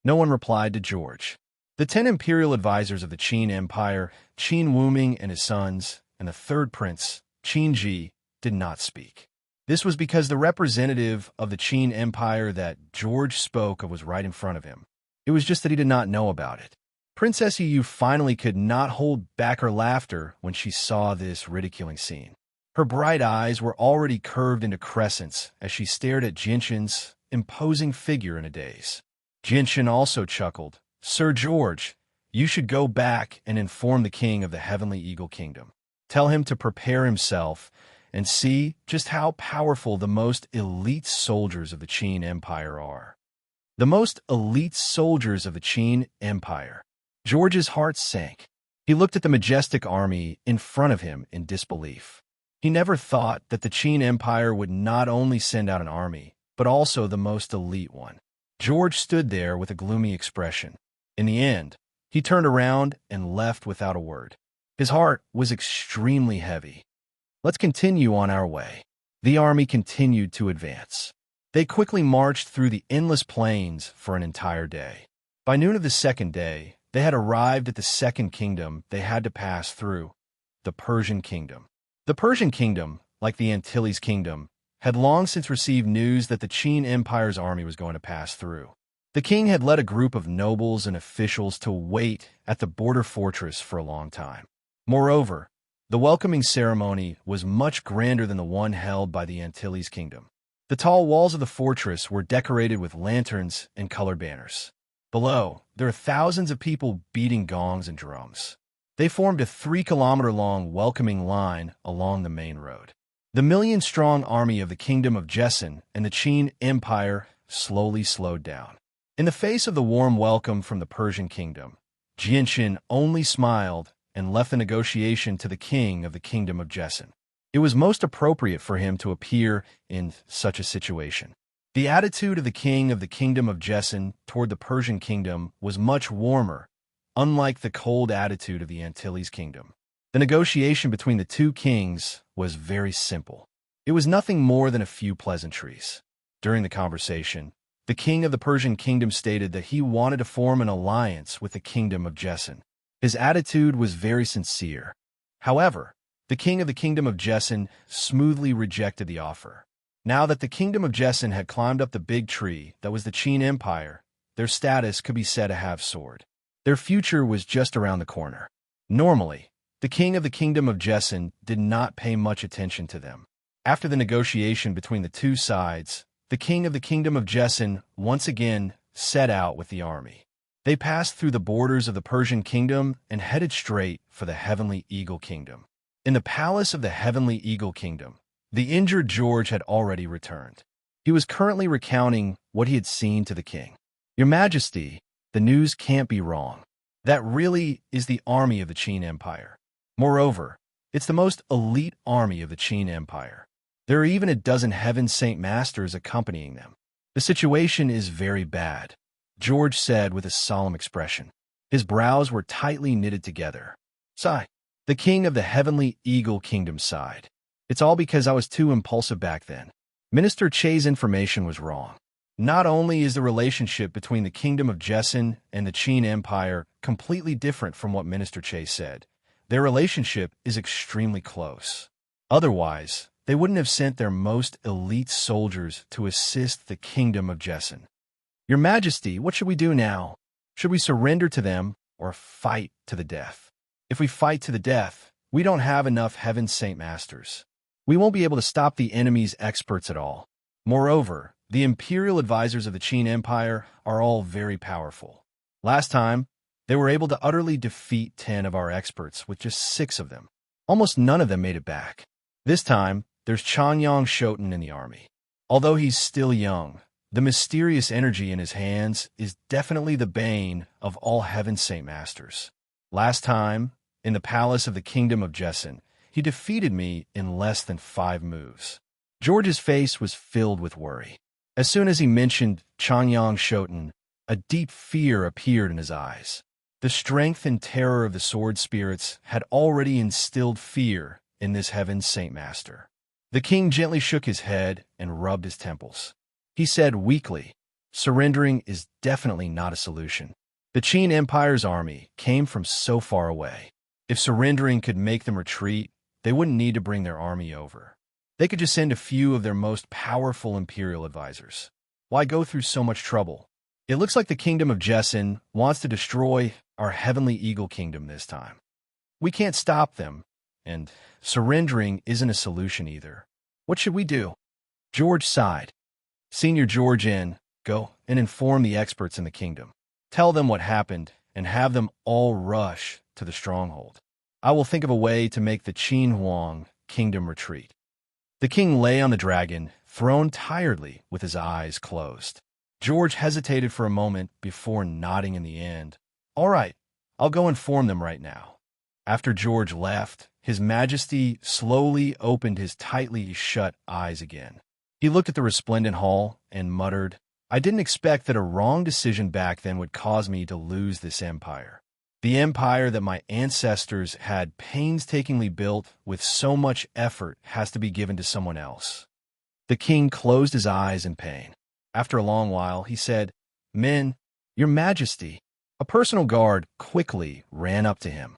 No one replied to George. The 10 imperial advisors of the Qin Empire, Qin Wuming and his sons, and the third prince, Qin Ji, did not speak. This was because the representative of the Qin Empire that George spoke of was right in front of him. It was just that he did not know about it. Princess Yu finally could not hold back her laughter when she saw this ridiculing scene. Her bright eyes were already curved into crescents as she stared at Jianshun's imposing figure in a daze. Jianshun also chuckled. "Sir George, you should go back and inform the king of the Heavenly Eagle Kingdom. Tell him to prepare himself and see just how powerful the most elite soldiers of the Qin Empire are." The most elite soldiers of the Qin Empire. George's heart sank. He looked at the majestic army in front of him in disbelief. He never thought that the Qin Empire would not only send out an army, but also the most elite one. George stood there with a gloomy expression. In the end, he turned around and left without a word. His heart was extremely heavy. Let's continue on our way. The army continued to advance. They quickly marched through the endless plains for an entire day. By noon of the second day, They had arrived at the second kingdom they had to pass through, the Persian kingdom. The Persian kingdom, like the Antilles kingdom, had long since received news that the Qin Empire's army was going to pass through. The king had led a group of nobles and officials to wait at the border fortress for a long time. Moreover, the welcoming ceremony was much grander than the one held by the Antilles kingdom. The tall walls of the fortress were decorated with lanterns and colored banners. Below, there are thousands of people beating gongs and drums. They formed a 3-kilometer-long welcoming line along the main road. The million-strong army of the Kingdom of Jesson and the Qin Empire slowly slowed down. In the face of the warm welcome from the Persian kingdom, Jinshin only smiled and left the negotiation to the king of the Kingdom of Jesson. It was most appropriate for him to appear in such a situation. The attitude of the king of the Kingdom of Jesson toward the Persian kingdom was much warmer, unlike the cold attitude of the Antilles kingdom. The negotiation between the two kings was very simple. It was nothing more than a few pleasantries. During the conversation, the king of the Persian kingdom stated that he wanted to form an alliance with the Kingdom of Jesson. His attitude was very sincere. However, the king of the Kingdom of Jesson smoothly rejected the offer. Now that the Kingdom of Jesson had climbed up the big tree that was the Qin Empire, their status could be said to have soared. Their future was just around the corner. Normally, the king of the Kingdom of Jesson did not pay much attention to them. After the negotiation between the two sides, the king of the Kingdom of Jesson once again set out with the army. They passed through the borders of the Persian kingdom and headed straight for the Heavenly Eagle Kingdom. In the palace of the Heavenly Eagle Kingdom, the injured George had already returned. He was currently recounting what he had seen to the king. "Your Majesty, the news can't be wrong. That really is the army of the Qin Empire. Moreover, it's the most elite army of the Qin Empire. There are even a dozen Heaven Saint Masters accompanying them. The situation is very bad," George said with a solemn expression. His brows were tightly knitted together. "Sigh." The king of the Heavenly Eagle Kingdom sighed. "It's all because I was too impulsive back then. Minister Che's information was wrong. Not only is the relationship between the Kingdom of Jesson and the Qin Empire completely different from what Minister Che said, their relationship is extremely close. Otherwise, they wouldn't have sent their most elite soldiers to assist the Kingdom of Jesson. Your Majesty, what should we do now? Should we surrender to them or fight to the death? If we fight to the death, we don't have enough Heaven Saint Masters. We won't be able to stop the enemy's experts at all. Moreover, the imperial advisors of the Qin Empire are all very powerful. Last time, they were able to utterly defeat 10 of our experts with just 6 of them. Almost none of them made it back. This time, there's Chanyang Shoten in the army. Although he's still young, the mysterious energy in his hands is definitely the bane of all Heaven Saint Masters. Last time, in the palace of the Kingdom of Jesson, he defeated me in less than 5 moves. George's face was filled with worry. As soon as he mentioned Chanyang Shoten, a deep fear appeared in his eyes. The strength and terror of the sword spirits had already instilled fear in this Heaven Saint Master. The king gently shook his head and rubbed his temples. He said weakly, "Surrendering is definitely not a solution. The Qin Empire's army came from so far away. If surrendering could make them retreat, they wouldn't need to bring their army over. They could just send a few of their most powerful imperial advisors. Why go through so much trouble? It looks like the Kingdom of Jesson wants to destroy our Heavenly Eagle Kingdom this time. We can't stop them, and surrendering isn't a solution either. What should we do?" George sighed. "Senior George go and inform the experts in the kingdom. Tell them what happened and have them all rush to the stronghold. I will think of a way to make the Qin Huang kingdom retreat." The king lay on the dragon, thrown tiredly with his eyes closed. George hesitated for a moment before nodding in the end. "All right, I'll go inform them right now." After George left, His Majesty slowly opened his tightly shut eyes again. He looked at the resplendent hall and muttered, "I didn't expect that a wrong decision back then would cause me to lose this empire. The empire that my ancestors had painstakingly built with so much effort has to be given to someone else." The king closed his eyes in pain. After a long while, he said, "Men, your Majesty, A personal guard quickly ran up to him.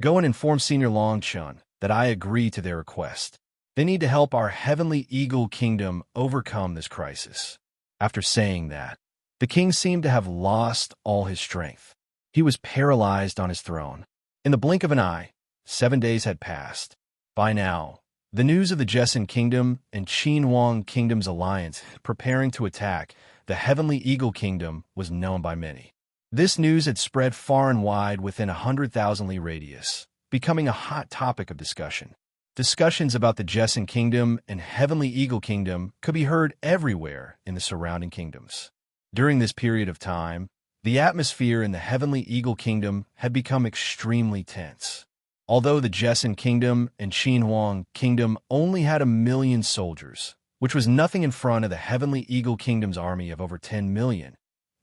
"Go and inform Senior Longchun that I agree to their request. They need to help our Heavenly Eagle Kingdom overcome this crisis." After saying that, the king seemed to have lost all his strength. He was paralyzed on his throne. In the blink of an eye, 7 days had passed. By now, the news of the Jessin Kingdom and Qinhuang Kingdom's alliance preparing to attack the Heavenly Eagle Kingdom was known by many. This news had spread far and wide within a 100,000 li radius, becoming a hot topic of discussion. Discussions about the Jessin Kingdom and Heavenly Eagle Kingdom could be heard everywhere in the surrounding kingdoms. During this period of time, the atmosphere in the Heavenly Eagle Kingdom had become extremely tense. Although the Jessin Kingdom and Qinhuang Kingdom only had 1,000,000 soldiers, which was nothing in front of the Heavenly Eagle Kingdom's army of over 10 million,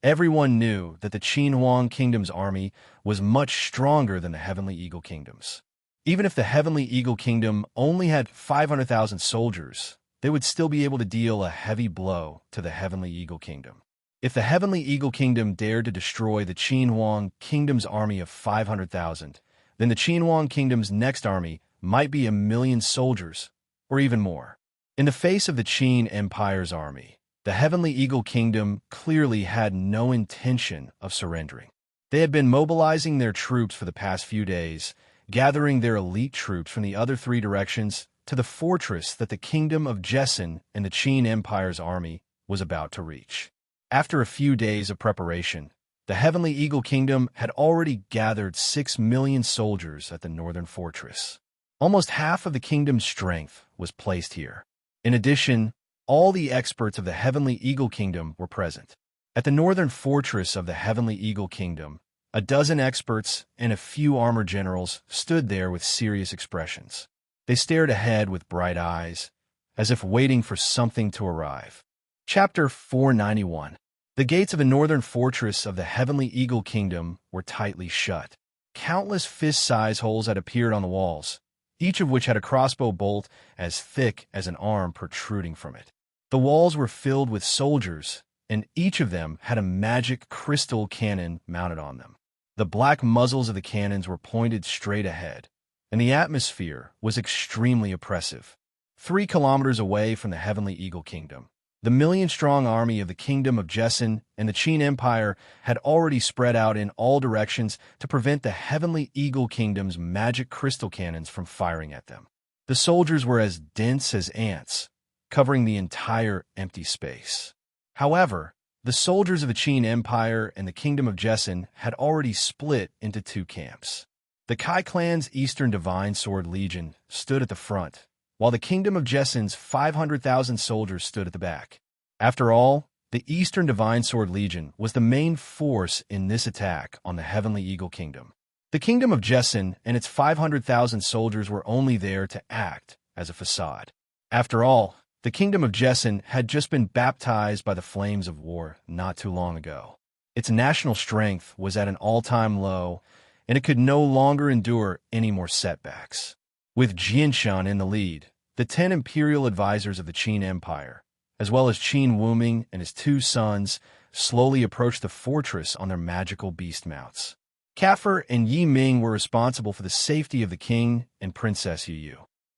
everyone knew that the Qinhuang Kingdom's army was much stronger than the Heavenly Eagle Kingdom's. Even if the Heavenly Eagle Kingdom only had 500,000 soldiers, they would still be able to deal a heavy blow to the Heavenly Eagle Kingdom. If the Heavenly Eagle Kingdom dared to destroy the Qinhuang Kingdom's army of 500,000, then the Qinhuang Kingdom's next army might be 1,000,000 soldiers, or even more. In the face of the Qin Empire's army, the Heavenly Eagle Kingdom clearly had no intention of surrendering. They had been mobilizing their troops for the past few days, gathering their elite troops from the other 3 directions to the fortress that the Kingdom of Jessin and the Qin Empire's army was about to reach. After a few days of preparation, the Heavenly Eagle Kingdom had already gathered 6 million soldiers at the northern fortress. Almost half of the kingdom's strength was placed here. In addition, all the experts of the Heavenly Eagle Kingdom were present. At the northern fortress of the Heavenly Eagle Kingdom, a dozen experts and a few armor generals stood there with serious expressions. They stared ahead with bright eyes, as if waiting for something to arrive. Chapter 491. The gates of the northern fortress of the Heavenly Eagle Kingdom were tightly shut. Countless fist-size holes had appeared on the walls, each of which had a crossbow bolt as thick as an arm protruding from it. The walls were filled with soldiers, and each of them had a magic crystal cannon mounted on them. The black muzzles of the cannons were pointed straight ahead, and the atmosphere was extremely oppressive. 3 kilometers away from the Heavenly Eagle Kingdom, the 1,000,000-strong army of the Kingdom of Jessin and the Qin Empire had already spread out in all directions to prevent the Heavenly Eagle Kingdom's magic crystal cannons from firing at them. The soldiers were as dense as ants, covering the entire empty space. However, the soldiers of the Qin Empire and the Kingdom of Jessin had already split into 2 camps. The Kai clan's Eastern Divine Sword Legion stood at the front, while the Kingdom of Jessin's 500,000 soldiers stood at the back. After all, the Eastern Divine Sword Legion was the main force in this attack on the Heavenly Eagle Kingdom. The Kingdom of Jessin and its 500,000 soldiers were only there to act as a facade. After all, the Kingdom of Jessin had just been baptized by the flames of war not too long ago. Its national strength was at an all-time low, and it could no longer endure any more setbacks. With Jianshan in the lead, the 10 imperial advisors of the Qin Empire, as well as Qin Wuming and his 2 sons, slowly approached the fortress on their magical beast mounts. Kafir and Yi Ming were responsible for the safety of the king and Princess Yu.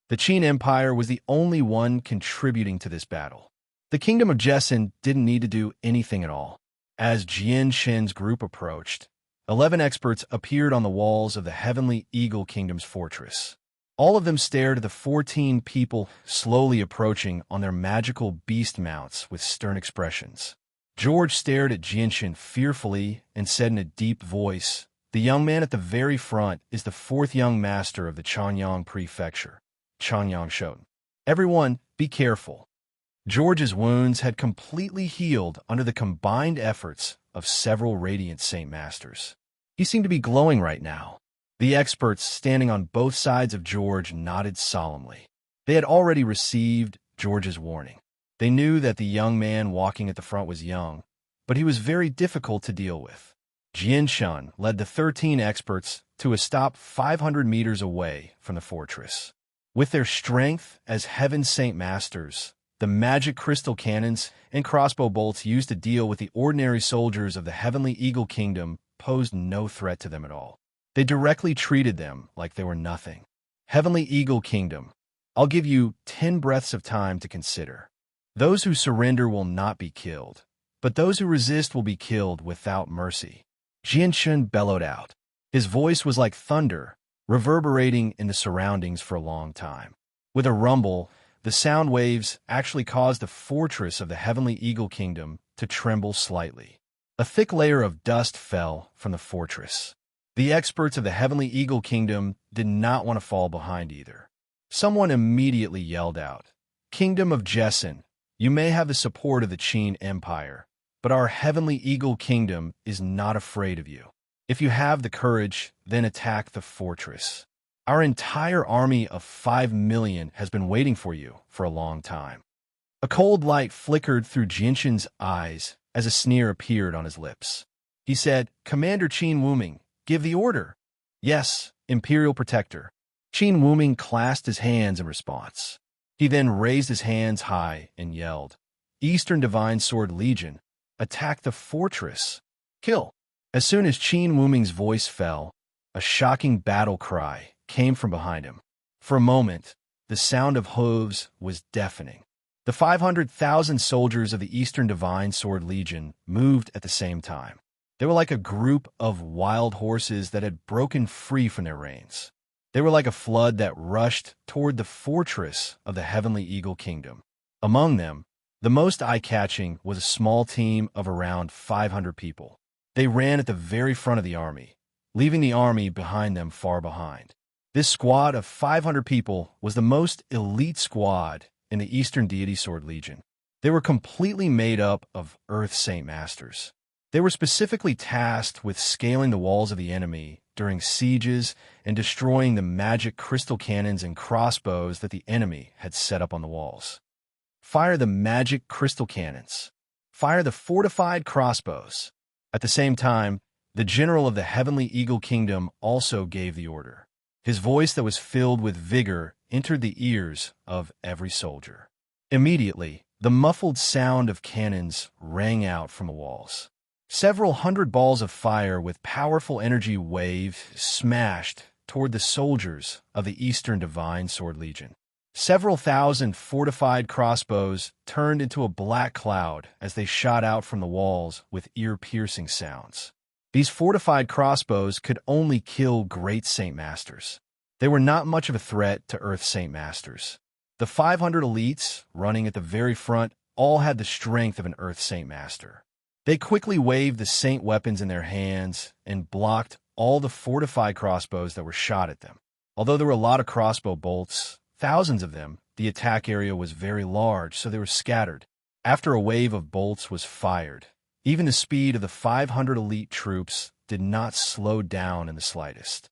The Qin Empire was the only one contributing to this battle. The Kingdom of Jessin didn't need to do anything at all. As Jianshan's group approached, 11 experts appeared on the walls of the Heavenly Eagle Kingdom's fortress. All of them stared at the 14 people slowly approaching on their magical beast mounts with stern expressions. George stared at Jianshan fearfully and said in a deep voice, "The young man at the very front is the 4th young master of the Chanyang Prefecture, Chanyang Shoten. Everyone, be careful." George's wounds had completely healed under the combined efforts of several radiant Saint Masters. He seemed to be glowing right now. The experts standing on both sides of George nodded solemnly. They had already received George's warning. They knew that the young man walking at the front was young, but he was very difficult to deal with. Jianshan led the 13 experts to a stop 500 meters away from the fortress. With their strength as Heaven's Saint Masters, the magic crystal cannons and crossbow bolts used to deal with the ordinary soldiers of the Heavenly Eagle Kingdom posed no threat to them at all. They directly treated them like they were nothing. Heavenly Eagle Kingdom, I'll give you 10 breaths of time to consider. Those who surrender will not be killed, but those who resist will be killed without mercy. Jianshun bellowed out. His voice was like thunder, reverberating in the surroundings for a long time. With a rumble, the sound waves actually caused the fortress of the Heavenly Eagle Kingdom to tremble slightly. A thick layer of dust fell from the fortress. The experts of the Heavenly Eagle Kingdom did not want to fall behind either. Someone immediately yelled out, "Kingdom of Jessen, you may have the support of the Qin Empire, but our Heavenly Eagle Kingdom is not afraid of you. If you have the courage, then attack the fortress. Our entire army of 5 million has been waiting for you for a long time." A cold light flickered through Jianshun's eyes as a sneer appeared on his lips. He said, "Commander Qin Wuming, give the order." "Yes, Imperial Protector." Qin Wuming clasped his hands in response. He then raised his hands high and yelled, "Eastern Divine Sword Legion, attack the fortress. Kill." As soon as Qin Wuming's voice fell, a shocking battle cry came from behind him. For a moment, the sound of hooves was deafening. The 500,000 soldiers of the Eastern Divine Sword Legion moved at the same time. They were like a group of wild horses that had broken free from their reins. They were like a flood that rushed toward the fortress of the Heavenly Eagle Kingdom. Among them, the most eye-catching was a small team of around 500 people. They ran at the very front of the army, leaving the army behind them far behind. This squad of 500 people was the most elite squad in the Eastern Deity Sword Legion. They were completely made up of Earth Saint Masters. They were specifically tasked with scaling the walls of the enemy during sieges and destroying the magic crystal cannons and crossbows that the enemy had set up on the walls. Fire the magic crystal cannons. Fire the fortified crossbows. At the same time, the general of the Heavenly Eagle Kingdom also gave the order. His voice that was filled with vigor entered the ears of every soldier. Immediately, the muffled sound of cannons rang out from the walls. Several hundred balls of fire with powerful energy waved, smashed toward the soldiers of the Eastern Divine Sword Legion. Several thousand fortified crossbows turned into a black cloud as they shot out from the walls with ear-piercing sounds. These fortified crossbows could only kill great Saint Masters. They were not much of a threat to Earth Saint Masters. The 500 elites, running at the very front, all had the strength of an Earth Saint Master. They quickly waved the saint weapons in their hands and blocked all the fortified crossbows that were shot at them. Although there were a lot of crossbow bolts, thousands of them, the attack area was very large, so they were scattered. After a wave of bolts was fired, even the speed of the 500 elite troops did not slow down in the slightest.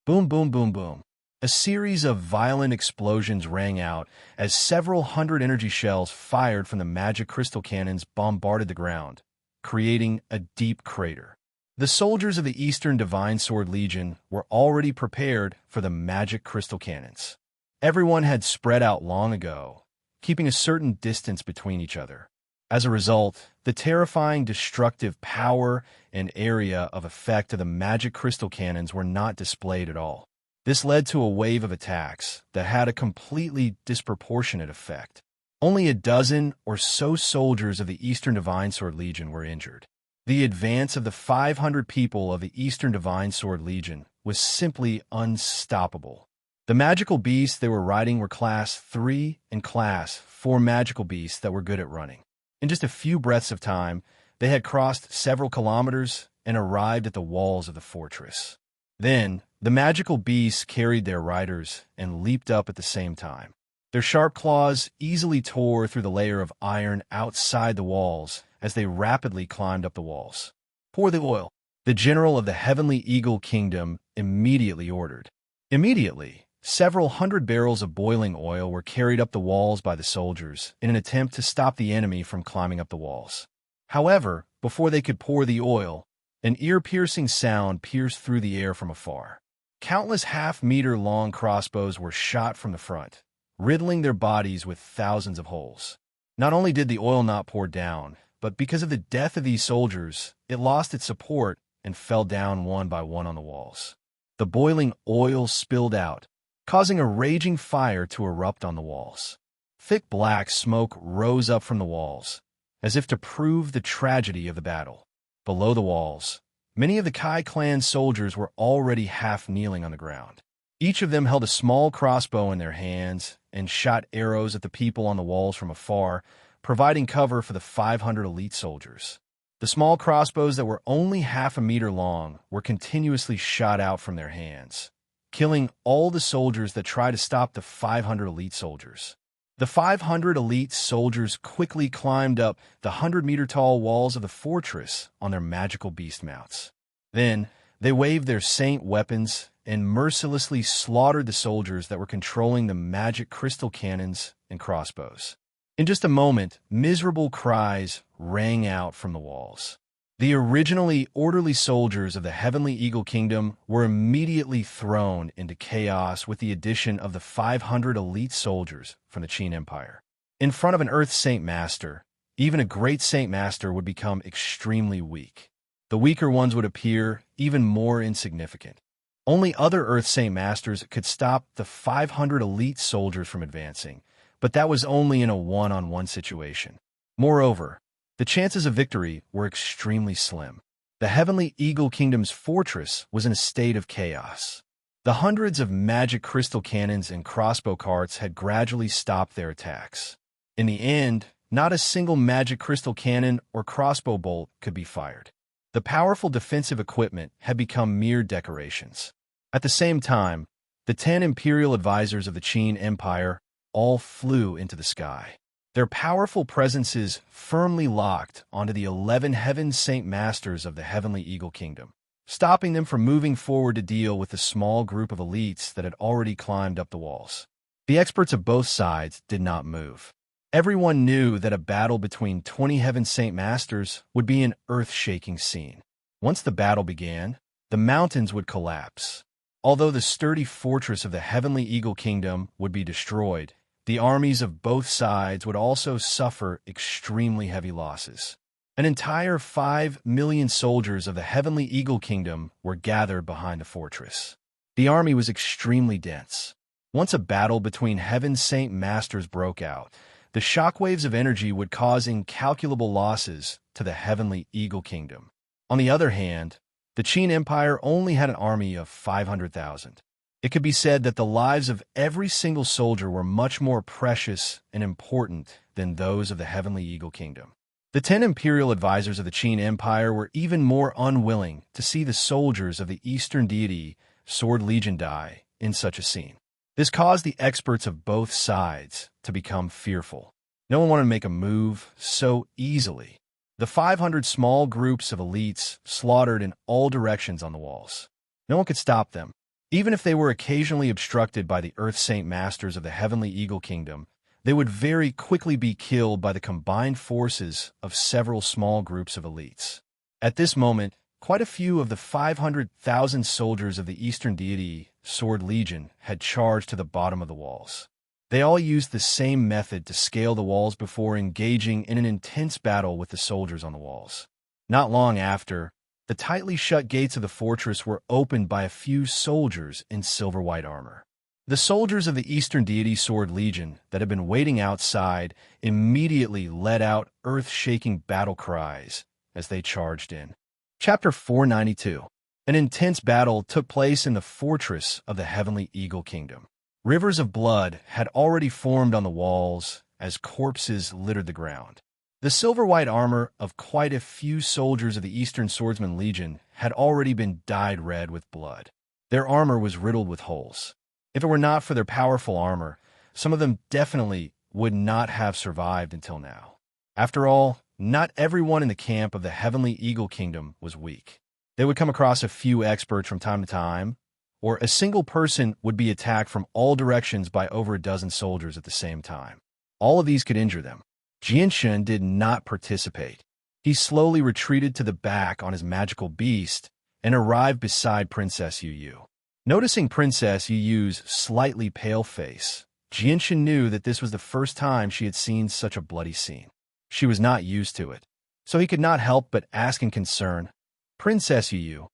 Boom, boom, boom, boom. A series of violent explosions rang out as several hundred energy shells fired from the magic crystal cannons bombarded the ground, creating a deep crater. The soldiers of the Eastern Divine Sword Legion were already prepared for the magic crystal cannons. Everyone had spread out long ago, keeping a certain distance between each other. As a result, the terrifying destructive power and area of effect of the magic crystal cannons were not displayed at all. This led to a wave of attacks that had a completely disproportionate effect. Only a dozen or so soldiers of the Eastern Divine Sword Legion were injured. The advance of the 500 people of the Eastern Divine Sword Legion was simply unstoppable. The magical beasts they were riding were Class 3 and Class 4 magical beasts that were good at running. In just a few breaths of time, they had crossed several kilometers and arrived at the walls of the fortress. Then, the magical beasts carried their riders and leaped up at the same time. Their sharp claws easily tore through the layer of iron outside the walls as they rapidly climbed up the walls. "Pour the oil," the general of the Heavenly Eagle Kingdom immediately ordered. Immediately, several hundred barrels of boiling oil were carried up the walls by the soldiers in an attempt to stop the enemy from climbing up the walls. However, before they could pour the oil, an ear-piercing sound pierced through the air from afar. Countless half-meter-long crossbows were shot from the front, riddling their bodies with thousands of holes. Not only did the oil not pour down, but because of the death of these soldiers, it lost its support and fell down one by one on the walls. The boiling oil spilled out, causing a raging fire to erupt on the walls. Thick black smoke rose up from the walls, as if to prove the tragedy of the battle. Below the walls, many of the Kai clan soldiers were already half kneeling on the ground. Each of them held a small crossbow in their hands and shot arrows at the people on the walls from afar, providing cover for the 500 elite soldiers. The small crossbows that were only half a meter long were continuously shot out from their hands, killing all the soldiers that tried to stop the 500 elite soldiers. The 500 elite soldiers quickly climbed up the 100-meter-tall walls of the fortress on their magical beast mounts. Then, they waved their saint weapons and mercilessly slaughtered the soldiers that were controlling the magic crystal cannons and crossbows. In just a moment, miserable cries rang out from the walls. The originally orderly soldiers of the Heavenly Eagle Kingdom were immediately thrown into chaos with the addition of the 500 elite soldiers from the Qin Empire. In front of an Earth Saint Master, even a great Saint Master would become extremely weak. The weaker ones would appear even more insignificant. Only other Earth Saint Masters could stop the 500 elite soldiers from advancing, but that was only in a one-on-one situation. Moreover, the chances of victory were extremely slim. The Heavenly Eagle Kingdom's fortress was in a state of chaos. The hundreds of magic crystal cannons and crossbow carts had gradually stopped their attacks. In the end, not a single magic crystal cannon or crossbow bolt could be fired. The powerful defensive equipment had become mere decorations. At the same time, the 10 imperial advisors of the Qin Empire all flew into the sky. Their powerful presences firmly locked onto the 11 Heaven Saint Masters of the Heavenly Eagle Kingdom, stopping them from moving forward to deal with the small group of elites that had already climbed up the walls. The experts of both sides did not move. Everyone knew that a battle between 20 Heaven Saint Masters would be an earth-shaking scene. Once the battle began, the mountains would collapse. Although the sturdy fortress of the Heavenly Eagle Kingdom would be destroyed, the armies of both sides would also suffer extremely heavy losses. An entire 5 million soldiers of the Heavenly Eagle Kingdom were gathered behind the fortress. The army was extremely dense. Once a battle between Heaven Saint Masters broke out, the shockwaves of energy would cause incalculable losses to the Heavenly Eagle Kingdom. On the other hand, the Qin Empire only had an army of 500,000. It could be said that the lives of every single soldier were much more precious and important than those of the Heavenly Eagle Kingdom. The 10 imperial advisors of the Qin Empire were even more unwilling to see the soldiers of the Eastern deity Sword Legion die in such a scene. This caused the experts of both sides to become fearful. No one wanted to make a move so easily. The 500 small groups of elites slaughtered in all directions on the walls. No one could stop them. Even if they were occasionally obstructed by the Earth Saint Masters of the Heavenly Eagle Kingdom, they would very quickly be killed by the combined forces of several small groups of elites. At this moment, quite a few of the 500,000 soldiers of the Eastern deity Sword Legion had charged to the bottom of the walls. They all used the same method to scale the walls before engaging in an intense battle with the soldiers on the walls. Not long after, the tightly shut gates of the fortress were opened by a few soldiers in silver-white armor. The soldiers of the Eastern deity Sword Legion that had been waiting outside immediately let out earth-shaking battle cries as they charged in. Chapter 492. An intense battle took place in the fortress of the Heavenly Eagle Kingdom. Rivers of blood had already formed on the walls as corpses littered the ground. The silver-white armor of quite a few soldiers of the Eastern Swordsman Legion had already been dyed red with blood. Their armor was riddled with holes. If it were not for their powerful armor, some of them definitely would not have survived until now. After all, not everyone in the camp of the Heavenly Eagle Kingdom was weak. They would come across a few experts from time to time, or a single person would be attacked from all directions by over a dozen soldiers at the same time. All of these could injure them. Jianshan did not participate. He slowly retreated to the back on his magical beast and arrived beside Princess Yu. Noticing Princess Yu's slightly pale face, Jianshan knew that this was the first time she had seen such a bloody scene. She was not used to it, so he could not help but ask in concern, Princess Yu,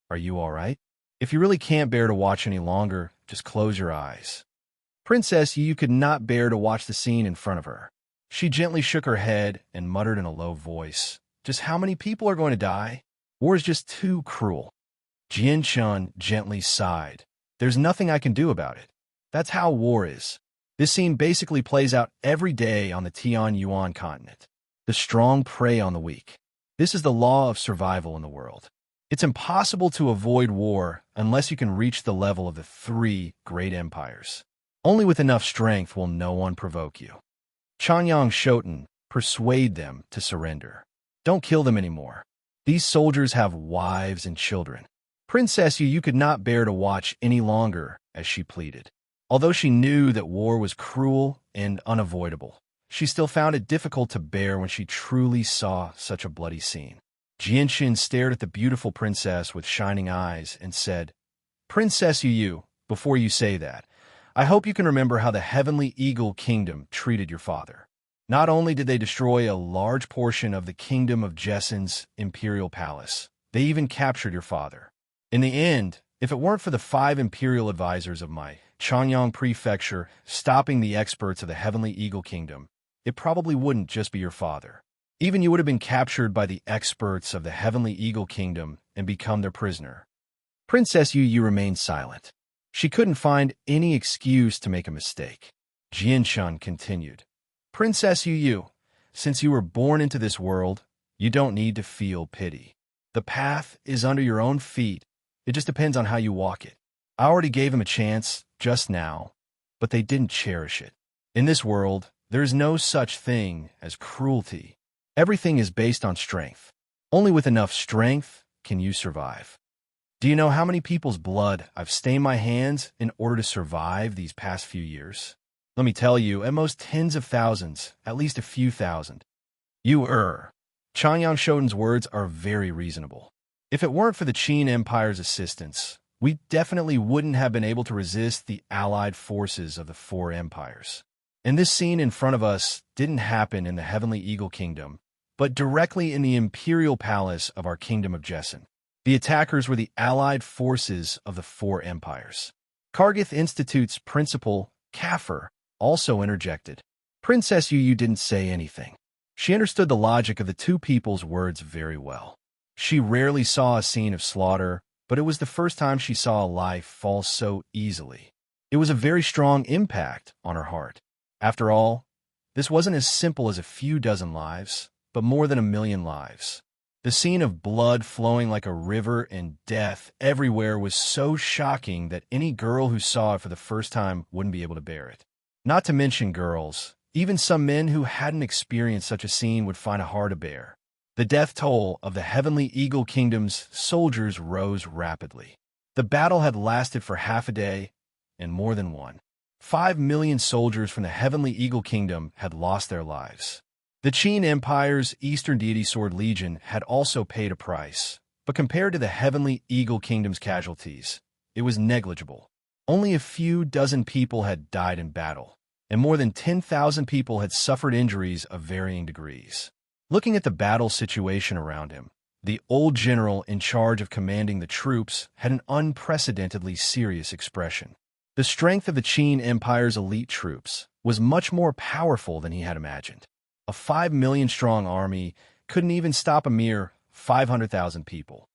are you all right? If you really can't bear to watch any longer, just close your eyes. Princess Yu could not bear to watch the scene in front of her. She gently shook her head and muttered in a low voice, "Just how many people are going to die? War is just too cruel." Jian Chun gently sighed. "There's nothing I can do about it. That's how war is." This scene basically plays out every day on the Tian Yuan continent. The strong prey on the weak. This is the law of survival in the world. It's impossible to avoid war unless you can reach the level of the three great empires. Only with enough strength will no one provoke you. Chanyang Shoten, persuade them to surrender. Don't kill them anymore. These soldiers have wives and children. Princess Yu could not bear to watch any longer as she pleaded. Although she knew that war was cruel and unavoidable, she still found it difficult to bear when she truly saw such a bloody scene. Jianxin stared at the beautiful princess with shining eyes and said, "Princess Yu, before you say that, I hope you can remember how the Heavenly Eagle Kingdom treated your father. Not only did they destroy a large portion of the Kingdom of Jessen's imperial palace, they even captured your father. In the end, if it weren't for the 5 imperial advisors of my Chanyang Prefecture stopping the experts of the Heavenly Eagle Kingdom, it probably wouldn't just be your father. Even you would have been captured by the experts of the Heavenly Eagle Kingdom and become their prisoner." Princess Yu remained silent. She couldn't find any excuse to make a mistake. Jianshun continued, "Princess Yu, since you were born into this world, you don't need to feel pity. The path is under your own feet. It just depends on how you walk it. I already gave them a chance just now, but they didn't cherish it. In this world, there is no such thing as cruelty. Everything is based on strength. Only with enough strength can you survive. Do you know how many people's blood I've stained my hands in order to survive these past few years? Let me tell you, at most tens of thousands, at least a few thousand." Chanyang Shoten's words are very reasonable. If it weren't for the Qin Empire's assistance, we definitely wouldn't have been able to resist the allied forces of the 4 empires. And this scene in front of us didn't happen in the Heavenly Eagle Kingdom, but directly in the imperial palace of our Kingdom of Jessen. The attackers were the allied forces of the 4 empires. Kargith Institute's principal, Kafir, also interjected. Princess Yu didn't say anything. She understood the logic of the 2 people's words very well. She rarely saw a scene of slaughter, but it was the first time she saw a life fall so easily. It was a very strong impact on her heart. After all, this wasn't as simple as a few dozen lives, but more than 1,000,000 lives. The scene of blood flowing like a river and death everywhere was so shocking that any girl who saw it for the first time wouldn't be able to bear it. Not to mention girls, even some men who hadn't experienced such a scene would find it hard to bear. The death toll of the Heavenly Eagle Kingdom's soldiers rose rapidly. The battle had lasted for half a day, and more than one. 5 million soldiers from the Heavenly Eagle Kingdom had lost their lives. The Qin Empire's Eastern Deity Sword Legion had also paid a price, but compared to the Heavenly Eagle Kingdom's casualties, it was negligible. Only a few dozen people had died in battle, and more than 10,000 people had suffered injuries of varying degrees. Looking at the battle situation around him, the old general in charge of commanding the troops had an unprecedentedly serious expression. The strength of the Qin Empire's elite troops was much more powerful than he had imagined. A 5 million strong army couldn't even stop a mere 500,000 people.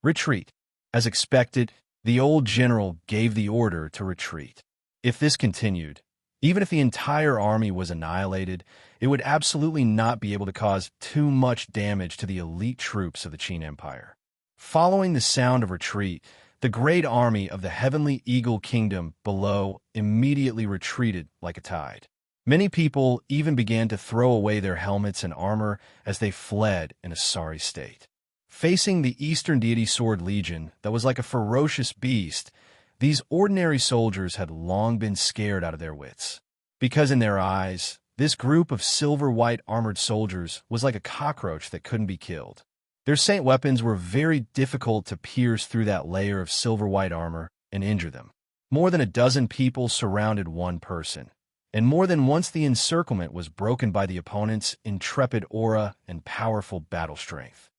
Retreat. As expected, the old general gave the order to retreat. If this continued, even if the entire army was annihilated, it would absolutely not be able to cause too much damage to the elite troops of the Qin Empire. Following the sound of retreat, the great army of the Heavenly Eagle Kingdom below immediately retreated like a tide. Many people even began to throw away their helmets and armor as they fled in a sorry state. Facing the Eastern Deity Sword Legion that was like a ferocious beast, these ordinary soldiers had long been scared out of their wits. Because in their eyes, this group of silver-white armored soldiers was like a cockroach that couldn't be killed. Their saint weapons were very difficult to pierce through that layer of silver-white armor and injure them. More than a dozen people surrounded one person, and more than once the encirclement was broken by the opponent's intrepid aura and powerful battle strength.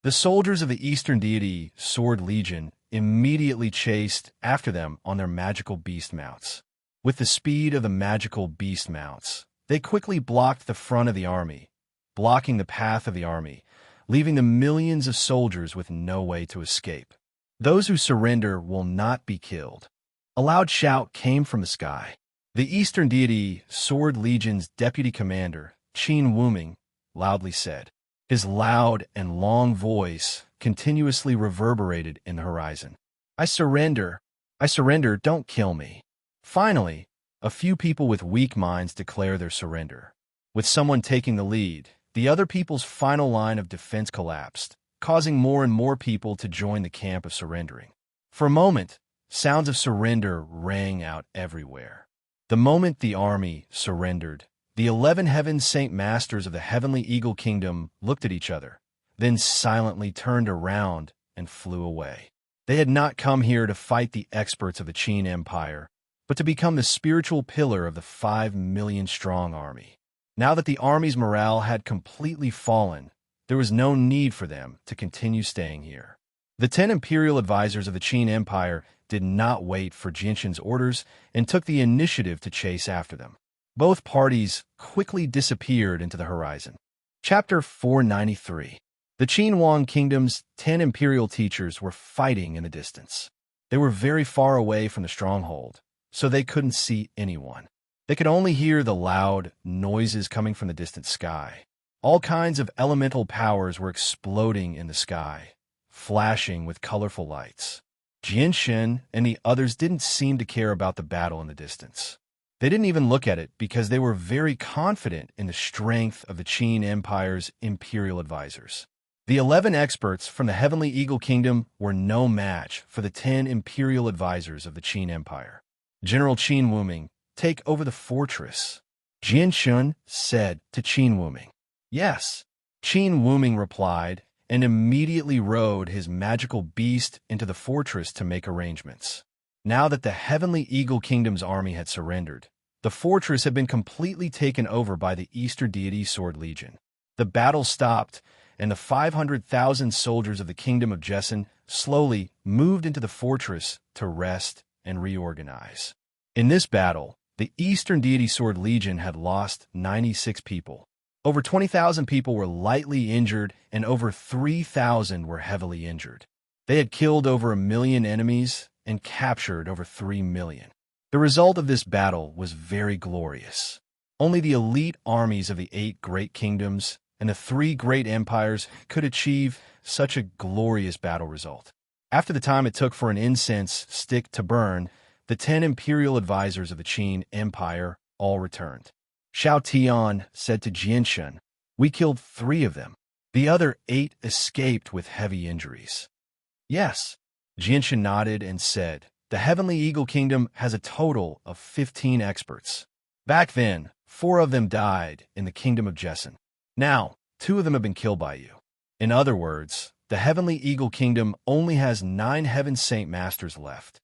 The soldiers of the Eastern deity Sword Legion immediately chased after them on their magical beast mounts. With the speed of the magical beast mounts, they quickly blocked the front of the army, blocking the path of the army, leaving the millions of soldiers with no way to escape. Those who surrender will not be killed. A loud shout came from the sky. The Eastern deity Sword Legion's deputy commander, Qin Wuming, loudly said. His loud and long voice continuously reverberated in the horizon. I surrender, don't kill me. Finally, a few people with weak minds declare their surrender. With someone taking the lead, the other people's final line of defense collapsed, causing more and more people to join the camp of surrendering. For a moment, sounds of surrender rang out everywhere. The moment the army surrendered, the 11 Heaven Saint Masters of the Heavenly Eagle Kingdom looked at each other, then silently turned around and flew away. They had not come here to fight the experts of the Qin Empire, but to become the spiritual pillar of the 5 million-strong army. Now that the army's morale had completely fallen, there was no need for them to continue staying here. The 10 imperial advisors of the Qin Empire did not wait for Jinshin's orders and took the initiative to chase after them. Both parties quickly disappeared into the horizon. Chapter 493. The Qin Kingdom's 10 imperial teachers were fighting in the distance. They were very far away from the stronghold, so they couldn't see anyone. They could only hear the loud noises coming from the distant sky. All kinds of elemental powers were exploding in the sky, flashing with colorful lights. Jinshin and the others didn't seem to care about the battle in the distance. They didn't even look at it because they were very confident in the strength of the Qin Empire's imperial advisors. The 11 experts from the Heavenly Eagle Kingdom were no match for the 10 imperial advisors of the Qin Empire. General Qin Wuming, take over the fortress, Jinshin said to Qin Wuming. Yes, Qin Wuming replied, and immediately rode his magical beast into the fortress to make arrangements. Now that the Heavenly Eagle Kingdom's army had surrendered, the fortress had been completely taken over by the Eastern deity Sword Legion. The battle stopped, and the 500,000 soldiers of the Kingdom of Jesson slowly moved into the fortress to rest and reorganize. In this battle, the Eastern deity Sword Legion had lost 96 people. Over 20,000 people were lightly injured, and over 3,000 were heavily injured. They had killed over 1 million enemies and captured over 3 million. The result of this battle was very glorious. Only the elite armies of the 8 great kingdoms and the 3 great empires could achieve such a glorious battle result. After the time it took for an incense stick to burn, the 10 imperial advisors of the Qin Empire all returned. Xiao Tian said to Jinshin, we killed 3 of them. The other 8 escaped with heavy injuries. Yes, Jinshin nodded and said, the Heavenly Eagle Kingdom has a total of 15 experts. Back then, 4 of them died in the Kingdom of Jesson. Now, 2 of them have been killed by you. In other words, the Heavenly Eagle Kingdom only has 9 Heaven Saint Masters left.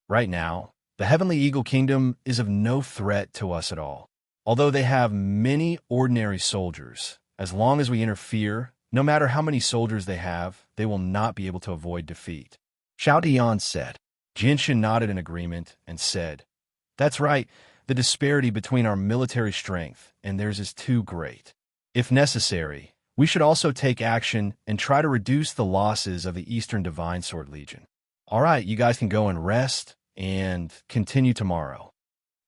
Right now, the Heavenly Eagle Kingdom is of no threat to us at all. Although they have many ordinary soldiers, as long as we interfere, no matter how many soldiers they have, they will not be able to avoid defeat. Xiao Tian said. Jinshin nodded in agreement and said, that's right, the disparity between our military strength and theirs is too great. If necessary, we should also take action and try to reduce the losses of the Eastern Divine Sword Legion. All right, you guys can go and rest and continue tomorrow.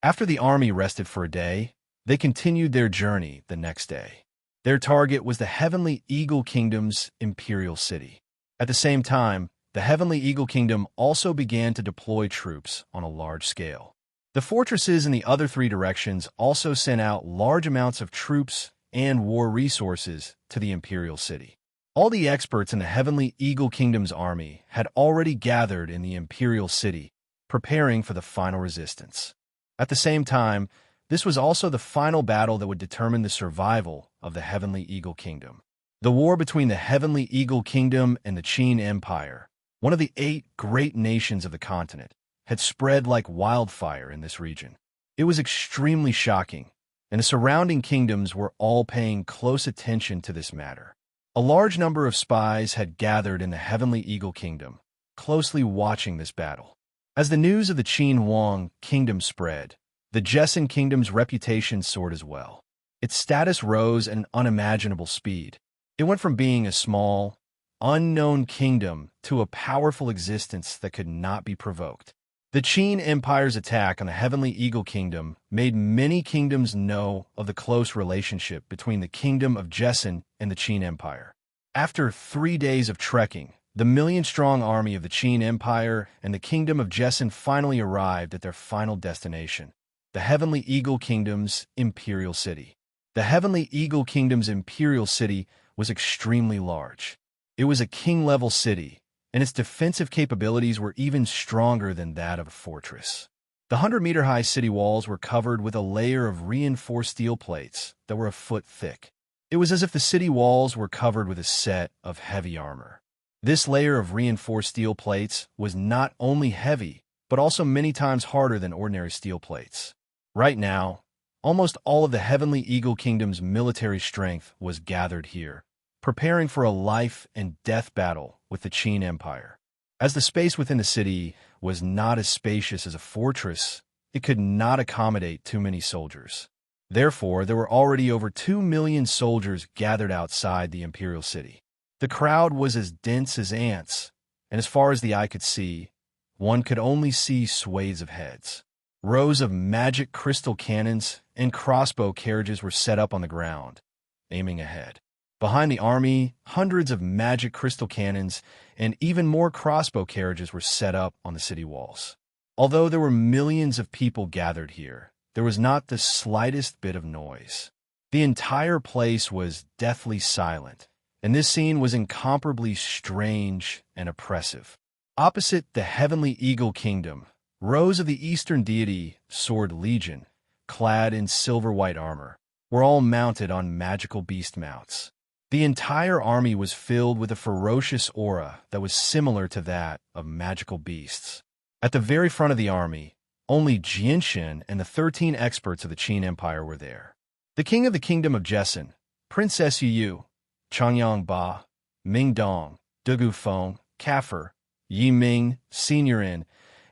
After the army rested for a day, they continued their journey the next day. Their target was the Heavenly Eagle Kingdom's imperial city. At the same time, the Heavenly Eagle Kingdom also began to deploy troops on a large scale. The fortresses in the other 3 directions also sent out large amounts of troops and war resources to the imperial city. All the experts in the Heavenly Eagle Kingdom's army had already gathered in the imperial city, preparing for the final resistance. At the same time, this was also the final battle that would determine the survival of the Heavenly Eagle Kingdom. The war between the Heavenly Eagle Kingdom and the Qin Empire, one of the 8 great nations of the continent, had spread like wildfire in this region. It was extremely shocking, and the surrounding kingdoms were all paying close attention to this matter. A large number of spies had gathered in the Heavenly Eagle Kingdom, closely watching this battle. As the news of the Qin Huang kingdom spread, the Jesson kingdom's reputation soared as well. Its status rose at an unimaginable speed. It went from being a small, unknown kingdom to a powerful existence that could not be provoked. The Qin Empire's attack on the Heavenly Eagle Kingdom made many kingdoms know of the close relationship between the Kingdom of Jesson and the Qin Empire. After 3 days of trekking, the million-strong army of the Qin Empire and the Kingdom of Jesson finally arrived at their final destination, the Heavenly Eagle Kingdom's imperial city. The Heavenly Eagle Kingdom's imperial city was extremely large. It was a king-level city, and its defensive capabilities were even stronger than that of a fortress. The 100-meter-high city walls were covered with a layer of reinforced steel plates that were a foot thick. It was as if the city walls were covered with a set of heavy armor. This layer of reinforced steel plates was not only heavy, but also many times harder than ordinary steel plates. Right now, almost all of the Heavenly Eagle Kingdom's military strength was gathered here, preparing for a life-and-death battle with the Qin Empire. As the space within the city was not as spacious as a fortress, it could not accommodate too many soldiers. Therefore, there were already over 2 million soldiers gathered outside the imperial city. The crowd was as dense as ants, and as far as the eye could see, one could only see swathes of heads. Rows of magic crystal cannons and crossbow carriages were set up on the ground, aiming ahead. Behind the army, hundreds of magic crystal cannons and even more crossbow carriages were set up on the city walls. Although there were millions of people gathered here, there was not the slightest bit of noise. The entire place was deathly silent, and this scene was incomparably strange and oppressive. Opposite the Heavenly Eagle Kingdom, rows of the Eastern deity, Sword Legion, clad in silver-white armor, were all mounted on magical beast mounts. The entire army was filled with a ferocious aura that was similar to that of magical beasts. At the very front of the army, only Jinshin and the 13 experts of the Qin Empire were there. The king of the Kingdom of Jesson, Princess Yu, Changyang Ba, Ming Dong, Dugu Feng, Kafir, Yi Ming, Seniorin,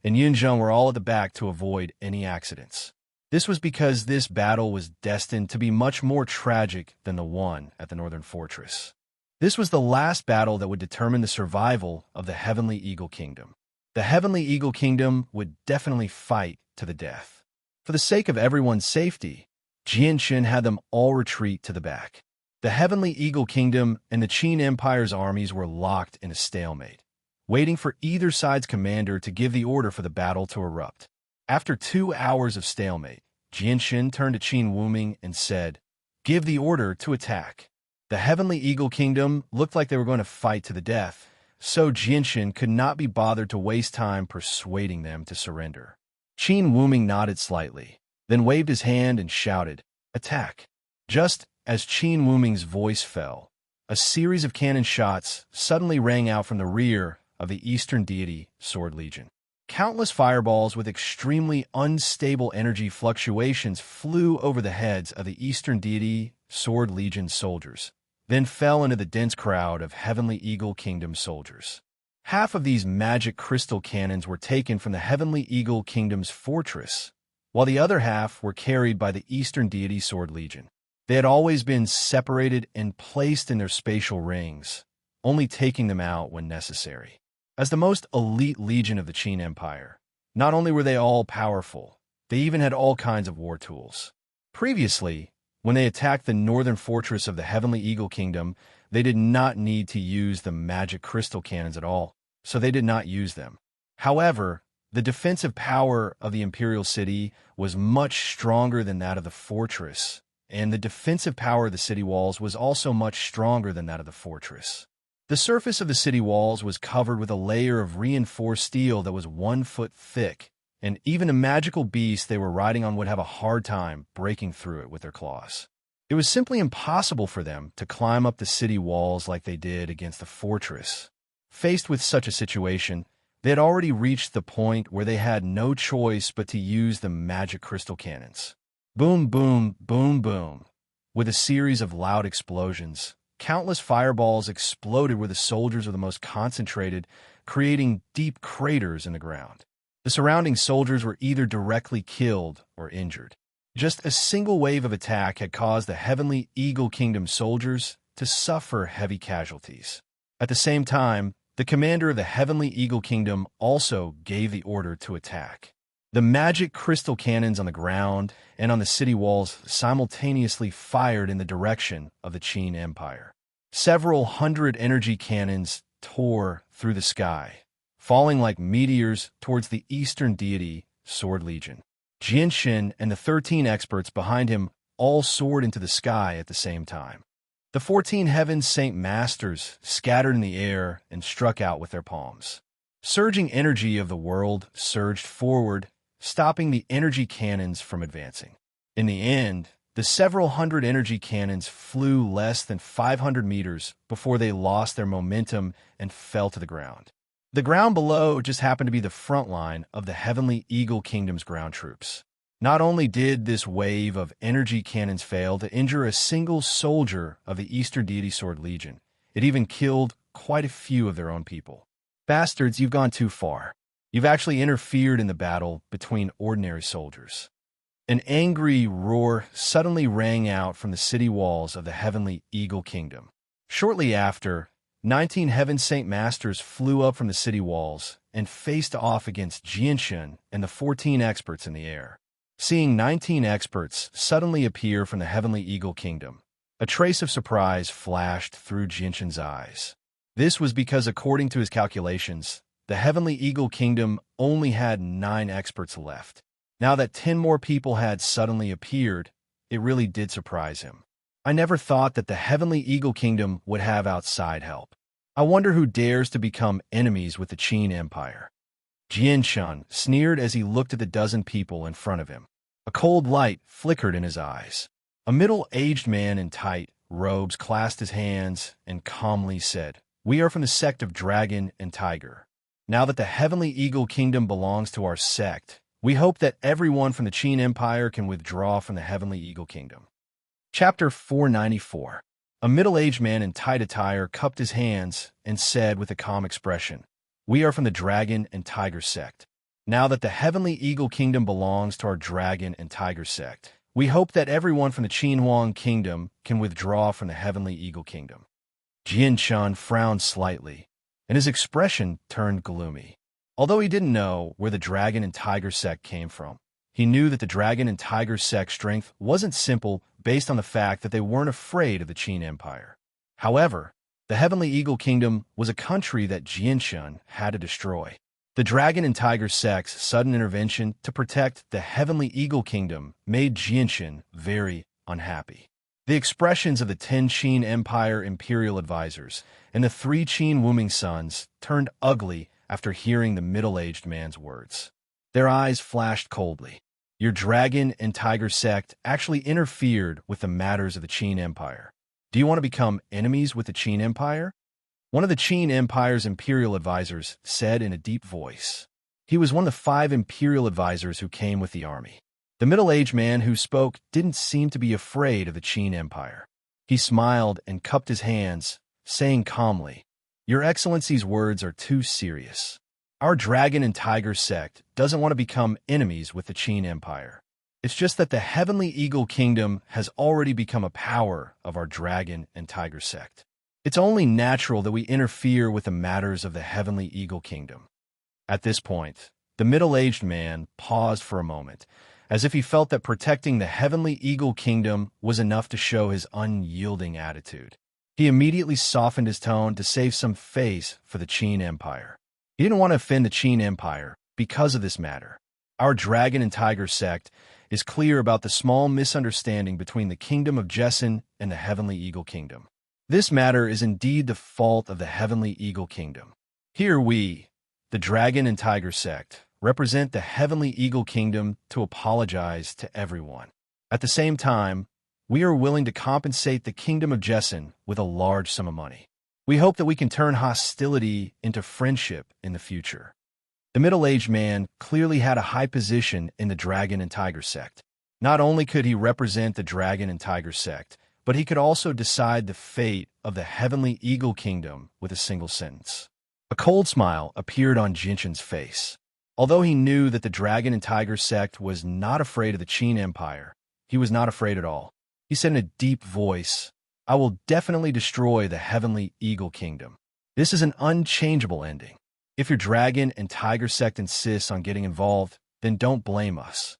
and Yunzheng were all at the back to avoid any accidents. This was because this battle was destined to be much more tragic than the one at the Northern Fortress. This was the last battle that would determine the survival of the Heavenly Eagle Kingdom. The Heavenly Eagle Kingdom would definitely fight to the death. For the sake of everyone's safety, Jinshin had them all retreat to the back. The Heavenly Eagle Kingdom and the Qin Empire's armies were locked in a stalemate, waiting for either side's commander to give the order for the battle to erupt. After 2 hours of stalemate, Jinshin turned to Qin Wuming and said, "Give the order to attack." The Heavenly Eagle Kingdom looked like they were going to fight to the death, so Jinshin could not be bothered to waste time persuading them to surrender. Qin Wuming nodded slightly, then waved his hand and shouted, "Attack!" Just as Qin Wuming's voice fell, a series of cannon shots suddenly rang out from the rear of the Eastern deity, Sword Legion. Countless fireballs with extremely unstable energy fluctuations flew over the heads of the Eastern deity, Sword Legion soldiers, then fell into the dense crowd of Heavenly Eagle Kingdom soldiers. Half of these magic crystal cannons were taken from the Heavenly Eagle Kingdom's fortress, while the other half were carried by the Eastern deity Sword Legion. They had always been separated and placed in their spatial rings, only taking them out when necessary. As the most elite legion of the Qin Empire, not only were they all powerful, they even had all kinds of war tools. Previously, when they attacked the northern fortress of the Heavenly Eagle Kingdom, they did not need to use the magic crystal cannons at all, so they did not use them. However, the defensive power of the imperial city was much stronger than that of the fortress, and the defensive power of the city walls was also much stronger than that of the fortress. The surface of the city walls was covered with a layer of reinforced steel that was 1 foot thick, and even a magical beast they were riding on would have a hard time breaking through it with their claws. It was simply impossible for them to climb up the city walls like they did against the fortress. Faced with such a situation, they had already reached the point where they had no choice but to use the magic crystal cannons. Boom, boom, boom, boom. With a series of loud explosions, countless fireballs exploded where the soldiers were the most concentrated, creating deep craters in the ground. The surrounding soldiers were either directly killed or injured. Just a single wave of attack had caused the Heavenly Eagle Kingdom soldiers to suffer heavy casualties. At the same time, the commander of the Heavenly Eagle Kingdom also gave the order to attack. The magic crystal cannons on the ground and on the city walls simultaneously fired in the direction of the Qin Empire. Several hundred energy cannons tore through the sky, falling like meteors towards the eastern deity, Sword Legion. Jinshin and the 13 experts behind him all soared into the sky at the same time. The 14 Heaven Saint Masters scattered in the air and struck out with their palms. Surging energy of the world surged forward, stopping the energy cannons from advancing. In the end, the several hundred energy cannons flew less than 500 meters before they lost their momentum and fell to the ground. The ground below just happened to be the front line of the Heavenly Eagle Kingdom's ground troops. Not only did this wave of energy cannons fail to injure a single soldier of the Eastern Deity Sword Legion, it even killed quite a few of their own people. Bastards, you've gone too far. You've actually interfered in the battle between ordinary soldiers. An angry roar suddenly rang out from the city walls of the Heavenly Eagle Kingdom. Shortly after, 19 Heaven Saint Masters flew up from the city walls and faced off against Jinshin and the 14 experts in the air. Seeing 19 experts suddenly appear from the Heavenly Eagle Kingdom, a trace of surprise flashed through Jinshin's eyes. This was because, according to his calculations, the Heavenly Eagle Kingdom only had 9 experts left. Now that 10 more people had suddenly appeared, it really did surprise him. I never thought that the Heavenly Eagle Kingdom would have outside help. I wonder who dares to become enemies with the Qin Empire. Jinshin sneered as he looked at the dozen people in front of him. A cold light flickered in his eyes. A middle-aged man in tight robes clasped his hands and calmly said, "We are from the sect of Dragon and Tiger. Now that the Heavenly Eagle Kingdom belongs to our sect, we hope that everyone from the Qin Empire can withdraw from the Heavenly Eagle Kingdom." Chapter 494. A middle-aged man in tight attire cupped his hands and said with a calm expression, "We are from the Dragon and Tiger sect. Now that the Heavenly Eagle Kingdom belongs to our Dragon and Tiger sect, we hope that everyone from the Qinhuang Kingdom can withdraw from the Heavenly Eagle Kingdom." Jinshin frowned slightly, and his expression turned gloomy. Although he didn't know where the Dragon and Tiger sect came from, he knew that the Dragon and Tiger sect strength wasn't simple based on the fact that they weren't afraid of the Qin Empire. However, the Heavenly Eagle Kingdom was a country that Jinshin had to destroy. The Dragon and Tiger sect's sudden intervention to protect the Heavenly Eagle Kingdom made Jinshin very unhappy. The expressions of the 10 Qin Empire Imperial Advisors and the 3 Qin Wuming sons turned ugly after hearing the middle-aged man's words. Their eyes flashed coldly. Your Dragon and Tiger sect actually interfered with the matters of the Qin Empire. Do you want to become enemies with the Qin Empire? One of the Qin Empire's Imperial Advisors said in a deep voice. He was one of the 5 Imperial Advisors who came with the army. The middle-aged man who spoke didn't seem to be afraid of the Qin Empire. He smiled and cupped his hands, saying calmly, "Your Excellency's words are too serious. Our Dragon and Tiger sect doesn't want to become enemies with the Qin Empire. It's just that the Heavenly Eagle Kingdom has already become a power of our Dragon and Tiger sect. It's only natural that we interfere with the matters of the Heavenly Eagle Kingdom." At this point, the middle-aged man paused for a moment, as if he felt that protecting the Heavenly Eagle Kingdom was enough to show his unyielding attitude. He immediately softened his tone to save some face for the Qin Empire. He didn't want to offend the Qin Empire because of this matter. Our Dragon and Tiger sect is clear about the small misunderstanding between the Kingdom of Jessen and the Heavenly Eagle Kingdom. This matter is indeed the fault of the Heavenly Eagle Kingdom. Here we, the Dragon and Tiger sect, represent the Heavenly Eagle Kingdom to apologize to everyone. At the same time, we are willing to compensate the Kingdom of Jessen with a large sum of money. We hope that we can turn hostility into friendship in the future. The middle-aged man clearly had a high position in the Dragon and Tiger sect. Not only could he represent the Dragon and Tiger sect, but he could also decide the fate of the Heavenly Eagle Kingdom with a single sentence. A cold smile appeared on Jinshin's face. Although he knew that the Dragon and Tiger sect was not afraid of the Qin Empire, he was not afraid at all. He said in a deep voice, "I will definitely destroy the Heavenly Eagle Kingdom. This is an unchangeable ending. If your Dragon and Tiger sect insists on getting involved, then don't blame us."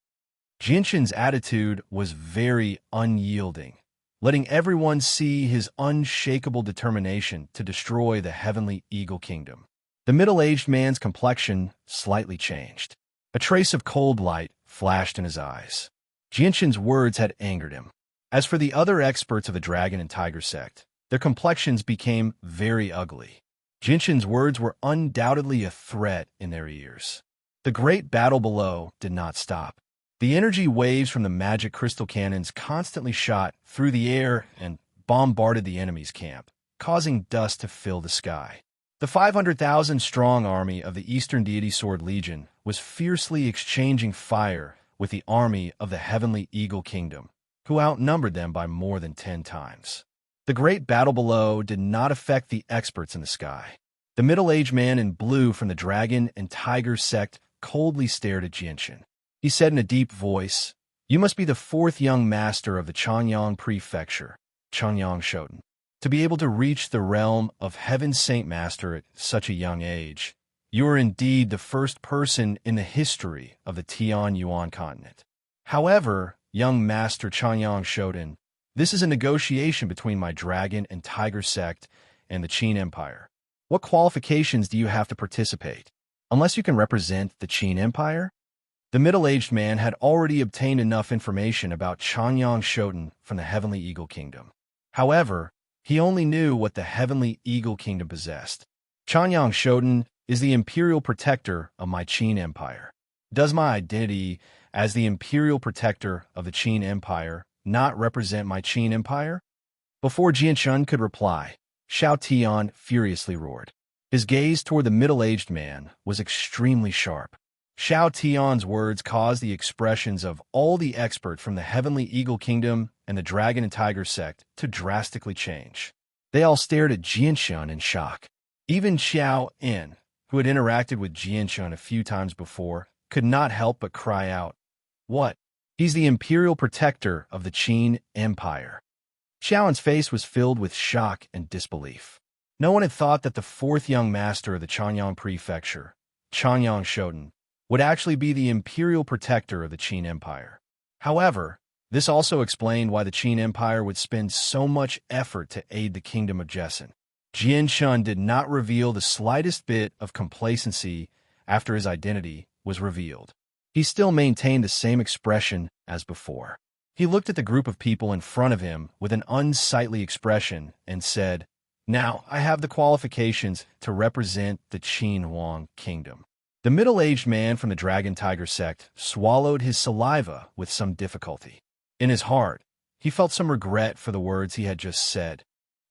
Jinshin's attitude was very unyielding, letting everyone see his unshakable determination to destroy the Heavenly Eagle Kingdom. The middle-aged man's complexion slightly changed. A trace of cold light flashed in his eyes. Jinshin's words had angered him. As for the other experts of the Dragon and Tiger sect, their complexions became very ugly. Jinshin's words were undoubtedly a threat in their ears. The great battle below did not stop. The energy waves from the magic crystal cannons constantly shot through the air and bombarded the enemy's camp, causing dust to fill the sky. The 500,000-strong army of the Eastern Deity Sword Legion was fiercely exchanging fire with the army of the Heavenly Eagle Kingdom, who outnumbered them by more than 10 times. The great battle below did not affect the experts in the sky. The middle-aged man in blue from the Dragon and Tiger sect coldly stared at Jinshin. He said in a deep voice, "You must be the 4th young master of the Changyang Prefecture, Changyang Shoten. To be able to reach the realm of Heaven's Saint Master at such a young age, you are indeed the first person in the history of the Tian Yuan continent. However, young Master Changyang Shoten, this is a negotiation between my Dragon and Tiger sect and the Qin Empire. What qualifications do you have to participate? Unless you can represent the Qin Empire?" The middle-aged man had already obtained enough information about Changyang Shoten from the Heavenly Eagle Kingdom. However, he only knew what the Heavenly Eagle Kingdom possessed. Changyang Shoten is the imperial protector of my Qin Empire. Does my identity as the imperial protector of the Qin Empire not represent my Qin Empire? Before Jinshin could reply, Xiao Tian furiously roared. His gaze toward the middle-aged man was extremely sharp. Xiao Tian's words caused the expressions of all the experts from the Heavenly Eagle Kingdom and the Dragon and Tiger sect to drastically change. They all stared at Jinshin in shock. Even Xiao En, who had interacted with Jinshin a few times before, could not help but cry out, "What? He's the imperial protector of the Qin Empire." Xiao's face was filled with shock and disbelief. No one had thought that the 4th young master of the Changyang Prefecture, Changyang Shoten, would actually be the imperial protector of the Qin Empire. However, this also explained why the Qin Empire would spend so much effort to aid the Kingdom of Jessin. Jinshin did not reveal the slightest bit of complacency after his identity was revealed. He still maintained the same expression as before. He looked at the group of people in front of him with an unsightly expression and said, "Now, I have the qualifications to represent the Qin Huang Kingdom." The middle-aged man from the Dragon Tiger sect swallowed his saliva with some difficulty. In his heart, he felt some regret for the words he had just said.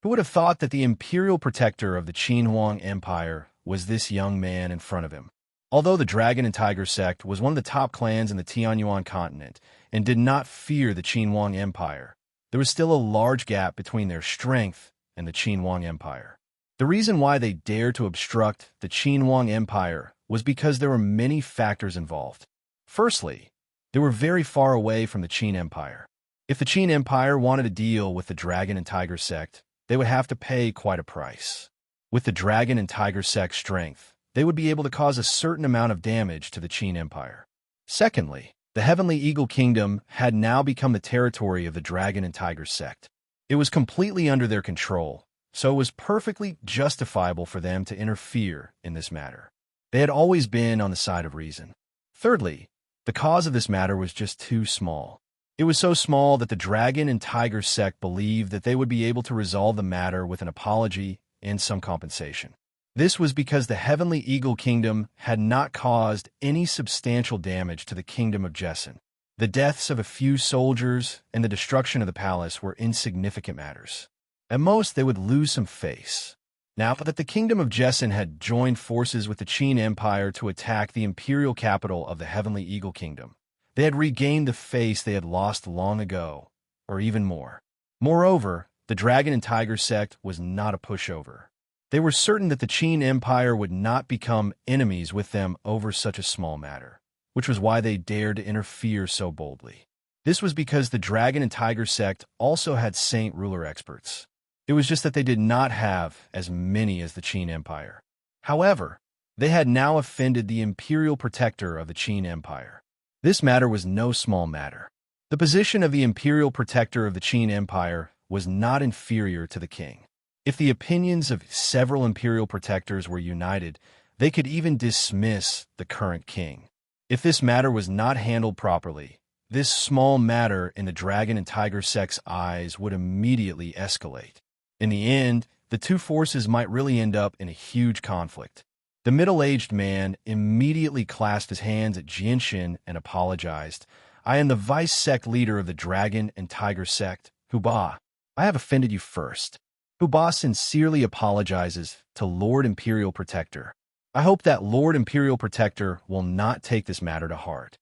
Who would have thought that the imperial protector of the Qin Huang Empire was this young man in front of him? Although the Dragon and Tiger sect was one of the top clans in the Tianyuan continent and did not fear the Qin Huang Empire, there was still a large gap between their strength and the Qin Huang Empire. The reason why they dared to obstruct the Qin Huang Empire was because there were many factors involved. Firstly, they were very far away from the Qin Empire. If the Qin Empire wanted to deal with the Dragon and Tiger sect, they would have to pay quite a price. With the Dragon and Tiger sect's strength, they would be able to cause a certain amount of damage to the Qin Empire. Secondly, the Heavenly Eagle Kingdom had now become the territory of the Dragon and Tiger sect. It was completely under their control, so it was perfectly justifiable for them to interfere in this matter. They had always been on the side of reason. Thirdly, the cause of this matter was just too small. It was so small that the Dragon and Tiger sect believed that they would be able to resolve the matter with an apology and some compensation. This was because the Heavenly Eagle Kingdom had not caused any substantial damage to the Kingdom of Jessin. The deaths of a few soldiers and the destruction of the palace were insignificant matters. At most, they would lose some face. Now that the Kingdom of Jessin had joined forces with the Qin Empire to attack the imperial capital of the Heavenly Eagle Kingdom, they had regained the face they had lost long ago, or even more. Moreover, the Dragon and Tiger sect was not a pushover. They were certain that the Qin Empire would not become enemies with them over such a small matter, which was why they dared to interfere so boldly. This was because the Dragon and Tiger sect also had saint ruler experts. It was just that they did not have as many as the Qin Empire. However, they had now offended the imperial protector of the Qin Empire. This matter was no small matter. The position of the imperial protector of the Qin Empire was not inferior to the king. If the opinions of several imperial protectors were united, they could even dismiss the current king. If this matter was not handled properly, this small matter in the Dragon and Tiger sect's eyes would immediately escalate. In the end, the two forces might really end up in a huge conflict. The middle-aged man immediately clasped his hands at Jinshin and apologized. "I am the vice sect leader of the Dragon and Tiger sect, Huba. I have offended you first." Huba sincerely apologizes to Lord Imperial Protector. I hope that Lord Imperial Protector will not take this matter to heart.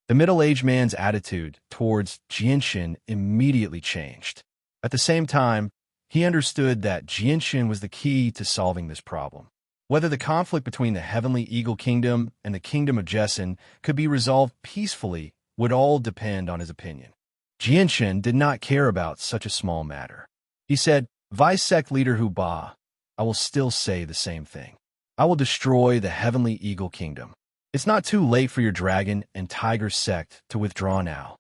The middle-aged man's attitude towards Jinshin immediately changed. At the same time, he understood that Jinshin was the key to solving this problem. Whether the conflict between the Heavenly Eagle Kingdom and the Kingdom of Jessen could be resolved peacefully would all depend on his opinion. Jinshin did not care about such a small matter. He said, "Vice Sect Leader Huba, I will still say the same thing. I will destroy the Heavenly Eagle Kingdom. It's not too late for your Dragon and Tiger sect to withdraw now."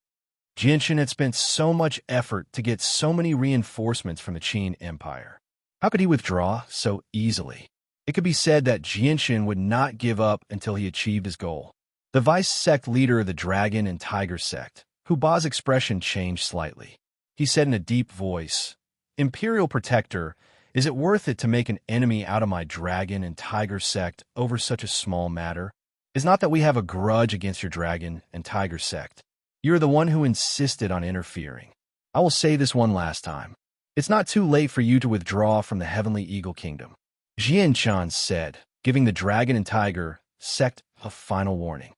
Jinshin had spent so much effort to get so many reinforcements from the Qin Empire. How could he withdraw so easily? It could be said that Jinshin would not give up until he achieved his goal. The vice sect leader of the Dragon and Tiger sect, Huba's expression changed slightly. He said in a deep voice, "Imperial Protector, is it worth it to make an enemy out of my Dragon and Tiger sect over such a small matter? It's not that we have a grudge against your Dragon and Tiger sect. You're the one who insisted on interfering. I will say this one last time. It's not too late for you to withdraw from the Heavenly Eagle Kingdom," Jianchan said, giving the Dragon and Tiger sect a final warning.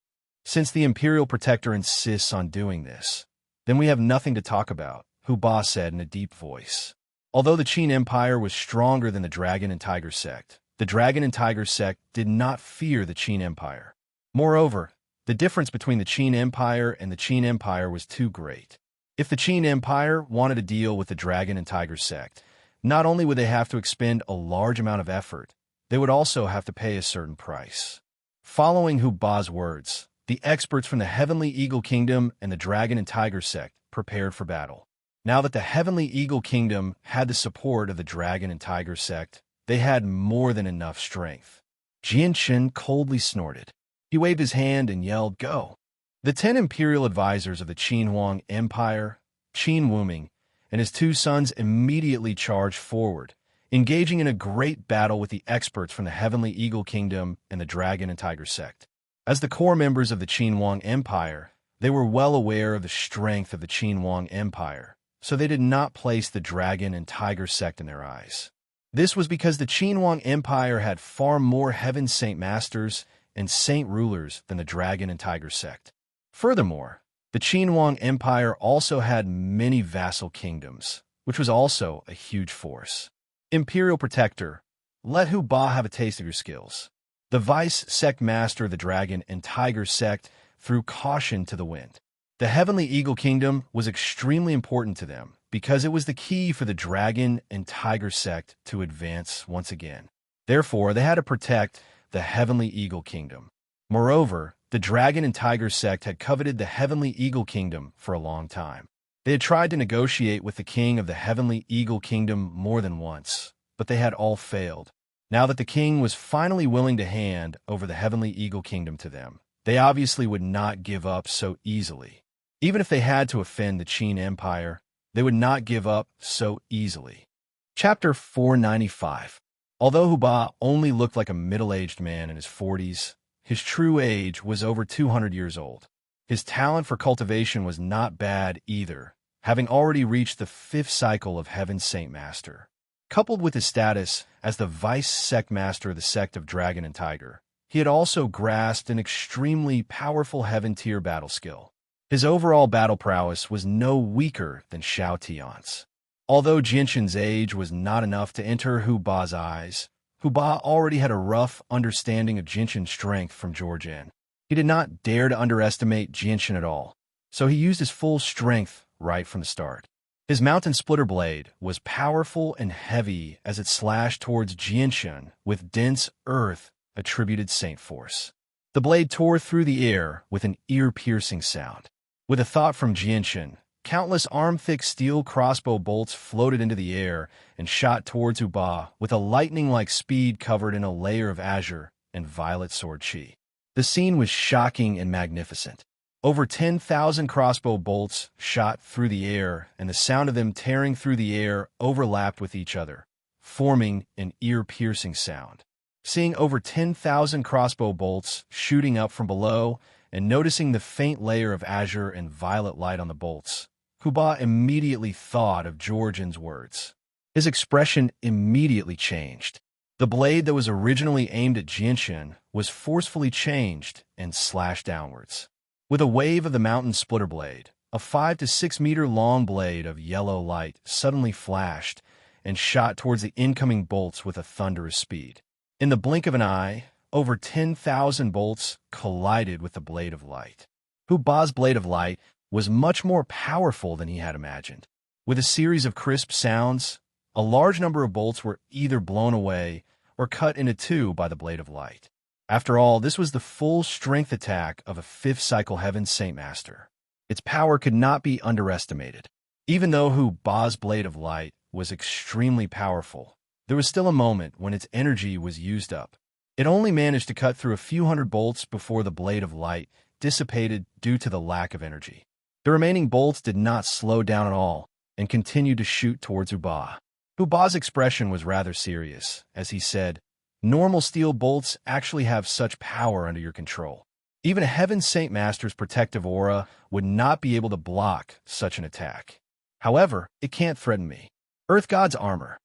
"Since the Imperial Protector insists on doing this, then we have nothing to talk about," Huba said in a deep voice. Although the Qin Empire was stronger than the Dragon and Tiger sect, the Dragon and Tiger sect did not fear the Qin Empire. Moreover, the difference between the Qin Empire and the Qin Empire was too great. If the Qin Empire wanted to deal with the Dragon and Tiger sect, not only would they have to expend a large amount of effort, they would also have to pay a certain price. Following Huba's words, the experts from the Heavenly Eagle Kingdom and the Dragon and Tiger sect prepared for battle. Now that the Heavenly Eagle Kingdom had the support of the Dragon and Tiger sect, they had more than enough strength. Jinshin coldly snorted. He waved his hand and yelled, "Go!" The 10 imperial advisors of the Qinhuang Empire, Qin Wuming, and his 2 sons immediately charged forward, engaging in a great battle with the experts from the Heavenly Eagle Kingdom and the Dragon and Tiger sect. As the core members of the Qinhuang Empire, they were well aware of the strength of the Qinhuang Empire, so they did not place the Dragon and Tiger sect in their eyes. This was because the Qinhuang Empire had far more Heaven Saint Masters and Saint Rulers than the Dragon and Tiger sect. Furthermore, the Qinhuang Empire also had many vassal kingdoms, which was also a huge force. Imperial Protector, let Huba have a taste of your skills. The Vice Sect Master of the Dragon and Tiger sect threw caution to the wind. The Heavenly Eagle Kingdom was extremely important to them because it was the key for the Dragon and Tiger sect to advance once again. Therefore, they had to protect the Heavenly Eagle Kingdom. Moreover, the Dragon and Tiger sect had coveted the Heavenly Eagle Kingdom for a long time. They had tried to negotiate with the king of the Heavenly Eagle Kingdom more than once, but they had all failed. Now that the king was finally willing to hand over the Heavenly Eagle Kingdom to them, they obviously would not give up so easily. Even if they had to offend the Qin Empire, they would not give up so easily. Chapter 495. Although Huba only looked like a middle-aged man in his 40s, his true age was over 200 years old. His talent for cultivation was not bad either, having already reached the 5th cycle of Heaven Saint Master. Coupled with his status as the Vice Sect Master of the Sect of Dragon and Tiger, he had also grasped an extremely powerful Heaven Tier battle skill. His overall battle prowess was no weaker than Xiao Tian's. Although Jinshin's age was not enough to enter Hu Ba's eyes, Hu Ba already had a rough understanding of Jinshin's strength from George In. He did not dare to underestimate Jinshin at all, so he used his full strength right from the start. His mountain splitter blade was powerful and heavy as it slashed towards Jinshin with dense earth attributed saint force. The blade tore through the air with an ear-piercing sound. With a thought from Jinshin, countless arm-thick steel crossbow bolts floated into the air and shot towards Uba with a lightning-like speed covered in a layer of azure and violet sword chi. The scene was shocking and magnificent. Over 10,000 crossbow bolts shot through the air, and the sound of them tearing through the air overlapped with each other, forming an ear-piercing sound. Seeing over 10,000 crossbow bolts shooting up from below and noticing the faint layer of azure and violet light on the bolts, Kuba immediately thought of Georgian's words. His expression immediately changed. The blade that was originally aimed at Jinshin was forcefully changed and slashed downwards. With a wave of the mountain splitter blade, a 5 to 6 meter long blade of yellow light suddenly flashed and shot towards the incoming bolts with a thunderous speed. In the blink of an eye, over 10,000 bolts collided with the blade of light. Hu Ba's blade of light was much more powerful than he had imagined. With a series of crisp sounds, a large number of bolts were either blown away or cut into two by the blade of light. After all, this was the full strength attack of a 5th cycle Heaven Saint Master. Its power could not be underestimated. Even though Hu Ba's blade of light was extremely powerful, there was still a moment when its energy was used up. It only managed to cut through a few hundred bolts before the blade of light dissipated due to the lack of energy. The remaining bolts did not slow down at all and continued to shoot towards Uba. Uba's expression was rather serious, as he said, "Normal steel bolts actually have such power under your control. Even a Heaven Saint Master's protective aura would not be able to block such an attack. However, it can't threaten me." Earth God's armor.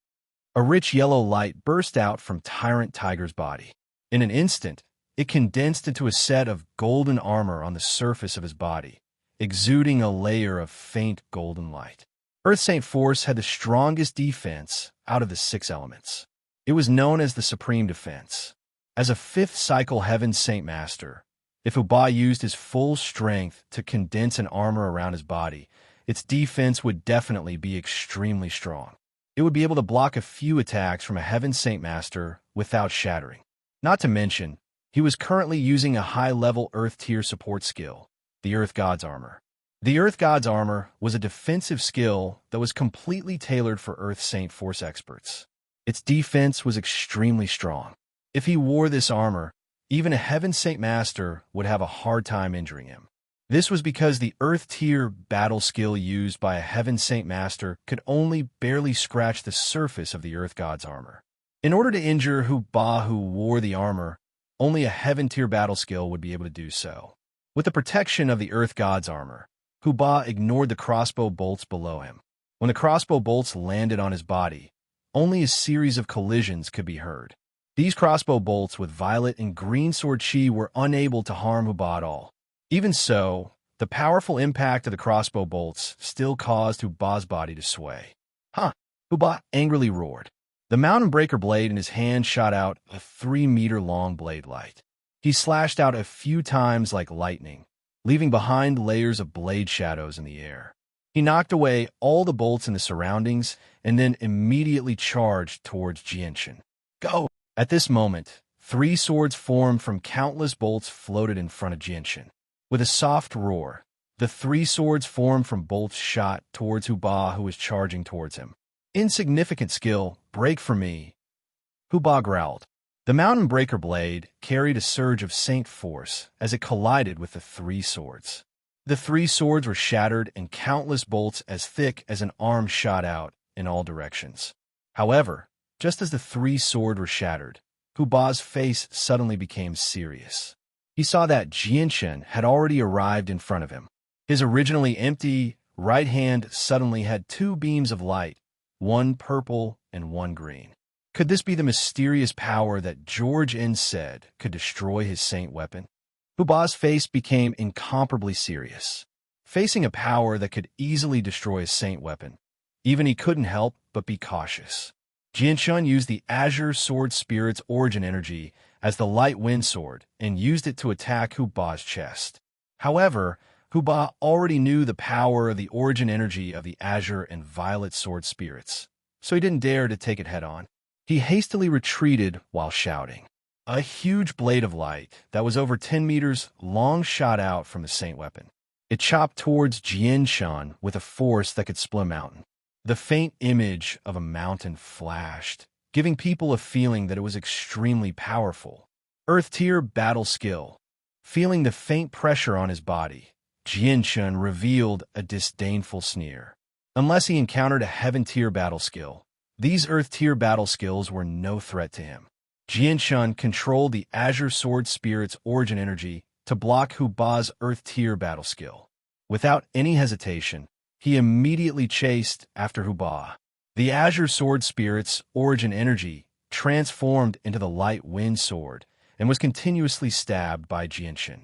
A rich yellow light burst out from Tyrant Tiger's body. In an instant, it condensed into a set of golden armor on the surface of his body, exuding a layer of faint golden light. Earth Saint Force had the strongest defense out of the 6 elements. It was known as the Supreme Defense. As a 5th cycle Heaven Saint Master, if Uba used his full strength to condense an armor around his body, its defense would definitely be extremely strong. It would be able to block a few attacks from a Heaven Saint Master without shattering. Not to mention, he was currently using a high-level Earth tier support skill, the Earth God's Armor. The Earth God's Armor was a defensive skill that was completely tailored for Earth Saint Force experts. Its defense was extremely strong. If he wore this armor, even a Heaven Saint Master would have a hard time injuring him. This was because the Earth tier battle skill used by a Heaven Saint Master could only barely scratch the surface of the Earth God's armor. In order to injure Hu Ba who wore the armor, only a Heaven tier battle skill would be able to do so. With the protection of the Earth God's armor, Hu Ba ignored the crossbow bolts below him. When the crossbow bolts landed on his body, only a series of collisions could be heard. These crossbow bolts with violet and green sword chi were unable to harm Hu Ba at all. Even so, the powerful impact of the crossbow bolts still caused Hu Ba's body to sway. Hu Ba angrily roared. The mountain breaker blade in his hand shot out a 3-meter-long blade light. He slashed out a few times like lightning, leaving behind layers of blade shadows in the air. He knocked away all the bolts in the surroundings and then immediately charged towards Jinshin. Go! At this moment, 3 swords formed from countless bolts floated in front of Jinshin. With a soft roar, the 3 swords formed from bolts shot towards Hu Ba, who was charging towards him. Insignificant skill, break for me, Hu Ba growled. The mountain breaker blade carried a surge of saint force as it collided with the 3 swords. The 3 swords were shattered and countless bolts as thick as an arm shot out in all directions. However, just as the 3 swords were shattered, Hu Ba's face suddenly became serious. He saw that Jinshin had already arrived in front of him. His originally empty right hand suddenly had 2 beams of light, one purple and one green. Could this be the mysterious power that George In said could destroy his saint weapon? Hu Ba's face became incomparably serious. Facing a power that could easily destroy a saint weapon, Even he couldn't help but be cautious. Jianshun used the Azure Sword Spirit's origin energy as the light wind sword and used it to attack Hu Ba's chest. However, Hu Ba already knew the power of the origin energy of the Azure and Violet Sword Spirits, so he didn't dare to take it head-on. He hastily retreated while shouting. A huge blade of light that was over 10 meters long shot out from the Saint weapon. It chopped towards Jianshun with a force that could split a mountain. The faint image of a mountain flashed, giving people a feeling that it was extremely powerful. Earth Tier Battle Skill. Feeling the faint pressure on his body, Jianshun revealed a disdainful sneer. Unless he encountered a Heaven Tier Battle Skill, these Earth Tier Battle Skills were no threat to him. Jianshun controlled the Azure Sword Spirit's origin energy to block Hu Ba's Earth Tier Battle Skill. Without any hesitation, he immediately chased after Hu Ba. The Azure Sword Spirit's origin energy transformed into the Light Wind Sword and was continuously stabbed by Jianshun.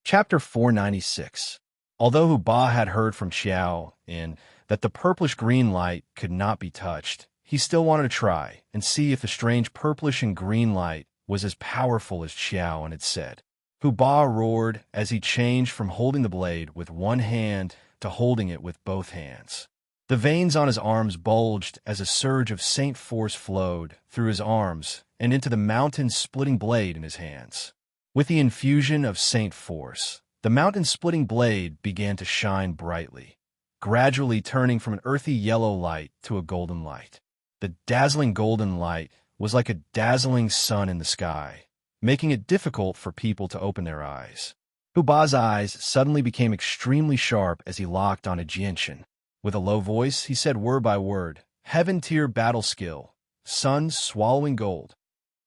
Chapter 496. Although Hu Ba had heard from Xiao in that the purplish-green light could not be touched, he still wanted to try and see if the strange purplish and green light was as powerful as Xiao had said. Hu Ba roared as he changed from holding the blade with one hand to holding it with both hands. The veins on his arms bulged as a surge of Saint force flowed through his arms and into the mountain-splitting blade in his hands. With the infusion of Saint force, the mountain-splitting blade began to shine brightly, gradually turning from an earthy yellow light to a golden light. The dazzling golden light was like a dazzling sun in the sky, making it difficult for people to open their eyes. Hu Ba's eyes suddenly became extremely sharp as he locked onto Jianshun. With a low voice, he said word by word, Heaven Tier Battle Skill, Sun Swallowing Gold.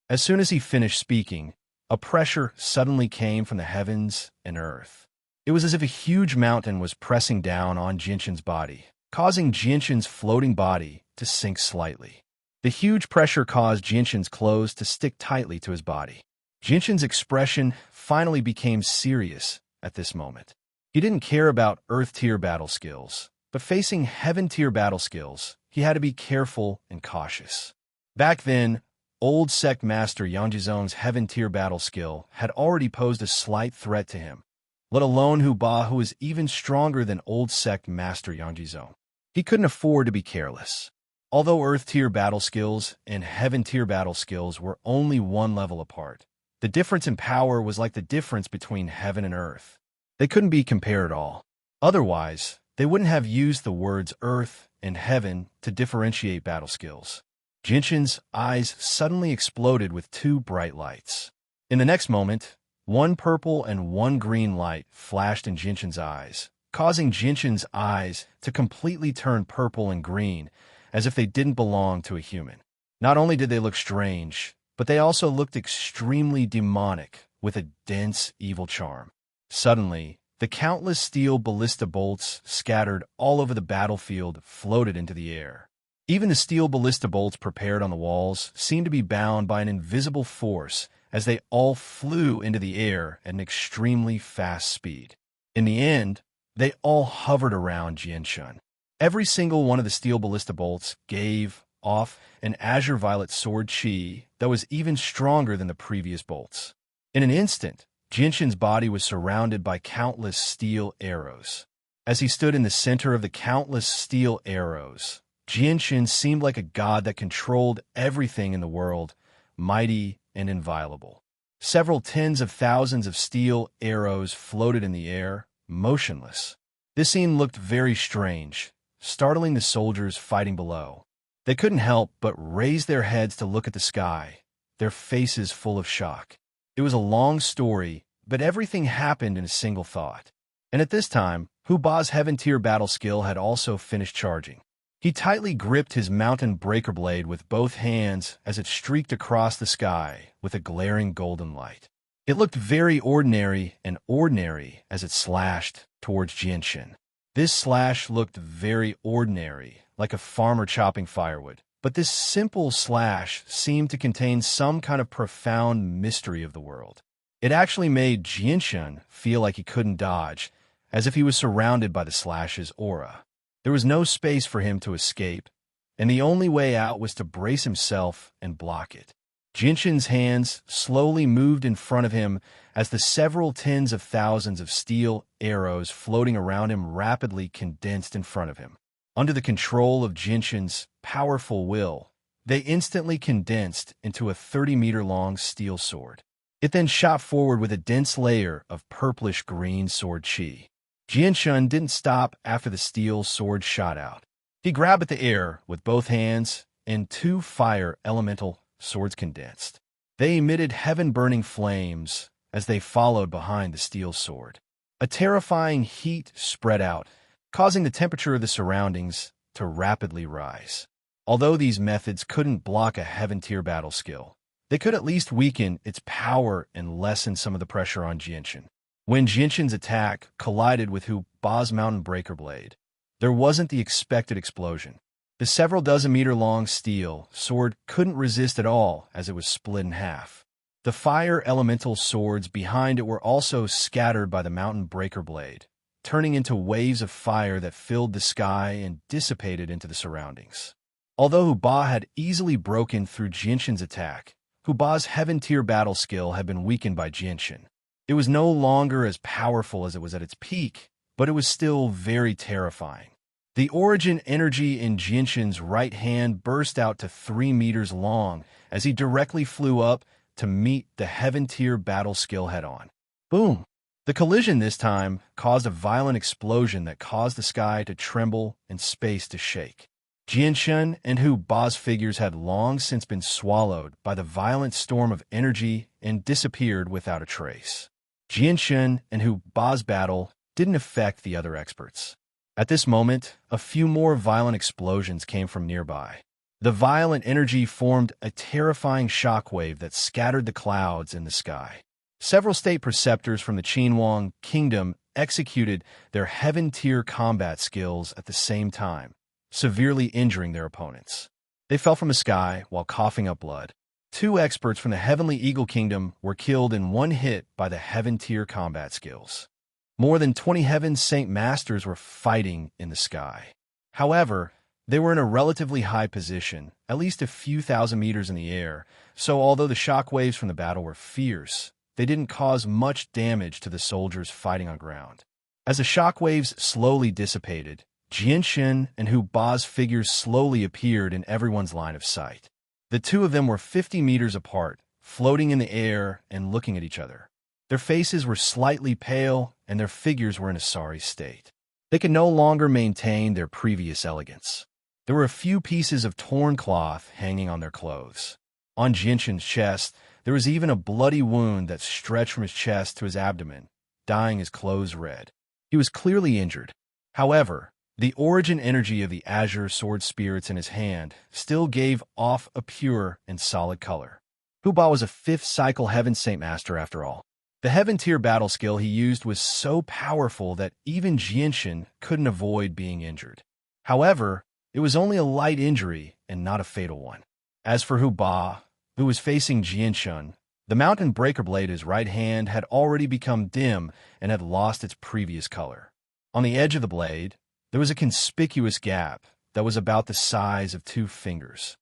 As soon as he finished speaking, a pressure suddenly came from the heavens and earth. It was as if a huge mountain was pressing down on Jianshun's body, causing Jianshun's floating body to sink slightly. The huge pressure caused Jianshun's clothes to stick tightly to his body. Jianshun's expression finally became serious at this moment. He didn't care about Earth Tier battle skills, but facing Heaven Tier battle skills, he had to be careful and cautious. Back then, Old Sect Master Yangjizong's Heaven Tier battle skill had already posed a slight threat to him, let alone Hu Ba, who was even stronger than Old Sect Master Yangjizong. He couldn't afford to be careless. Although Earth Tier battle skills and Heaven Tier battle skills were only one level apart, the difference in power was like the difference between heaven and earth. They couldn't be compared at all. Otherwise, they wouldn't have used the words earth and heaven to differentiate battle skills. Jianshun's eyes suddenly exploded with two bright lights. In the next moment, one purple and one green light flashed in Jianshun's eyes, causing Jianshun's eyes to completely turn purple and green, as if they didn't belong to a human. Not only did they look strange, but they also looked extremely demonic, with a dense, evil charm. Suddenly, the countless steel ballista bolts scattered all over the battlefield floated into the air. Even the steel ballista bolts prepared on the walls seemed to be bound by an invisible force as they all flew into the air at an extremely fast speed. In the end, they all hovered around Jianshun. Every single one of the steel ballista bolts gave off an azure violet sword chi that was even stronger than the previous bolts. In an instant, Jianshun's body was surrounded by countless steel arrows. As he stood in the center of the countless steel arrows, Jianshun seemed like a god that controlled everything in the world, mighty and inviolable. Several tens of thousands of steel arrows floated in the air, motionless. This scene looked very strange, startling the soldiers fighting below. They couldn't help but raise their heads to look at the sky, their faces full of shock. It was a long story, but everything happened in a single thought. And at this time, Hu Ba's Heaven Tier battle skill had also finished charging. He tightly gripped his mountain breaker blade with both hands as it streaked across the sky with a glaring golden light. It looked very ordinary and ordinary as it slashed towards Jianshun. This slash looked very ordinary, like a farmer chopping firewood, but this simple slash seemed to contain some kind of profound mystery of the world. It actually made Jianshun feel like he couldn't dodge, as if he was surrounded by the slash's aura. There was no space for him to escape, and the only way out was to brace himself and block it. Jinshin's hands slowly moved in front of him as the several tens of thousands of steel arrows floating around him rapidly condensed in front of him. Under the control of Jinshin's powerful will, they instantly condensed into a 30-meter-long steel sword. It then shot forward with a dense layer of purplish-green sword chi. Jinshin didn't stop after the steel sword shot out. He grabbed at the air with both hands, and two fire elemental swords condensed. They emitted heaven-burning flames as they followed behind the steel sword. A terrifying heat spread out, causing the temperature of the surroundings to rapidly rise. Although these methods couldn't block a heaven-tier battle skill, they could at least weaken its power and lessen some of the pressure on Jinshin. When Jinshin's attack collided with Hu Ba's mountain breaker blade, there wasn't the expected explosion. The several dozen-meter-long steel sword couldn't resist at all as it was split in half. The fire elemental swords behind it were also scattered by the mountain breaker blade, turning into waves of fire that filled the sky and dissipated into the surroundings. Although Hu Ba had easily broken through Jinshin's attack, Hu Ba's heaven-tier battle skill had been weakened by Jinshin. It was no longer as powerful as it was at its peak, but it was still very terrifying. The origin energy in Jinshin's right hand burst out to 3 meters long as he directly flew up to meet the heaven-tier battle skill head-on. Boom! The collision this time caused a violent explosion that caused the sky to tremble and space to shake. Jinshin and Hu Ba's figures had long since been swallowed by the violent storm of energy and disappeared without a trace. Jinshin and Hu Ba's battle didn't affect the other experts. At this moment, a few more violent explosions came from nearby. The violent energy formed a terrifying shockwave that scattered the clouds in the sky. Several state preceptors from the Qinhuang Kingdom executed their heaven-tier combat skills at the same time, severely injuring their opponents. They fell from the sky while coughing up blood. 2 experts from the Heavenly Eagle Kingdom were killed in one hit by the heaven-tier combat skills. More than 20 Heaven Saint Masters were fighting in the sky. However, they were in a relatively high position, at least a few thousand meters in the air, so although the shock waves from the battle were fierce, they didn't cause much damage to the soldiers fighting on ground. As the shock waves slowly dissipated, Jinshin and Hu Ba's figures slowly appeared in everyone's line of sight. The two of them were 50 meters apart, floating in the air and looking at each other. Their faces were slightly pale, and their figures were in a sorry state. They could no longer maintain their previous elegance. There were a few pieces of torn cloth hanging on their clothes. On Jinshin's chest, there was even a bloody wound that stretched from his chest to his abdomen, dyeing his clothes red. He was clearly injured. However, the origin energy of the azure sword spirits in his hand still gave off a pure and solid color. Hu Ba was a 5th cycle Heaven Saint Master after all. The heaven-tier battle skill he used was so powerful that even Jinshin couldn't avoid being injured. However, it was only a light injury and not a fatal one. As for Hu Ba, who was facing Jinshin, the mountain breaker blade in his right hand had already become dim and had lost its previous color. On the edge of the blade, there was a conspicuous gap that was about the size of 2 fingers.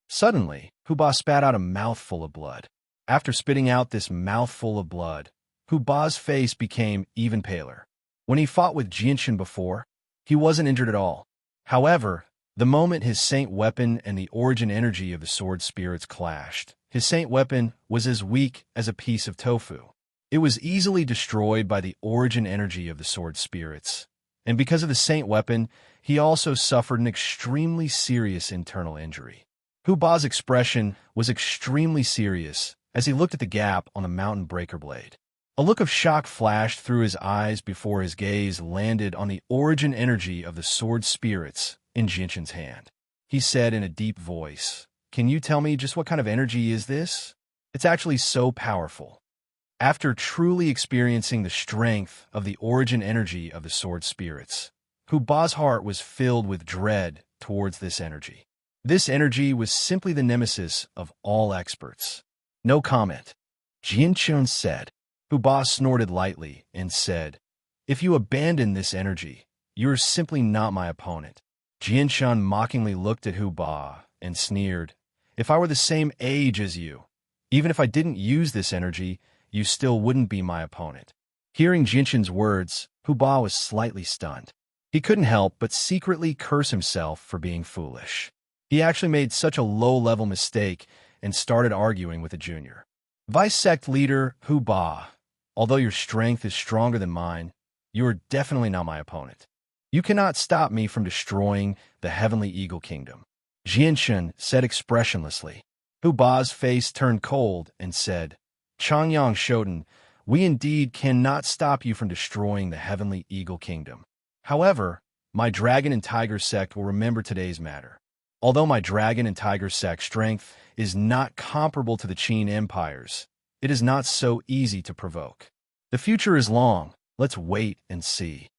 Suddenly, Hu Ba spat out a mouthful of blood. After spitting out this mouthful of blood, Hu Ba's face became even paler. When he fought with Jinshin before, he wasn't injured at all. However, the moment his saint weapon and the origin energy of the sword spirits clashed, his saint weapon was as weak as a piece of tofu. It was easily destroyed by the origin energy of the sword spirits, and because of the saint weapon, he also suffered an extremely serious internal injury. Hu Ba's expression was extremely serious as he looked at the gap on the mountain breaker blade. A look of shock flashed through his eyes before his gaze landed on the origin energy of the sword spirits in Jinshin's hand. He said in a deep voice, "Can you tell me just what kind of energy is this? It's actually so powerful." After truly experiencing the strength of the origin energy of the sword spirits, Hu Ba's heart was filled with dread towards this energy. This energy was simply the nemesis of all experts. No comment. Jinshin said. Hu Ba snorted lightly and said, "If you abandon this energy, You are simply not my opponent. Jianshan mockingly looked at Hu Ba and sneered. If I were the same age as you, even if I didn't use this energy, you still wouldn't be my opponent. Hearing Jianshan's words, Hu Ba was slightly stunned. He couldn't help but secretly curse himself for being foolish. He actually made such a low-level mistake and started arguing with a junior. Vice Sect Leader Hu Ba, although your strength is stronger than mine, you are definitely not my opponent. You cannot stop me from destroying the Heavenly Eagle Kingdom. Jianshan said expressionlessly. Hu Ba's face turned cold and said, Changyang Shoten, we indeed cannot stop you from destroying the Heavenly Eagle Kingdom. However, my Dragon and Tiger Sect will remember today's matter. Although my Dragon and Tiger Sect strength is not comparable to the Qin Empire's, it is not so easy to provoke. The future is long. Let's wait and see.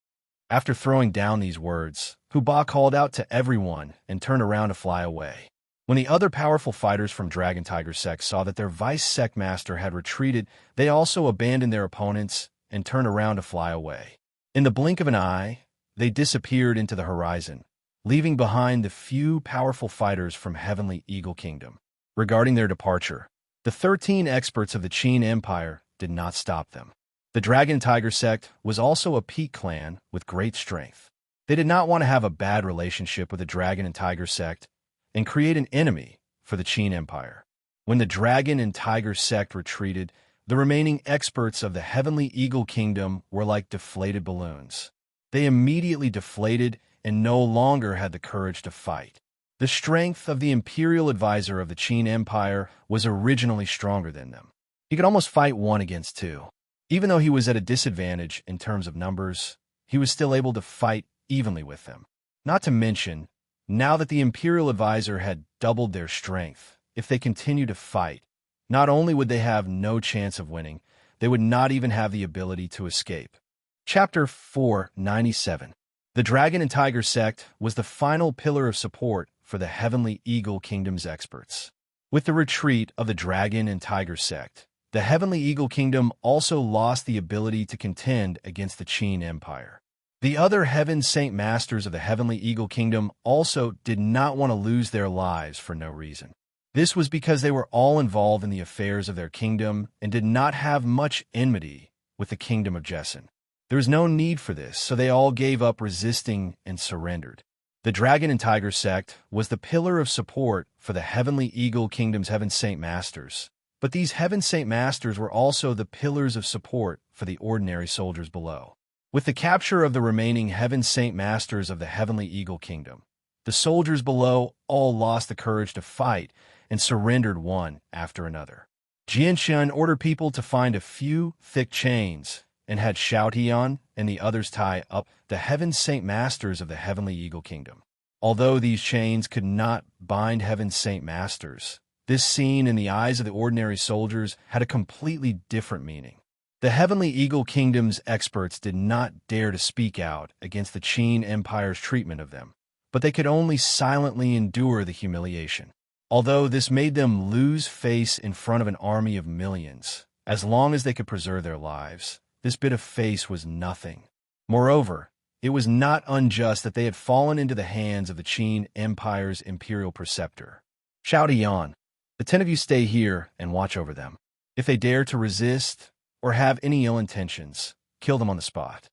After throwing down these words, Hu Ba called out to everyone and turned around to fly away. When the other powerful fighters from Dragon Tiger Sect saw that their Vice Sect Master had retreated, they also abandoned their opponents and turned around to fly away. In the blink of an eye, they disappeared into the horizon, leaving behind the few powerful fighters from Heavenly Eagle Kingdom. Regarding their departure, the 13 experts of the Qin Empire did not stop them. The Dragon Tiger Sect was also a peak clan with great strength. They did not want to have a bad relationship with the Dragon and Tiger Sect and create an enemy for the Qin Empire. When the Dragon and Tiger Sect retreated, the remaining experts of the Heavenly Eagle Kingdom were like deflated balloons. They immediately deflated and no longer had the courage to fight. The strength of the Imperial Advisor of the Qin Empire was originally stronger than them. He could almost fight 1 against 2. Even though he was at a disadvantage in terms of numbers, he was still able to fight evenly with them. Not to mention, now that the Imperial Advisor had doubled their strength, if they continued to fight, not only would they have no chance of winning, they would not even have the ability to escape. Chapter 497. The Dragon and Tiger Sect was the final pillar of support for the Heavenly Eagle Kingdom's experts. With the retreat of the Dragon and Tiger Sect, the Heavenly Eagle Kingdom also lost the ability to contend against the Qin Empire. The other Heaven Saint Masters of the Heavenly Eagle Kingdom also did not want to lose their lives for no reason. This was because they were all involved in the affairs of their kingdom and did not have much enmity with the Kingdom of Jesson. There was no need for this, so they all gave up resisting and surrendered. The Dragon and Tiger Sect was the pillar of support for the Heavenly Eagle Kingdom's Heaven Saint Masters, but these Heaven Saint Masters were also the pillars of support for the ordinary soldiers below. With the capture of the remaining Heaven Saint Masters of the Heavenly Eagle Kingdom, the soldiers below all lost the courage to fight and surrendered one after another. Jianshan ordered people to find a few thick chains and had Xiao Tian and the others tie up the Heaven Saint Masters of the Heavenly Eagle Kingdom. Although these chains could not bind Heaven Saint Masters, this scene in the eyes of the ordinary soldiers had a completely different meaning. The Heavenly Eagle Kingdom's experts did not dare to speak out against the Qin Empire's treatment of them, but they could only silently endure the humiliation. Although this made them lose face in front of an army of millions, as long as they could preserve their lives, this bit of face was nothing. Moreover, it was not unjust that they had fallen into the hands of the Qin Empire's imperial preceptor. Xiao Tian, the 10 of you stay here and watch over them. If they dare to resist or have any ill intentions, kill them on the spot.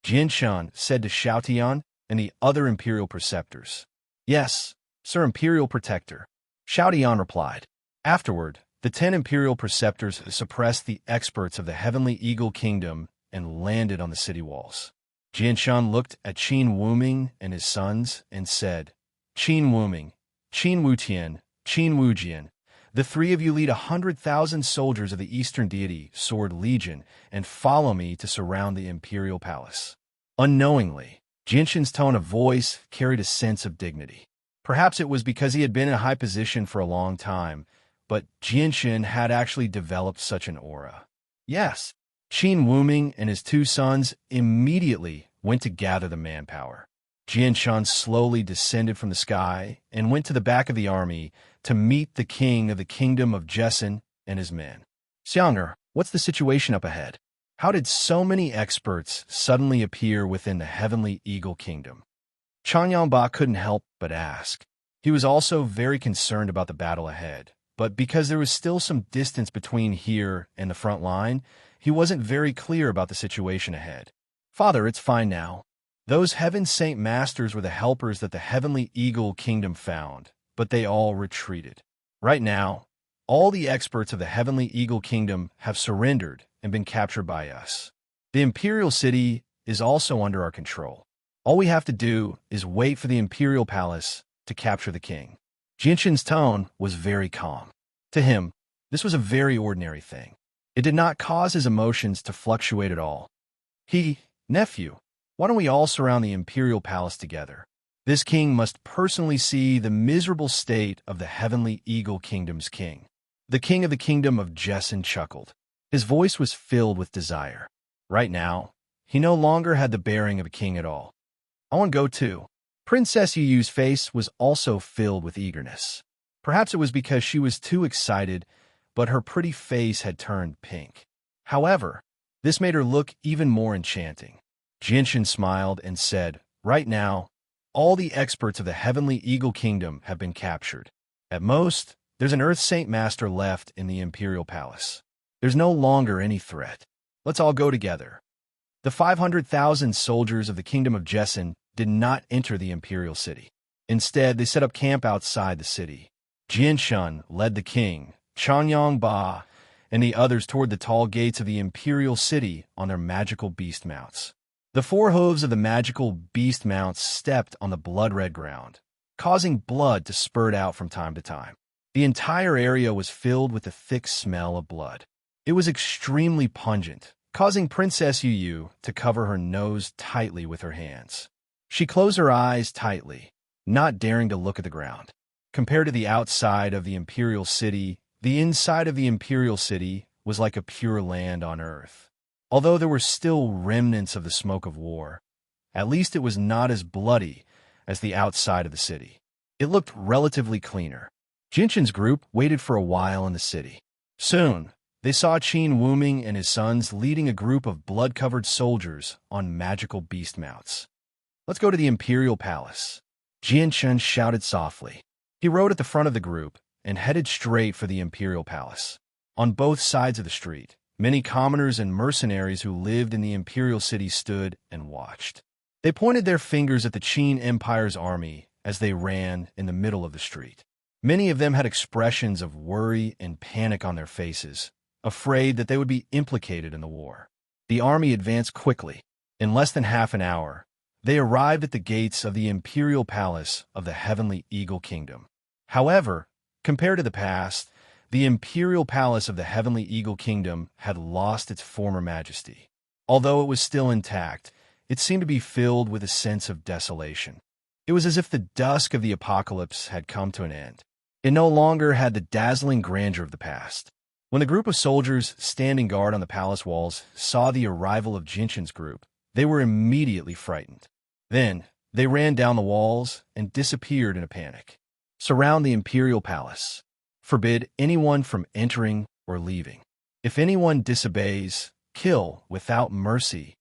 Jianshan said to Xiao Tian and the other imperial preceptors. Yes, Sir Imperial Protector. Xiao Tian replied. Afterward, the 10 imperial preceptors suppressed the experts of the Heavenly Eagle Kingdom and landed on the city walls. Jianshan looked at Qin Wuming and his sons and said, Qin Wuming, Qin Wutian, Qin Wujian, the 3 of you lead 100,000 soldiers of the Eastern Deity Sword Legion and follow me to surround the imperial palace. Unknowingly, Jianshan's tone of voice carried a sense of dignity. Perhaps it was because he had been in a high position for a long time, but Jianshan had actually developed such an aura. Yes, Qin Wuming and his 2 sons immediately went to gather the manpower. Jianshan slowly descended from the sky and went to the back of the army to meet the king of the Kingdom of Jesson and his men. Xianger, what's the situation up ahead? How did so many experts suddenly appear within the Heavenly Eagle Kingdom? Changyangba couldn't help but ask. He was also very concerned about the battle ahead, but because there was still some distance between here and the front line, he wasn't very clear about the situation ahead. Father, it's fine now. Those Heaven Saint Masters were the helpers that the Heavenly Eagle Kingdom found, but they all retreated. Right now, all the experts of the Heavenly Eagle Kingdom have surrendered and been captured by us. The Imperial City is also under our control. All we have to do is wait for the Imperial Palace to capture the king. Jinshin's tone was very calm. To him, this was a very ordinary thing. It did not cause his emotions to fluctuate at all. Nephew, why don't we all surround the Imperial Palace together? This king must personally see the miserable state of the Heavenly Eagle Kingdom's king. The king of the kingdom of Jessin chuckled. His voice was filled with desire. Right now, he no longer had the bearing of a king at all. I want to go too. Princess Yuyu's face was also filled with eagerness. Perhaps it was because she was too excited, but her pretty face had turned pink. However, this made her look even more enchanting. Jinshin smiled and said, right now, all the experts of the Heavenly Eagle Kingdom have been captured. At most, there's an Earth Saint Master left in the Imperial Palace. There's no longer any threat. Let's all go together. The 500,000 soldiers of the Kingdom of Jessin did not enter the Imperial City. Instead, they set up camp outside the city. Jinshin led the king, Changyangba, and the others toward the tall gates of the Imperial City on their magical beast mounts. The four hooves of the magical beast mounts stepped on the blood-red ground, causing blood to spurt out from time to time. The entire area was filled with the thick smell of blood. It was extremely pungent, causing Princess Yuyu to cover her nose tightly with her hands. She closed her eyes tightly, not daring to look at the ground. Compared to the outside of the Imperial City, the inside of the Imperial City was like a pure land on earth. Although there were still remnants of the smoke of war, at least it was not as bloody as the outside of the city. It looked relatively cleaner. Jinshin's group waited for a while in the city. Soon, they saw Qin Wuming and his sons leading a group of blood-covered soldiers on magical beast mounts. Let's go to the Imperial Palace. Jinshin shouted softly. He rode at the front of the group and headed straight for the Imperial Palace. On both sides of the street, many commoners and mercenaries who lived in the Imperial City stood and watched. They pointed their fingers at the Qin Empire's army as they ran in the middle of the street. Many of them had expressions of worry and panic on their faces, afraid that they would be implicated in the war. The army advanced quickly. In less than half an hour, they arrived at the gates of the Imperial Palace of the Heavenly Eagle Kingdom. However, compared to the past, the Imperial Palace of the Heavenly Eagle Kingdom had lost its former majesty. Although it was still intact, it seemed to be filled with a sense of desolation. It was as if the dusk of the apocalypse had come to an end. It no longer had the dazzling grandeur of the past. When the group of soldiers standing guard on the palace walls saw the arrival of Jinshin's group, they were immediately frightened. Then, they ran down the walls and disappeared in a panic. Surround the Imperial Palace. Forbid anyone from entering or leaving. If anyone disobeys, kill without mercy.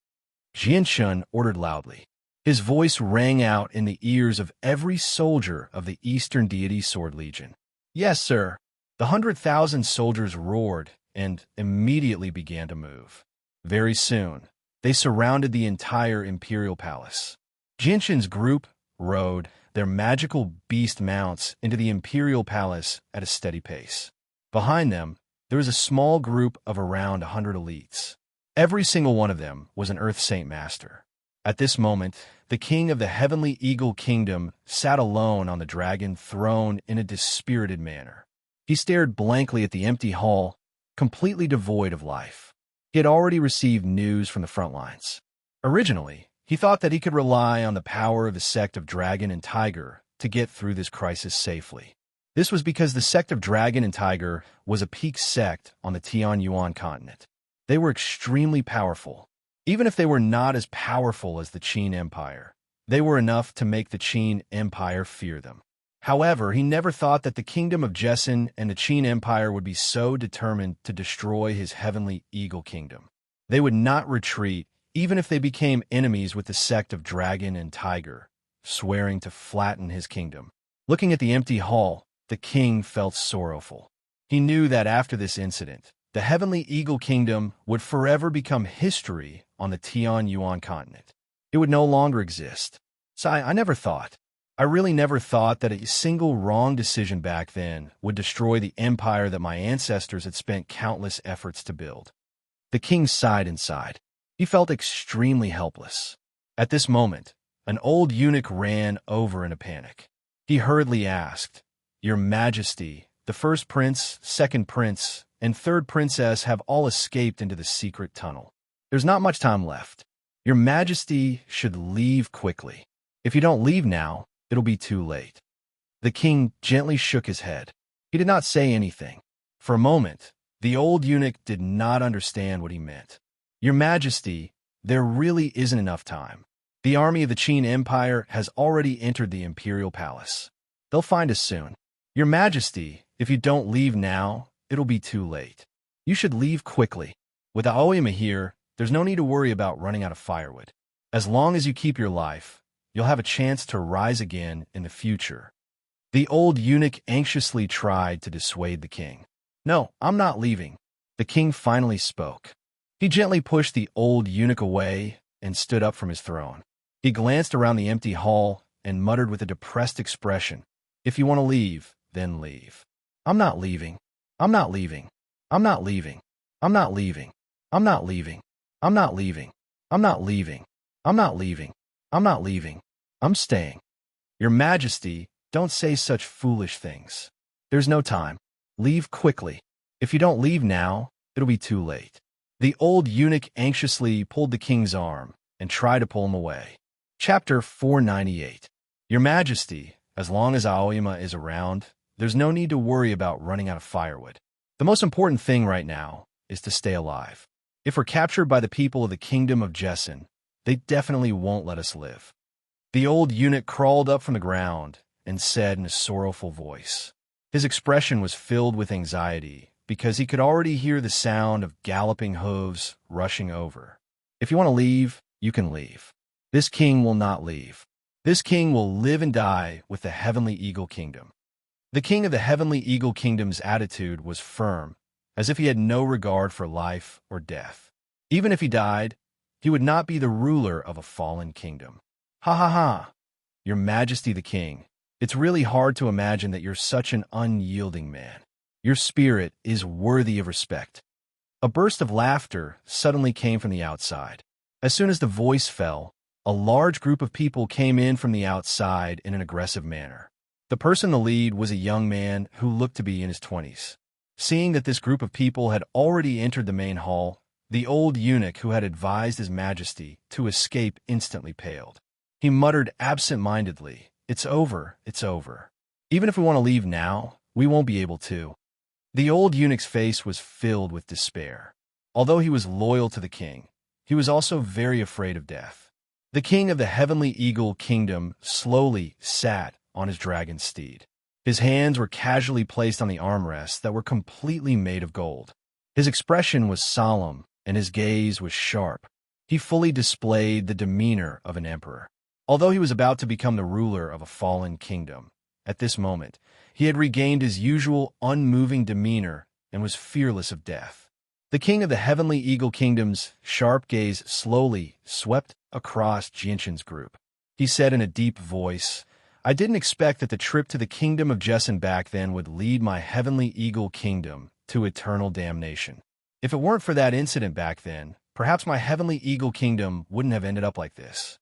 Jinshin ordered loudly. His voice rang out in the ears of every soldier of the Eastern Deity Sword Legion. Yes, sir. The 100,000 soldiers roared and immediately began to move. Very soon, they surrounded the entire Imperial Palace. Jinshin's group rode their magical beast mounts into the Imperial Palace at a steady pace. Behind them, there was a small group of around 100 elites. Every single one of them was an Earth Saint Master. At this moment, the king of the Heavenly Eagle Kingdom sat alone on the dragon throne in a dispirited manner. He stared blankly at the empty hall, completely devoid of life. He had already received news from the front lines. Originally, he thought that he could rely on the power of the sect of Dragon and Tiger to get through this crisis safely. This was because the sect of Dragon and Tiger was a peak sect on the Tianyuan continent. They were extremely powerful. Even if they were not as powerful as the Qin Empire, they were enough to make the Qin Empire fear them. However, he never thought that the Kingdom of Jessin and the Qin Empire would be so determined to destroy his Heavenly Eagle Kingdom. They would not retreat, even if they became enemies with the sect of Dragon and Tiger, swearing to flatten his kingdom. Looking at the empty hall, the king felt sorrowful. He knew that after this incident, the Heavenly Eagle Kingdom would forever become history on the Tian-Yuan continent. It would no longer exist. So I really never thought that a single wrong decision back then would destroy the empire that my ancestors had spent countless efforts to build. The king sighed inside. He felt extremely helpless. At this moment, an old eunuch ran over in a panic. He hurriedly asked, "Your Majesty, the first prince, second prince, and third princess have all escaped into the secret tunnel. There's not much time left. Your Majesty should leave quickly. If you don't leave now, it'll be too late." The king gently shook his head. He did not say anything. For a moment, the old eunuch did not understand what he meant. "Your Majesty, there really isn't enough time. The army of the Qin Empire has already entered the imperial palace. They'll find us soon. Your Majesty, if you don't leave now, it'll be too late. You should leave quickly. With Aoyama here, there's no need to worry about running out of firewood. As long as you keep your life, you'll have a chance to rise again in the future." The old eunuch anxiously tried to dissuade the king. "No, I'm not leaving." The king finally spoke. He gently pushed the old eunuch away and stood up from his throne. He glanced around the empty hall and muttered with a depressed expression, "If you want to leave, then leave." "I'm not leaving. I'm not leaving. I'm not leaving. I'm not leaving. I'm not leaving. I'm not leaving. I'm not leaving. I'm not leaving. I'm not leaving. I'm staying." "Your Majesty, don't say such foolish things. There's no time. Leave quickly. If you don't leave now, it'll be too late." The old eunuch anxiously pulled the king's arm and tried to pull him away. Chapter 498. Your Majesty, as long as Aoyama is around, there's no need to worry about running out of firewood. The most important thing right now is to stay alive. If we're captured by the people of the Kingdom of Jessen, they definitely won't let us live. The old eunuch crawled up from the ground and said in a sorrowful voice. His expression was filled with anxiety because he could already hear the sound of galloping hooves rushing over. "If you want to leave, you can leave. This king will not leave. This king will live and die with the Heavenly Eagle Kingdom." The king of the Heavenly Eagle Kingdom's attitude was firm, as if he had no regard for life or death. Even if he died, he would not be the ruler of a fallen kingdom. "Ha ha ha! Your Majesty the King, it's really hard to imagine that you're such an unyielding man. Your spirit is worthy of respect." A burst of laughter suddenly came from the outside. As soon as the voice fell, a large group of people came in from the outside in an aggressive manner. The person in the lead was a young man who looked to be in his 20s. Seeing that this group of people had already entered the main hall, the old eunuch who had advised His Majesty to escape instantly paled. He muttered absent-mindedly, "It's over, it's over. Even if we want to leave now, we won't be able to." The old eunuch's face was filled with despair. Although he was loyal to the king, he was also very afraid of death. The king of the Heavenly Eagle Kingdom slowly sat on his dragon steed. His hands were casually placed on the armrests that were completely made of gold. His expression was solemn, and his gaze was sharp. He fully displayed the demeanor of an emperor. Although he was about to become the ruler of a fallen kingdom, at this moment, he had regained his usual unmoving demeanor and was fearless of death. The king of the Heavenly Eagle Kingdom's sharp gaze slowly swept across Jinshin's group. He said in a deep voice, "I didn't expect that the trip to the Kingdom of Jessen back then would lead my Heavenly Eagle Kingdom to eternal damnation. If it weren't for that incident back then, perhaps my Heavenly Eagle Kingdom wouldn't have ended up like this."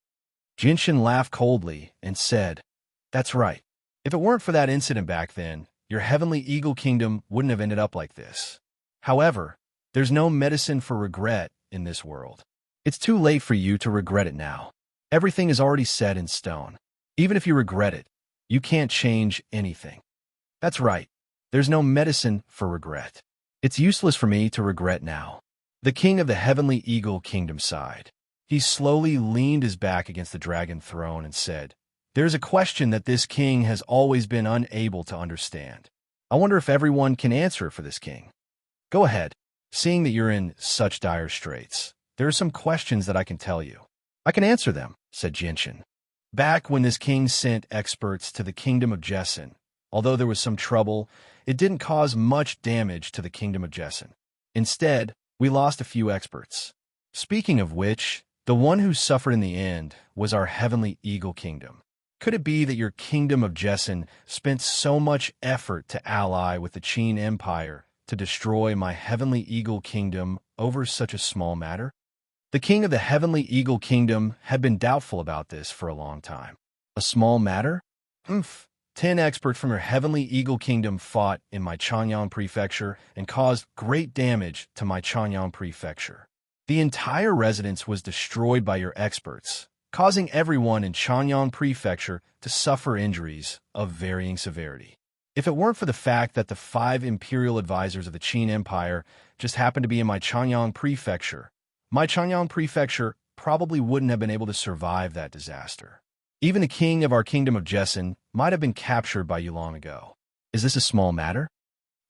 Jinshin laughed coldly and said, "That's right. If it weren't for that incident back then, your Heavenly Eagle Kingdom wouldn't have ended up like this. However, there's no medicine for regret in this world. It's too late for you to regret it now. Everything is already set in stone. Even if you regret it, you can't change anything. That's right. There's no medicine for regret. It's useless for me to regret now." The king of the Heavenly Eagle Kingdom sighed. He slowly leaned his back against the dragon throne and said, "There's a question that this king has always been unable to understand. I wonder if everyone can answer it for this king. Go ahead, seeing that you're in such dire straits. there are some questions that I can tell you. I can answer them, said Jinshin. Back when this king sent experts to the kingdom of Jessen, although there was some trouble, it didn't cause much damage to the kingdom of Jessen. Instead, we lost a few experts. Speaking of which, the one who suffered in the end was our heavenly eagle kingdom. Could it be that your kingdom of Jessen spent so much effort to ally with the Qin Empire to destroy my heavenly eagle kingdom over such a small matter? The king of the heavenly eagle kingdom had been doubtful about this for a long time. A small matter? 10 experts from your heavenly eagle kingdom fought in my Chanyang prefecture and caused great damage to my Chanyang prefecture. The entire residence was destroyed by your experts, causing everyone in Chanyang prefecture to suffer injuries of varying severity. If it weren't for the fact that the 5 imperial advisors of the Qin Empire just happened to be in my Chanyang prefecture probably wouldn't have been able to survive that disaster. Even the king of our kingdom of Jessen might have been captured by you long ago. Is this a small matter?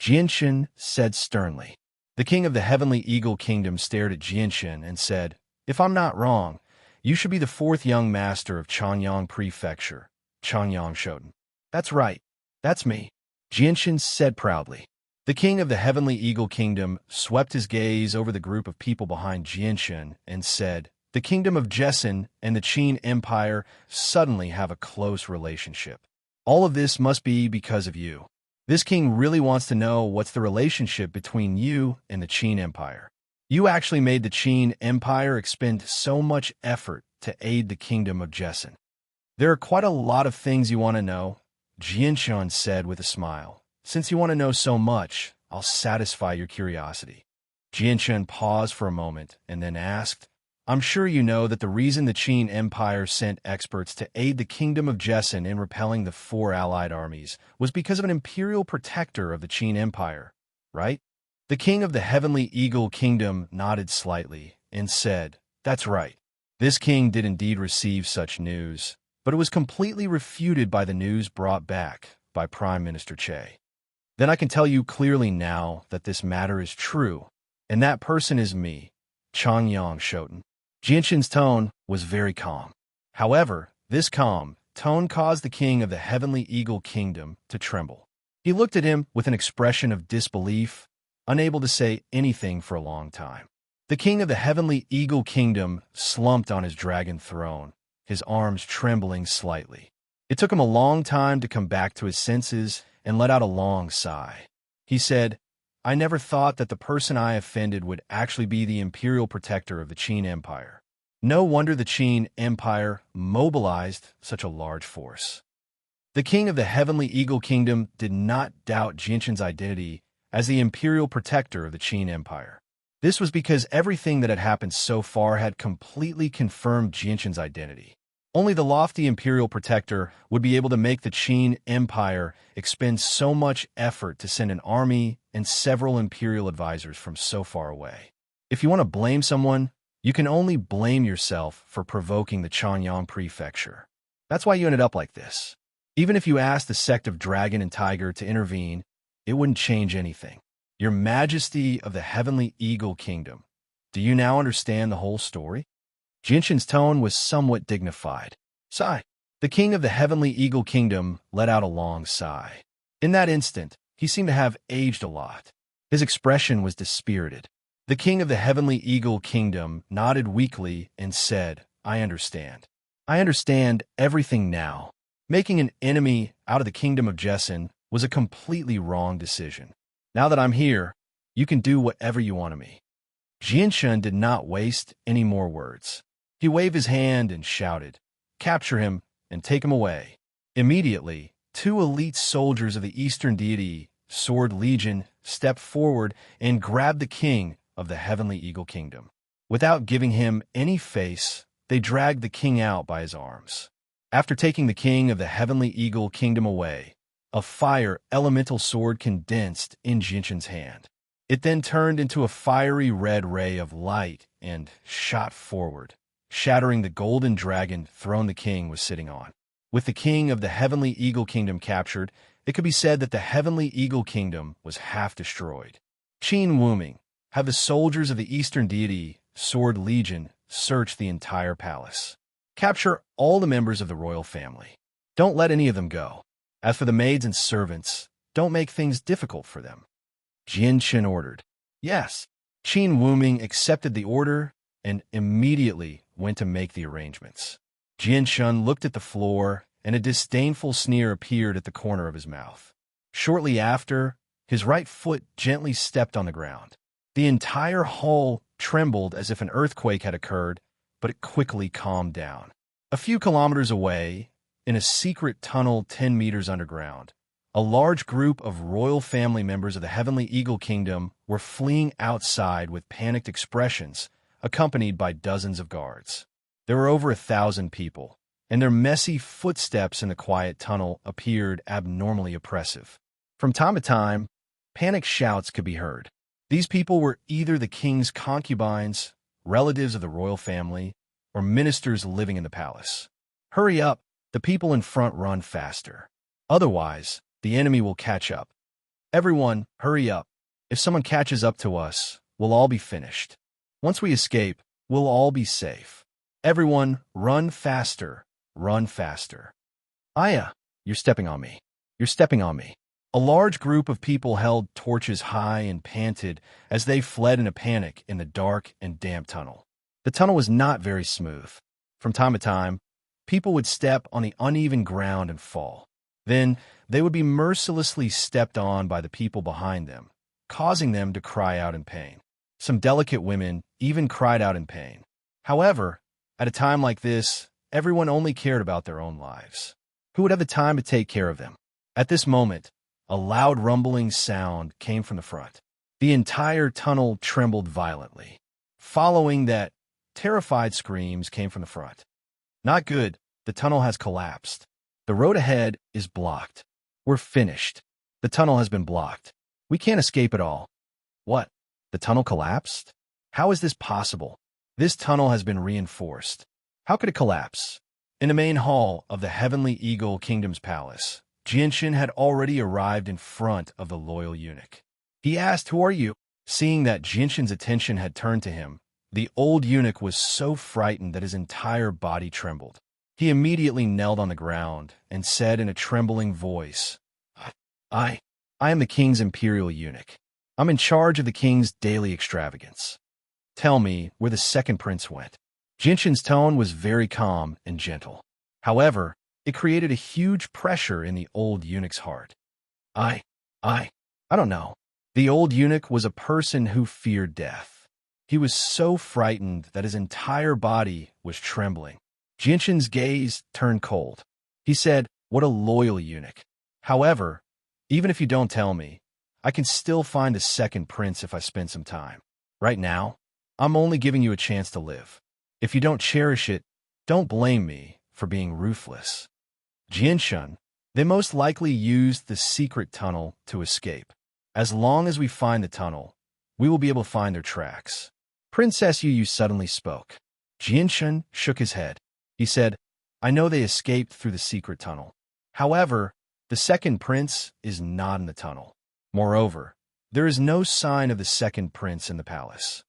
Jinshin said sternly. The king of the heavenly eagle kingdom stared at Jinshin and said, "If I'm not wrong, you should be the 4th young master of Chanyang prefecture, Chanyang Shoten." "That's right. That's me," Jinshin said proudly. The king of the heavenly eagle kingdom swept his gaze over the group of people behind Jinshin and said, "The kingdom of Jessen and the Qin Empire suddenly have a close relationship. All of this must be because of you. This king really wants to know what's the relationship between you and the Qin Empire. You actually made the Qin Empire expend so much effort to aid the kingdom of Jessen. There are quite a lot of things you want to know," Jinshin said with a smile. "Since you want to know so much, I'll satisfy your curiosity." Jinshin paused for a moment and then asked, "I'm sure you know that the reason the Qin Empire sent experts to aid the kingdom of Jessen in repelling the 4 allied armies was because of an imperial protector of the Qin Empire, right?" The king of the heavenly eagle kingdom nodded slightly and said, "That's right. This king did indeed receive such news, but it was completely refuted by the news brought back by Prime Minister Che. Then I can tell you clearly now that this matter is true, and that person is me, Chanyang Shoten." Jinshin's tone was very calm. However, this calm tone caused the king of the heavenly eagle kingdom to tremble. He looked at him with an expression of disbelief, unable to say anything for a long time. The king of the heavenly eagle kingdom slumped on his dragon throne, his arms trembling slightly. It took him a long time to come back to his senses and let out a long sigh. He said, "I never thought that the person I offended would actually be the imperial protector of the Qin Empire. No wonder the Qin Empire mobilized such a large force." The king of the heavenly eagle kingdom did not doubt Jinshin's identity as the imperial protector of the Qin Empire. This was because everything that had happened so far had completely confirmed Jinshin's identity. Only the lofty imperial protector would be able to make the Qin Empire expend so much effort to send an army and several imperial advisors from so far away. If you want to blame someone, you can only blame yourself for provoking the Chanyang prefecture. That's why you ended up like this. Even if you asked the sect of Dragon and Tiger to intervene, it wouldn't change anything. Your Majesty of the Heavenly Eagle Kingdom, do you now understand the whole story? Jinshin's tone was somewhat dignified. Sigh. The king of the heavenly eagle kingdom let out a long sigh. In that instant, he seemed to have aged a lot. His expression was dispirited. The king of the heavenly eagle kingdom nodded weakly and said, "I understand. I understand everything now. Making an enemy out of the kingdom of Jessen was a completely wrong decision. Now that I'm here, you can do whatever you want of me." Jinshin did not waste any more words. He waved his hand and shouted, "Capture him and take him away." Immediately, 2 elite soldiers of the Eastern deity, Sword Legion, stepped forward and grabbed the king of the Heavenly Eagle Kingdom. Without giving him any face, they dragged the king out by his arms. After taking the king of the Heavenly Eagle Kingdom away, a fire elemental sword condensed in Jinshin's hand. It then turned into a fiery red ray of light and shot forward, shattering the golden dragon throne the king was sitting on. With the king of the Heavenly Eagle Kingdom captured, it could be said that the Heavenly Eagle Kingdom was half destroyed. Qin Wuming, have the soldiers of the Eastern deity, sword legion searched the entire palace. Capture all the members of the royal family. Don't let any of them go. As for the maids and servants, don't make things difficult for them. Jianchen ordered. Yes. Qin Wuming accepted the order and immediately went to make the arrangements. Jianchen looked at the floor, and a disdainful sneer appeared at the corner of his mouth. Shortly after, his right foot gently stepped on the ground. The entire hall trembled as if an earthquake had occurred, but it quickly calmed down. A few kilometers away, in a secret tunnel 10 meters underground, a large group of royal family members of the Heavenly Eagle Kingdom were fleeing outside with panicked expressions, accompanied by dozens of guards. There were over 1,000 people, and their messy footsteps in the quiet tunnel appeared abnormally oppressive. From time to time, panicked shouts could be heard. These people were either the king's concubines, relatives of the royal family, or ministers living in the palace. Hurry up, the people in front run faster. Otherwise, the enemy will catch up. Everyone, hurry up. If someone catches up to us, we'll all be finished. Once we escape, we'll all be safe. Everyone, run faster, run faster. Aya, you're stepping on me. You're stepping on me. A large group of people held torches high and panted as they fled in a panic in the dark and damp tunnel. The tunnel was not very smooth. From time to time, people would step on the uneven ground and fall. Then, they would be mercilessly stepped on by the people behind them, causing them to cry out in pain. Some delicate women even cried out in pain. However, at a time like this, everyone only cared about their own lives. Who would have the time to take care of them? At this moment, a loud rumbling sound came from the front. The entire tunnel trembled violently. Following that, terrified screams came from the front. Not good. The tunnel has collapsed. The road ahead is blocked. We're finished. The tunnel has been blocked. We can't escape at all. What? The tunnel collapsed? How is this possible? This tunnel has been reinforced. How could it collapse? In the main hall of the Heavenly Eagle Kingdom's palace, Jianchen had already arrived in front of the loyal eunuch. He asked, "Who are you?" Seeing that Jianchen's attention had turned to him, the old eunuch was so frightened that his entire body trembled. He immediately knelt on the ground and said in a trembling voice, I am the king's imperial eunuch. I'm in charge of the king's daily extravagance. Tell me where the second prince went." Jianchen's tone was very calm and gentle. However, it created a huge pressure in the old eunuch's heart. I don't know. The old eunuch was a person who feared death. He was so frightened that his entire body was trembling. Jianchen's gaze turned cold. He said, "What a loyal eunuch. However, even if you don't tell me, I can still find the second prince if I spend some time. Right now, I'm only giving you a chance to live. If you don't cherish it, don't blame me for being ruthless." Jianchen, they most likely used the secret tunnel to escape. As long as we find the tunnel, we will be able to find their tracks. Princess Yu suddenly spoke. Jianchen shook his head. He said, "I know they escaped through the secret tunnel. However, the second prince is not in the tunnel. Moreover, there is no sign of the second prince in the palace."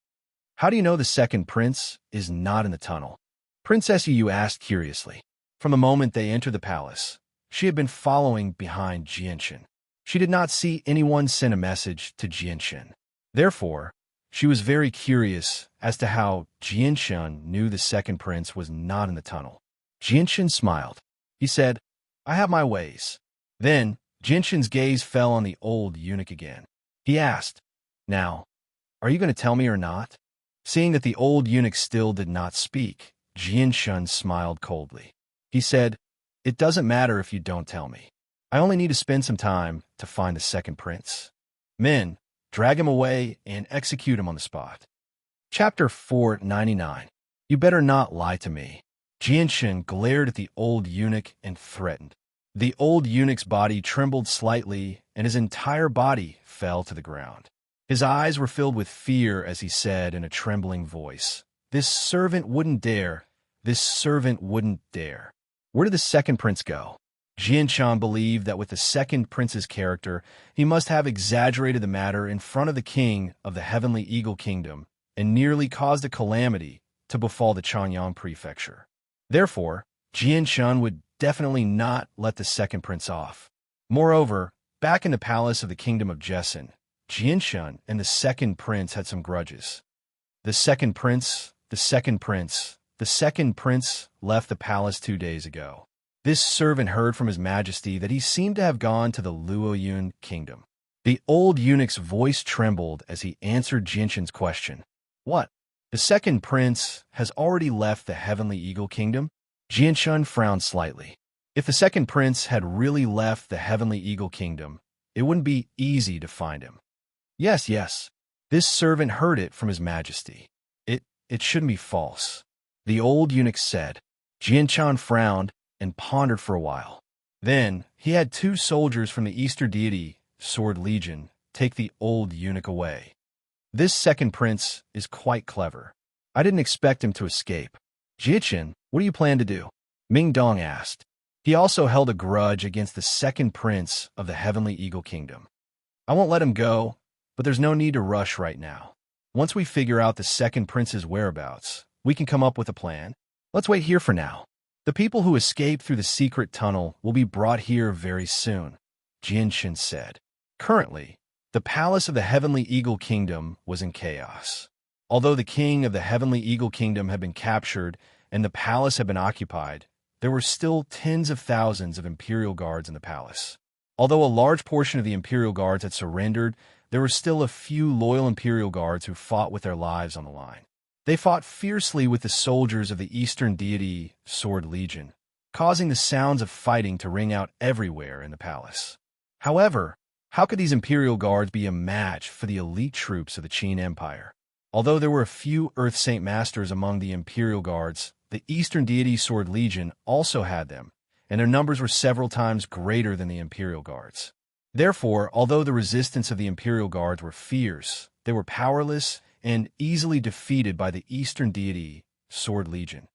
"How do you know the second prince is not in the tunnel?" Princess Yu asked curiously. From the moment they entered the palace, she had been following behind Jianchen. She did not see anyone send a message to Jianchen. Therefore, she was very curious as to how Jianchen knew the second prince was not in the tunnel. Jianchen smiled. He said, "I have my ways." Then, Jianchen's gaze fell on the old eunuch again. He asked, "Now, are you going to tell me or not?" Seeing that the old eunuch still did not speak, Jianchen smiled coldly. He said, "It doesn't matter if you don't tell me. I only need to spend some time to find the second prince. Men, drag him away and execute him on the spot." Chapter 499. You better not lie to me. Jianchen glared at the old eunuch and threatened. The old eunuch's body trembled slightly, and his entire body fell to the ground. His eyes were filled with fear as he said in a trembling voice, "This servant wouldn't dare. This servant wouldn't dare." Where did the second prince go? Jianchen believed that with the second prince's character, he must have exaggerated the matter in front of the king of the Heavenly Eagle Kingdom and nearly caused a calamity to befall the Chanyang prefecture. Therefore, Jianshun would definitely not let the second prince off. Moreover, back in the palace of the kingdom of Jessen, Jianshun and the second prince had some grudges. The second prince left the palace 2 days ago. This servant heard from His Majesty that he seemed to have gone to the Luoyun kingdom. The old eunuch's voice trembled as he answered Jianshun's question. What? The second prince has already left the Heavenly Eagle Kingdom? Jianshun frowned slightly. If the second prince had really left the Heavenly Eagle Kingdom, it wouldn't be easy to find him. Yes. This servant heard it from His Majesty. It shouldn't be false, the old eunuch said. Jianshun frowned and pondered for a while. Then he had 2 soldiers from the Eastern deity, Sword Legion, take the old eunuch away. This second prince is quite clever. I didn't expect him to escape. Jianshun, what do you plan to do? Ming Dong asked. He also held a grudge against the second prince of the Heavenly Eagle Kingdom. I won't let him go, but there's no need to rush right now. Once we figure out the second prince's whereabouts, we can come up with a plan. Let's wait here for now. The people who escaped through the secret tunnel will be brought here very soon, Jianshun said. Currently, the palace of the Heavenly Eagle Kingdom was in chaos. Although the king of the Heavenly Eagle Kingdom had been captured and the palace had been occupied, there were still tens of thousands of Imperial Guards in the palace. Although a large portion of the Imperial Guards had surrendered, there were still a few loyal Imperial Guards who fought with their lives on the line. They fought fiercely with the soldiers of the Eastern deity, Sword Legion, causing the sounds of fighting to ring out everywhere in the palace. However, how could these Imperial Guards be a match for the elite troops of the Qin Empire? Although there were a few Earth Saint Masters among the Imperial Guards, the Eastern deity Sword Legion also had them, and their numbers were several times greater than the Imperial Guards. Therefore, although the resistance of the Imperial Guards were fierce, they were powerless and easily defeated by the Eastern deity, Sword Legion.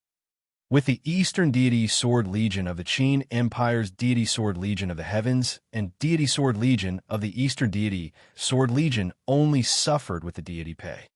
With the Eastern deity Sword Legion of the Qin Empire's deity Sword Legion of the Heavens and deity Sword Legion of the Eastern deity, Sword Legion only suffered with the deity Pei.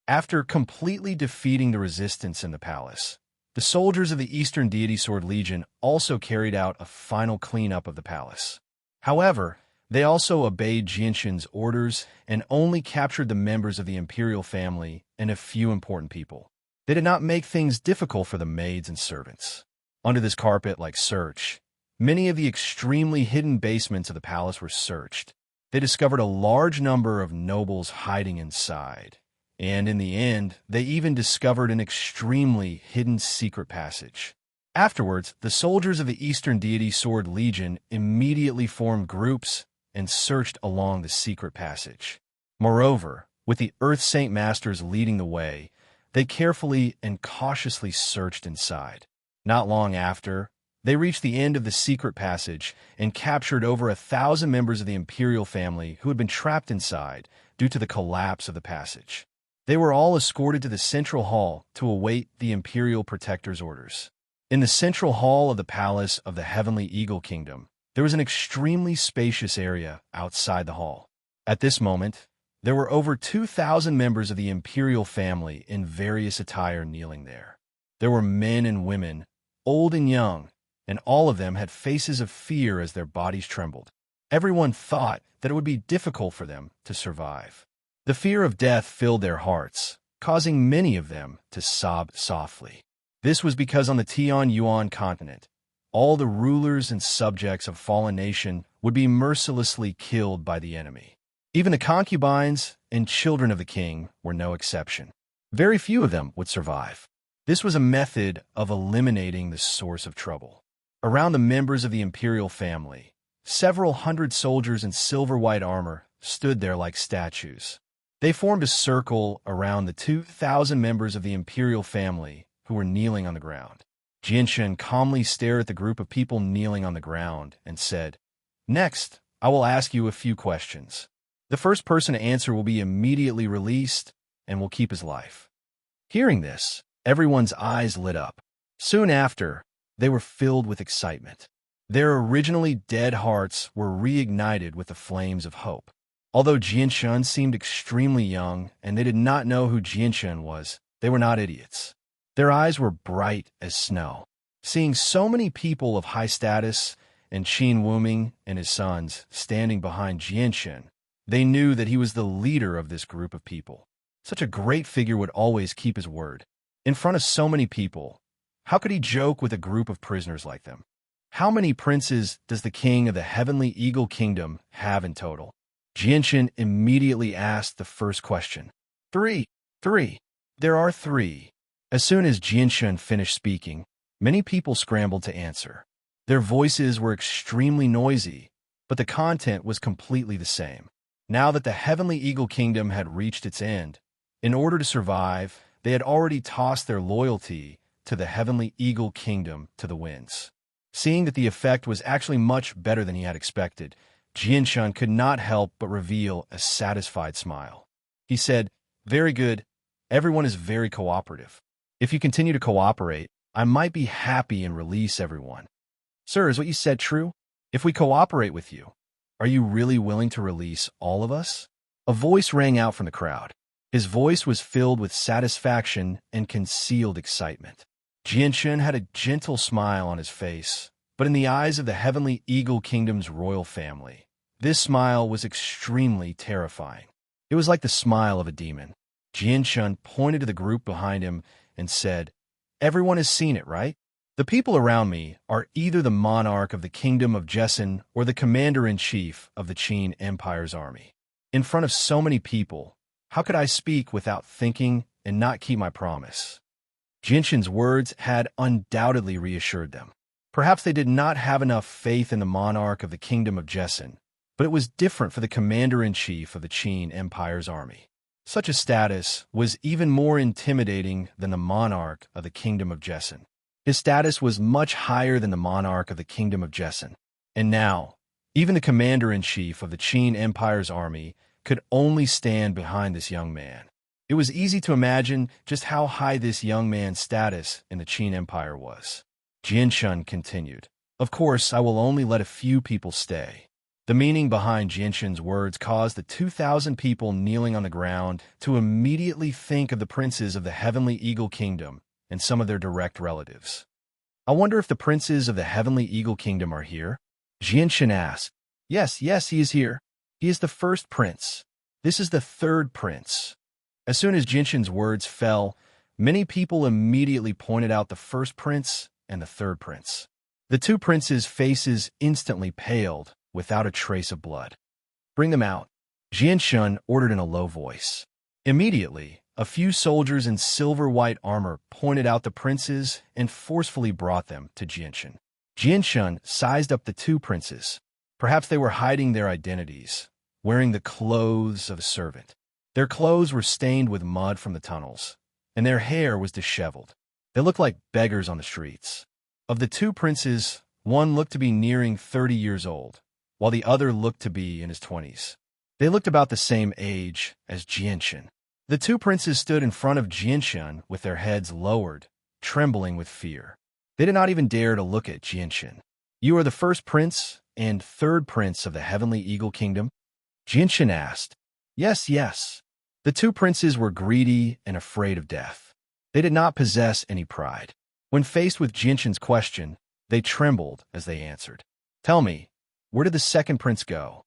After completely defeating the resistance in the palace, the soldiers of the Eastern deity Sword Legion also carried out a final cleanup of the palace. However, they also obeyed Jianshun's orders and only captured the members of the imperial family and a few important people. They did not make things difficult for the maids and servants. Under this carpet-like search, many of the extremely hidden basements of the palace were searched. They discovered a large number of nobles hiding inside, and in the end, they even discovered an extremely hidden secret passage. Afterwards, the soldiers of the Eastern deity Sword Legion immediately formed groups and searched along the secret passage. Moreover, with the Earth Saint Masters leading the way, they carefully and cautiously searched inside. Not long after, they reached the end of the secret passage and captured over 1,000 members of the imperial family who had been trapped inside due to the collapse of the passage. They were all escorted to the central hall to await the imperial protector's orders. In the central hall of the palace of the Heavenly Eagle Kingdom, there was an extremely spacious area outside the hall. At this moment, there were over 2,000 members of the imperial family in various attire kneeling there. There were men and women, old and young, and all of them had faces of fear as their bodies trembled. Everyone thought that it would be difficult for them to survive. The fear of death filled their hearts, causing many of them to sob softly. This was because on the Tianyuan continent, all the rulers and subjects of fallen nation would be mercilessly killed by the enemy. Even the concubines and children of the king were no exception. Very few of them would survive. This was a method of eliminating the source of trouble. Around the members of the imperial family, several hundred soldiers in silver-white armor stood there like statues. They formed a circle around the 2,000 members of the imperial family who were kneeling on the ground. Jianshun calmly stared at the group of people kneeling on the ground and said, "Next, I will ask you a few questions. The first person to answer will be immediately released and will keep his life." Hearing this, everyone's eyes lit up. Soon after, they were filled with excitement. Their originally dead hearts were reignited with the flames of hope. Although Jianshun seemed extremely young and they did not know who Jianshun was, they were not idiots. Their eyes were bright as snow. Seeing so many people of high status and Qin Wuming and his sons standing behind Jianshun, they knew that he was the leader of this group of people. Such a great figure would always keep his word. In front of so many people, how could he joke with a group of prisoners like them? How many princes does the king of the Heavenly Eagle Kingdom have in total? Jianshun immediately asked the first question. Three. There are 3. As soon as Jianshun finished speaking, many people scrambled to answer. Their voices were extremely noisy, but the content was completely the same. Now that the Heavenly Eagle Kingdom had reached its end, in order to survive, they had already tossed their loyalty to the Heavenly Eagle Kingdom to the winds. Seeing that the effect was actually much better than he had expected, Jianshun could not help but reveal a satisfied smile. He said, "Very good. Everyone is very cooperative. If you continue to cooperate, I might be happy and release everyone." "Sir, is what you said true? If we cooperate with you, are you really willing to release all of us?" A voice rang out from the crowd. His voice was filled with satisfaction and concealed excitement. Jianshun had a gentle smile on his face, but in the eyes of the Heavenly Eagle Kingdom's royal family, this smile was extremely terrifying. It was like the smile of a demon. Jianshun pointed to the group behind him and said, "Everyone has seen it, right? The people around me are either the monarch of the Kingdom of Jessen or the commander-in-chief of the Qin Empire's army. In front of so many people, how could I speak without thinking and not keep my promise?" Jianshun's words had undoubtedly reassured them. Perhaps they did not have enough faith in the monarch of the Kingdom of Jessen, but it was different for the commander-in-chief of the Qin Empire's army. Such a status was even more intimidating than the monarch of the Kingdom of Jessen. His status was much higher than the monarch of the Kingdom of Jessen. And now, even the commander-in-chief of the Qin Empire's army could only stand behind this young man. It was easy to imagine just how high this young man's status in the Qin Empire was. Jianshun continued, "Of course, I will only let a few people stay." The meaning behind Jianshun's words caused the 2,000 people kneeling on the ground to immediately think of the princes of the Heavenly Eagle Kingdom and some of their direct relatives. "I wonder if the princes of the Heavenly Eagle Kingdom are here?" Jianshun asked. Yes, he is here. He is the first prince. This is the 3rd prince." As soon as Jianshun's words fell, many people immediately pointed out the 1st prince and the 3rd prince. The 2 princes' faces instantly paled, without a trace of blood. "Bring them out," Jianshun ordered in a low voice. Immediately, a few soldiers in silver-white armor pointed out the princes and forcefully brought them to Jianshun. Jianshun sized up the 2 princes. Perhaps they were hiding their identities, wearing the clothes of a servant. Their clothes were stained with mud from the tunnels, and their hair was disheveled. They looked like beggars on the streets. Of the 2 princes, one looked to be nearing 30 years old, while the other looked to be in his 20s. They looked about the same age as Jianshun. The 2 princes stood in front of Jianshun with their heads lowered, trembling with fear. They did not even dare to look at Jianshun. "You are the 1st prince and 3rd prince of the Heavenly Eagle Kingdom?" Jianshun asked. Yes. The 2 princes were greedy and afraid of death. They did not possess any pride. When faced with Jianshun's question, they trembled as they answered. "Tell me, where did the 2nd prince go?"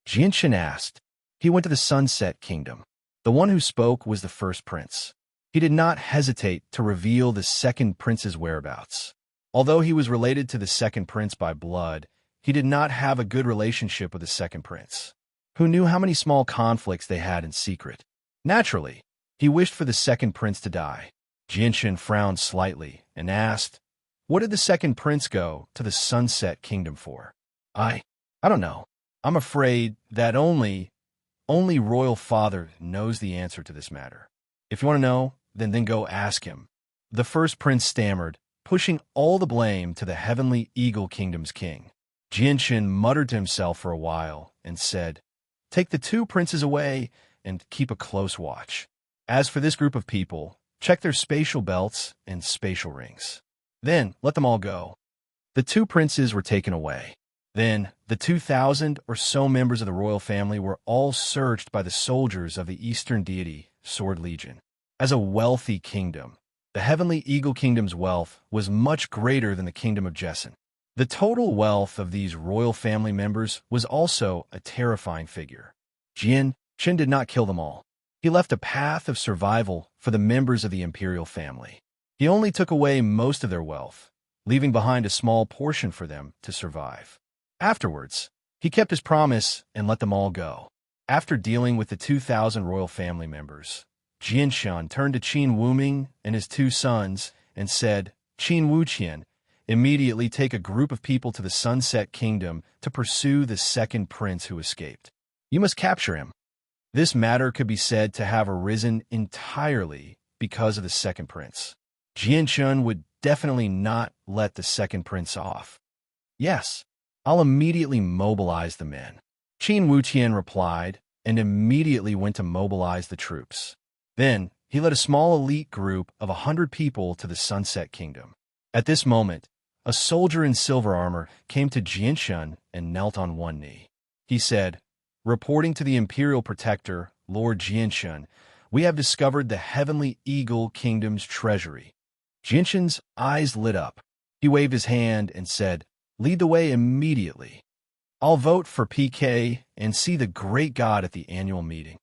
Jianshun asked. "He went to the Sunset Kingdom." The one who spoke was the 1st prince. He did not hesitate to reveal the 2nd prince's whereabouts. Although he was related to the 2nd prince by blood, he did not have a good relationship with the 2nd prince. Who knew how many small conflicts they had in secret? Naturally, he wished for the 2nd prince to die. Jianshun frowned slightly and asked, "What did the 2nd prince go to the Sunset Kingdom for?" I don't know. I'm afraid that only Royal Father knows the answer to this matter. If you want to know, then go ask him." The 1st prince stammered, pushing all the blame to the Heavenly Eagle Kingdom's king. Jianshun muttered to himself for a while and said, "Take the 2 princes away and keep a close watch. As for this group of people, check their spatial belts and spatial rings. Then let them all go." The 2 princes were taken away. Then, the 2,000 or so members of the royal family were all searched by the soldiers of the Eastern deity, Sword Legion. As a wealthy kingdom, the Heavenly Eagle Kingdom's wealth was much greater than the Kingdom of Jessen. The total wealth of these royal family members was also a terrifying figure. Jian Chen did not kill them all. He left a path of survival for the members of the imperial family. He only took away most of their wealth, leaving behind a small portion for them to survive. Afterwards, he kept his promise and let them all go. After dealing with the 2,000 royal family members, Jian Shan turned to Qin Wuming and his two sons and said, "Qin Wuqian, immediately take a group of people to the Sunset Kingdom to pursue the second prince who escaped. You must capture him." This matter could be said to have arisen entirely because of the second prince. Jian Shan would definitely not let the second prince off. "Yes, I'll immediately mobilize the men." Qin Wuqian replied and immediately went to mobilize the troops. Then, he led a small elite group of 100 people to the Sunset Kingdom. At this moment, a soldier in silver armor came to Jian Shan and knelt on one knee. He said, "Reporting to the Imperial Protector, Lord Jian Shan, we have discovered the Heavenly Eagle Kingdom's treasury." Jian Shan's eyes lit up. He waved his hand and said, "Lead the way immediately. I'll vote for PK and see the great god at the annual meeting."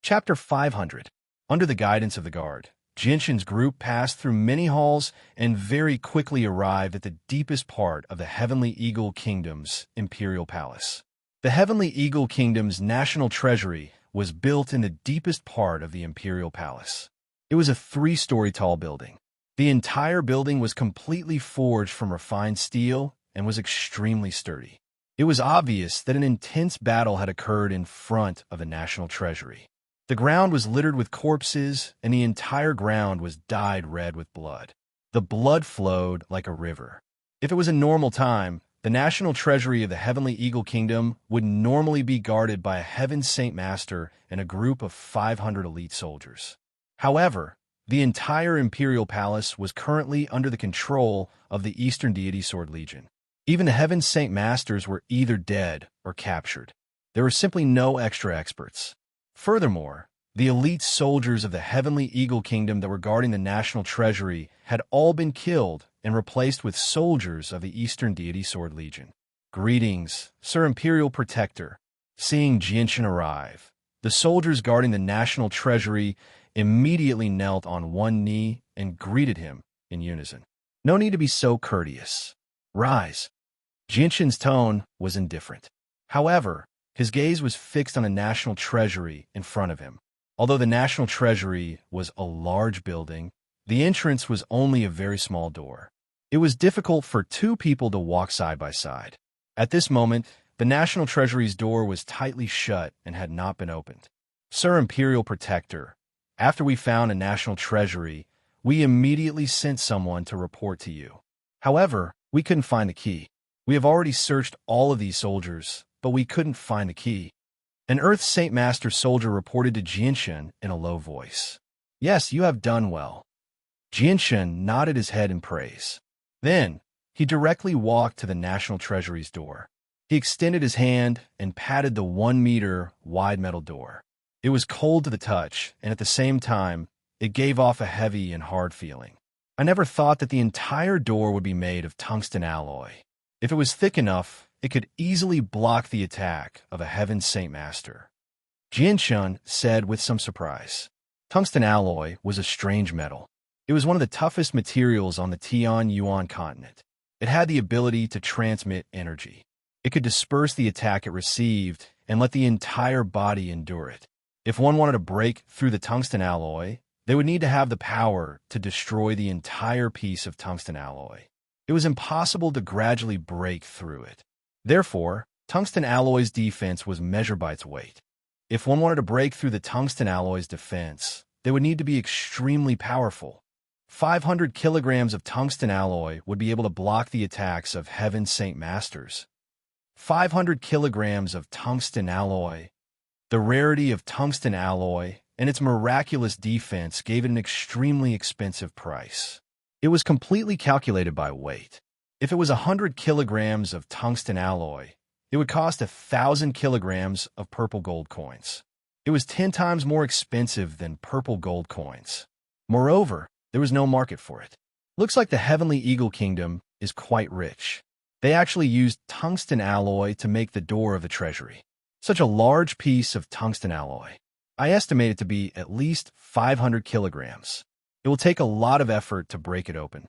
Chapter 500. Under the guidance of the guard, Jian Shan's group passed through many halls and very quickly arrived at the deepest part of the Heavenly Eagle Kingdom's imperial palace. The Heavenly Eagle Kingdom's national treasury was built in the deepest part of the imperial palace. It was a 3-story tall building. The entire building was completely forged from refined steel and was extremely sturdy. It was obvious that an intense battle had occurred in front of the national treasury. The ground was littered with corpses, and the entire ground was dyed red with blood. The blood flowed like a river. If it was a normal time, the national treasury of the Heavenly Eagle Kingdom would normally be guarded by a Heaven Saint Master and a group of 500 elite soldiers. However, the entire imperial palace was currently under the control of the Eastern deity Sword Legion. Even the Heaven Saint Masters were either dead or captured. There were simply no extra experts. Furthermore, the elite soldiers of the Heavenly Eagle Kingdom that were guarding the national treasury had all been killed and replaced with soldiers of the Eastern deity Sword Legion. "Greetings, Sir Imperial Protector." Seeing Jian Shan arrive, the soldiers guarding the national treasury immediately knelt on one knee and greeted him in unison. "No need to be so courteous. Rise." Jian Shan's tone was indifferent. However, his gaze was fixed on a national treasury in front of him. Although the national treasury was a large building, the entrance was only a very small door. It was difficult for two people to walk side by side. At this moment, the national treasury's door was tightly shut and had not been opened. "Sir Imperial Protector, after we found a national treasury, we immediately sent someone to report to you. However, we couldn't find the key. We have already searched all of these soldiers, but we couldn't find the key." An Earth Saint Master soldier reported to Jian Shan in a low voice. "Yes, you have done well." Jian Shan nodded his head in praise. Then, he directly walked to the National Treasury's door. He extended his hand and patted the 1-meter wide metal door. It was cold to the touch, and at the same time, it gave off a heavy and hard feeling. "I never thought that the entire door would be made of tungsten alloy. If it was thick enough, it could easily block the attack of a Heaven Saint Master." Jian Shan said with some surprise. Tungsten alloy was a strange metal. It was one of the toughest materials on the Tian-Yuan continent. It had the ability to transmit energy. It could disperse the attack it received and let the entire body endure it. If one wanted to break through the tungsten alloy, they would need to have the power to destroy the entire piece of tungsten alloy. It was impossible to gradually break through it. Therefore, tungsten alloy's defense was measured by its weight. If one wanted to break through the tungsten alloy's defense, they would need to be extremely powerful. 500 kilograms of tungsten alloy would be able to block the attacks of Heaven Saint Masters. 500 kilograms of tungsten alloy. The rarity of tungsten alloy and its miraculous defense gave it an extremely expensive price. It was completely calculated by weight. If it was 100 kilograms of tungsten alloy, It would cost 1,000 kilograms of purple gold coins. It was 10 times more expensive than purple gold coins. Moreover, there was no market for it. Looks like the Heavenly Eagle Kingdom is quite rich. They actually used tungsten alloy to make the door of the treasury. Such a large piece of tungsten alloy. I estimate it to be at least 500 kilograms. It will take a lot of effort to break it open.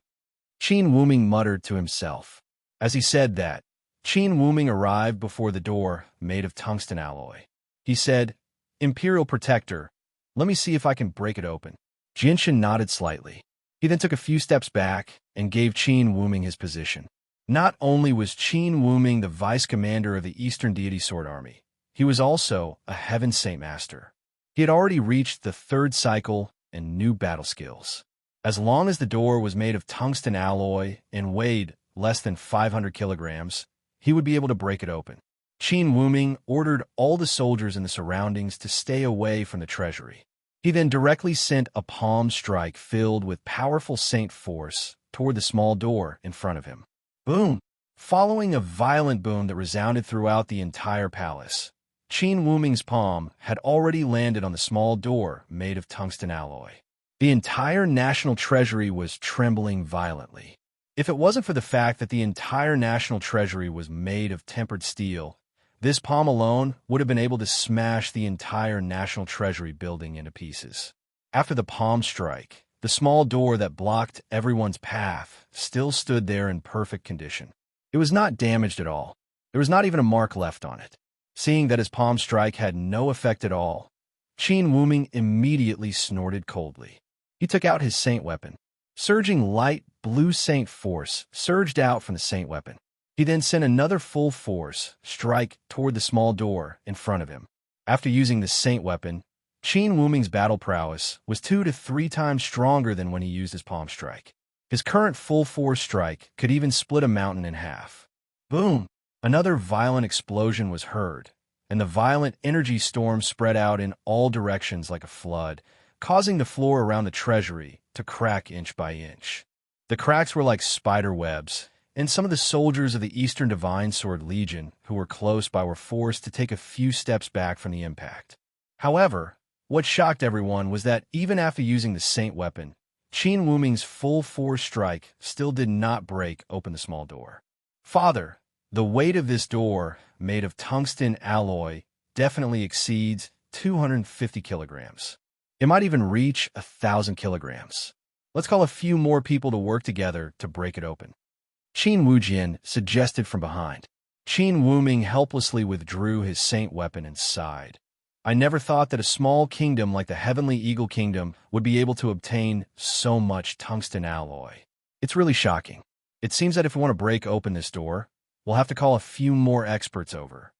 Qin Wuming muttered to himself. As he said that, Qin Wuming arrived before the door made of tungsten alloy. He said, "Imperial Protector, let me see if I can break it open." Jinshin nodded slightly. He then took a few steps back and gave Qin Wuming his position. Not only was Qin Wuming the vice commander of the Eastern Deity Sword Army, he was also a Heaven Saint Master. He had already reached the 3rd cycle and new battle skills. As long as the door was made of tungsten alloy and weighed less than 500 kilograms, he would be able to break it open. Qin Wuming ordered all the soldiers in the surroundings to stay away from the treasury. He then directly sent a palm strike filled with powerful saint force toward the small door in front of him. Boom! Following a violent boom that resounded throughout the entire palace, Qin Wuming's palm had already landed on the small door made of tungsten alloy. The entire national treasury was trembling violently. If it wasn't for the fact that the entire national treasury was made of tempered steel, this palm alone would have been able to smash the entire national treasury building into pieces. After the palm strike, the small door that blocked everyone's path still stood there in perfect condition. It was not damaged at all. There was not even a mark left on it. Seeing that his palm strike had no effect at all, Qin Wuming immediately snorted coldly. He took out his saint weapon. Surging light blue saint force surged out from the saint weapon. He then sent another full force strike toward the small door in front of him. After using the saint weapon, Qin Wuming's battle prowess was 2 to 3 times stronger than when he used his palm strike. His current full force strike could even split a mountain in half. Boom! Another violent explosion was heard, and the violent energy storm spread out in all directions like a flood, causing the floor around the treasury to crack inch by inch. The cracks were like spider webs, and some of the soldiers of the Eastern Divine Sword Legion who were close by were forced to take a few steps back from the impact. However, what shocked everyone was that even after using the saint weapon, Qin Wuming's full force strike still did not break open the small door. "Father, the weight of this door, made of tungsten alloy, definitely exceeds 250 kilograms. It might even reach 1,000 kilograms. Let's call a few more people to work together to break it open," Qin Wujian suggested from behind. Qin Wuming helplessly withdrew his saint weapon and sighed. "I never thought that a small kingdom like the Heavenly Eagle Kingdom would be able to obtain so much tungsten alloy. It's really shocking. It seems that if we want to break open this door, we'll have to call a few more experts over."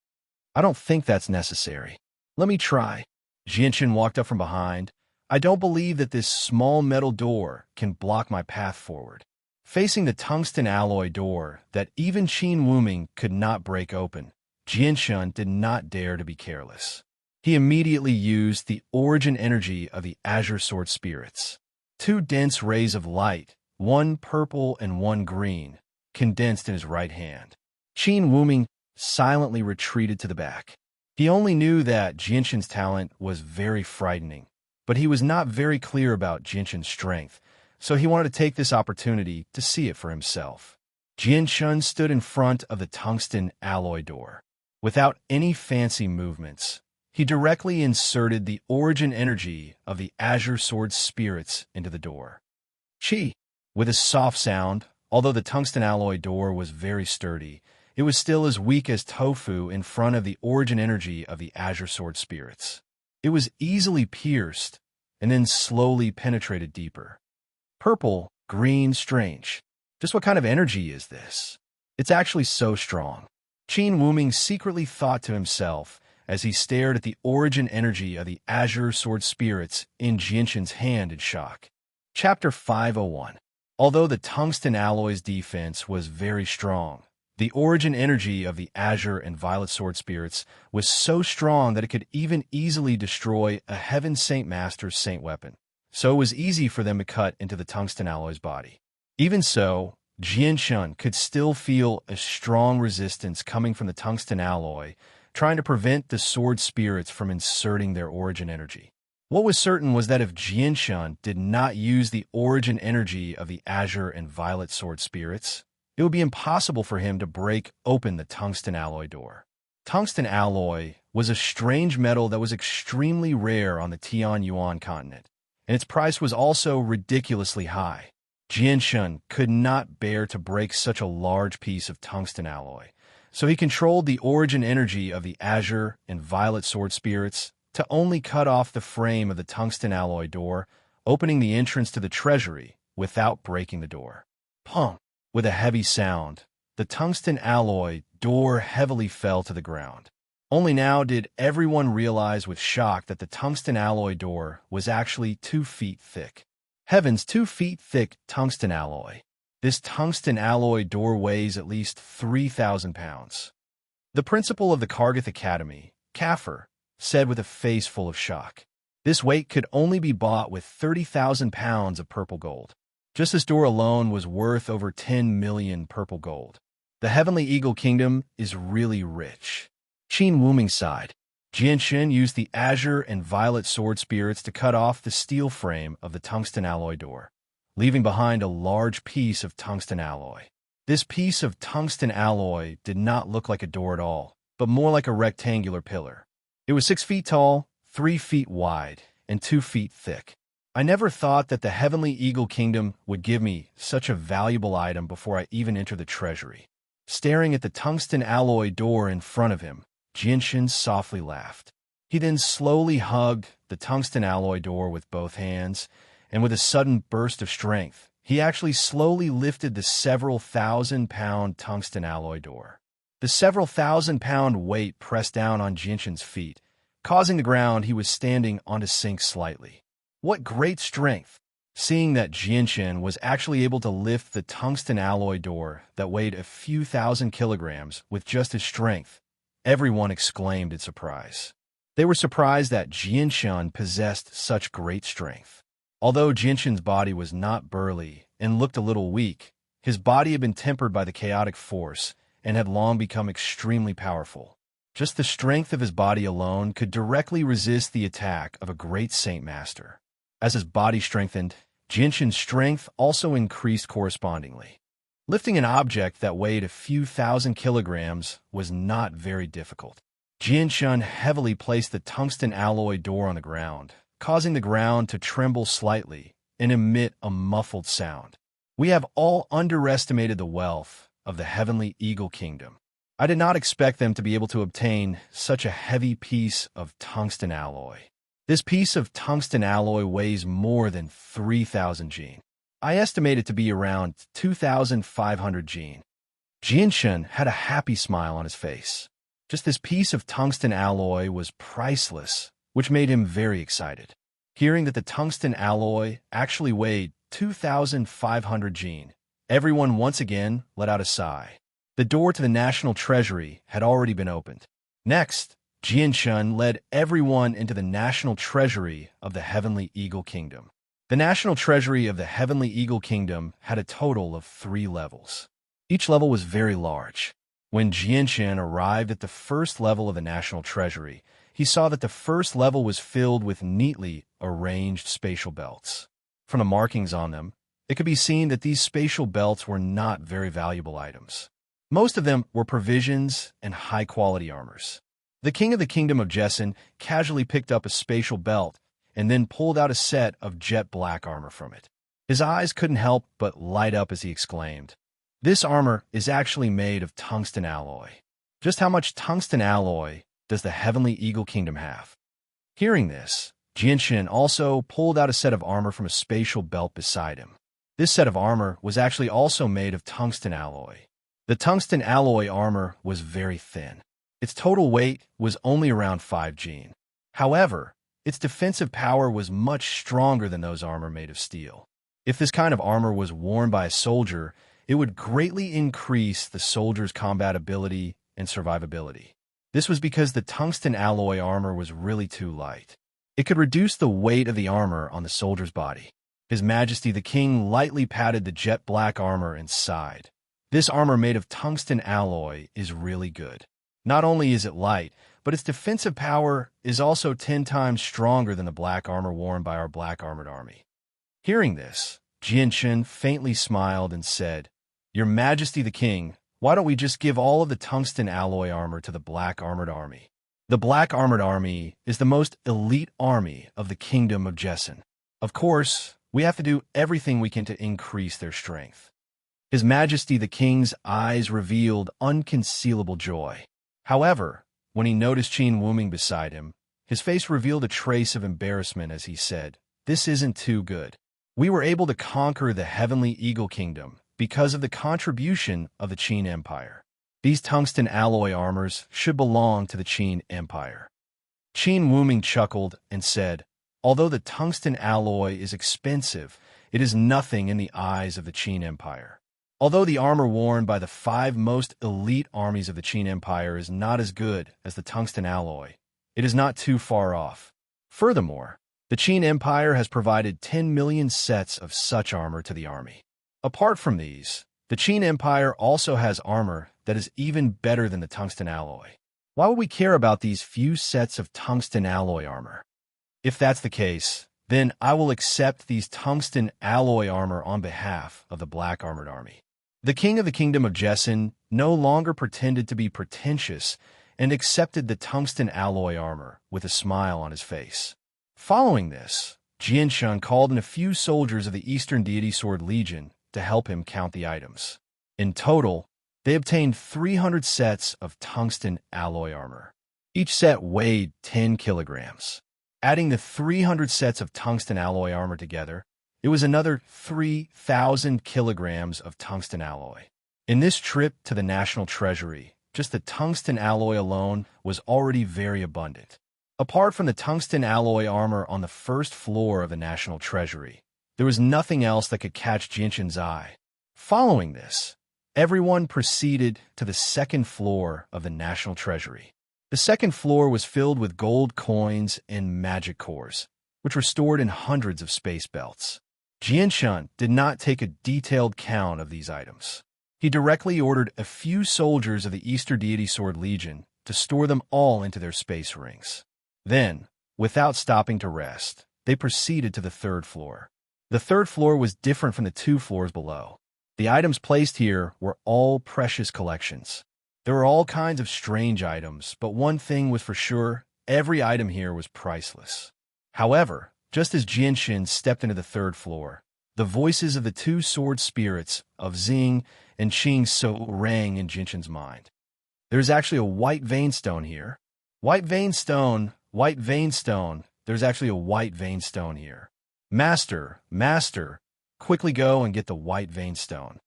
"I don't think that's necessary. Let me try." Jinshin walked up from behind. "I don't believe that this small metal door can block my path forward." Facing the tungsten alloy door that even Qin Wuming could not break open, Jinshin did not dare to be careless. He immediately used the origin energy of the Azure Sword Spirits. 2 dense rays of light, one purple and one green, condensed in his right hand. Qin Wuming silently retreated to the back. He only knew that Jinshin's talent was very frightening, but he was not very clear about Jinshin's strength, so he wanted to take this opportunity to see it for himself. Jinshin stood in front of the tungsten alloy door. Without any fancy movements, he directly inserted the origin energy of the Azure Sword Spirits into the door. Chi! With a soft sound, although the tungsten alloy door was very sturdy, it was still as weak as tofu in front of the origin energy of the Azure Sword Spirits. It was easily pierced and then slowly penetrated deeper. Purple, green, strange. Just what kind of energy is this? It's actually so strong. Qin Wuming secretly thought to himself as he stared at the origin energy of the Azure Sword Spirits in Jinshin's hand in shock. Chapter 501. Although the tungsten alloy's defense was very strong, the origin energy of the Azure and Violet Sword Spirits was so strong that it could even easily destroy a Heaven Saint Master's saint weapon. So it was easy for them to cut into the tungsten alloy's body. Even so, Jianshun could still feel a strong resistance coming from the tungsten alloy, trying to prevent the sword spirits from inserting their origin energy. What was certain was that if Jianshun did not use the origin energy of the azure and violet sword spirits, it would be impossible for him to break open the tungsten alloy door. Tungsten alloy was a strange metal that was extremely rare on the Tianyuan continent, and its price was also ridiculously high. Jianshun could not bear to break such a large piece of tungsten alloy, so he controlled the origin energy of the azure and violet sword spirits to only cut off the frame of the tungsten alloy door, opening the entrance to the treasury without breaking the door. Pum! With a heavy sound, the tungsten alloy door heavily fell to the ground. Only now did everyone realize with shock that the tungsten alloy door was actually 2 feet thick. Heavens, 2 feet thick tungsten alloy. This tungsten alloy door weighs at least 3,000 pounds. The principal of the Kargath Academy, Kafir, said with a face full of shock. This weight could only be bought with 30,000 pounds of purple gold. Just this door alone was worth over 10 million purple gold. The Heavenly Eagle Kingdom is really rich. Qin Wuming sighed. Jianshun used the azure and violet sword spirits to cut off the steel frame of the tungsten alloy door, leaving behind a large piece of tungsten alloy. This piece of tungsten alloy did not look like a door at all, but more like a rectangular pillar. It was 6 feet tall, 3 feet wide, and 2 feet thick. I never thought that the Heavenly Eagle Kingdom would give me such a valuable item before I even entered the treasury. Staring at the tungsten alloy door in front of him, Jianshun softly laughed. He then slowly hugged the tungsten alloy door with both hands, and with a sudden burst of strength, he actually slowly lifted the several thousand-pound tungsten alloy door. The several thousand-pound weight pressed down on Jianshun's feet, causing the ground he was standing on to sink slightly. What great strength! Seeing that Jianshun was actually able to lift the tungsten alloy door that weighed a few thousand kilograms with just his strength, everyone exclaimed in surprise. They were surprised that Jianshun possessed such great strength. Although Jianshun's body was not burly and looked a little weak, his body had been tempered by the chaotic force and had long become extremely powerful. Just the strength of his body alone could directly resist the attack of a great Saint Master. As his body strengthened, Jianshun's strength also increased correspondingly. Lifting an object that weighed a few thousand kilograms was not very difficult. Jianshun heavily placed the tungsten alloy door on the ground, causing the ground to tremble slightly and emit a muffled sound. We have all underestimated the wealth of the Heavenly Eagle Kingdom. I did not expect them to be able to obtain such a heavy piece of tungsten alloy. This piece of tungsten alloy weighs more than 3,000 jin. I estimate it to be around 2,500 jin. Jianshun had a happy smile on his face. Just this piece of tungsten alloy was priceless, which made him very excited. Hearing that the tungsten alloy actually weighed 2,500 jin, everyone once again let out a sigh. The door to the National Treasury had already been opened. Next, Jianshun led everyone into the National Treasury of the Heavenly Eagle Kingdom. The National Treasury of the Heavenly Eagle Kingdom had a total of 3 levels. Each level was very large. When Jianshun arrived at the first level of the National Treasury, he saw that the first level was filled with neatly arranged spatial belts. From the markings on them, it could be seen that these spatial belts were not very valuable items. Most of them were provisions and high-quality armors. The king of the Kingdom of Jessen casually picked up a spatial belt and then pulled out a set of jet black armor from it. His eyes couldn't help but light up as he exclaimed, "This armor is actually made of tungsten alloy. Just how much tungsten alloy does the Heavenly Eagle Kingdom have?" Hearing this, Jianshun also pulled out a set of armor from a spatial belt beside him. This set of armor was actually also made of tungsten alloy. The tungsten alloy armor was very thin. Its total weight was only around 5 jin. However, its defensive power was much stronger than those armor made of steel. If this kind of armor was worn by a soldier, it would greatly increase the soldier's combat ability and survivability. This was because the tungsten alloy armor was really too light. It could reduce the weight of the armor on the soldier's body. His Majesty the King lightly patted the jet-black armor and sighed. This armor made of tungsten alloy is really good. Not only is it light, but its defensive power is also 10 times stronger than the black armor worn by our black armored army. Hearing this, Jianchen faintly smiled and said, "Your Majesty the King, why don't we just give all of the tungsten alloy armor to the black armored army? The black armored army is the most elite army of the Kingdom of Jessen. Of course, we have to do everything we can to increase their strength." His Majesty the King's eyes revealed unconcealable joy. However, when he noticed Qin Wuming beside him, his face revealed a trace of embarrassment as he said, "This isn't too good. We were able to conquer the Heavenly Eagle Kingdom because of the contribution of the Qin Empire. These tungsten alloy armors should belong to the Qin Empire." Qin Wuming chuckled and said, "Although the tungsten alloy is expensive, it is nothing in the eyes of the Qin Empire. Although the armor worn by the 5 most elite armies of the Qin Empire is not as good as the tungsten alloy, it is not too far off. Furthermore, the Qin Empire has provided 10 million sets of such armor to the army. Apart from these, the Qin Empire also has armor that is even better than the tungsten alloy. Why would we care about these few sets of tungsten alloy armor? If that's the case, then I will accept these tungsten alloy armor on behalf of the black armored army." The king of the Kingdom of Jessen no longer pretended to be pretentious and accepted the tungsten alloy armor with a smile on his face. Following this, Jianchen called in a few soldiers of the Eastern Deity Sword Legion to help him count the items. In total, they obtained 300 sets of tungsten alloy armor. Each set weighed 10 kilograms. Adding the 300 sets of tungsten alloy armor together, it was another 3,000 kilograms of tungsten alloy. In this trip to the National Treasury, just the tungsten alloy alone was already very abundant. Apart from the tungsten alloy armor on the first floor of the National Treasury, there was nothing else that could catch Jianchen's eye. Following this, everyone proceeded to the second floor of the National Treasury. The second floor was filled with gold coins and magic cores, which were stored in hundreds of space belts. Jianchen did not take a detailed count of these items. He directly ordered a few soldiers of the Eastern Deity Sword Legion to store them all into their space rings. Then, without stopping to rest, they proceeded to the third floor. The third floor was different from the 2 floors below. The items placed here were all precious collections. There were all kinds of strange items, but one thing was for sure, every item here was priceless. However, just as Jianchen stepped into the third floor, the voices of the 2 sword spirits of Xing and Qing So rang in Jianchen's mind. "There's actually a white vein stone here. White vein stone, white vein stone. There's actually a white vein stone here. Master, master, quickly go and get the white vein stone."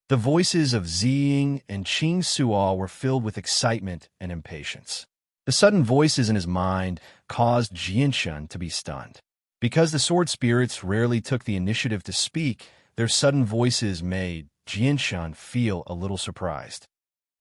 The voices of Xing and Qing Suo were filled with excitement and impatience. The sudden voices in his mind caused Jianchen to be stunned. Because the sword spirits rarely took the initiative to speak, their sudden voices made Jianchen feel a little surprised.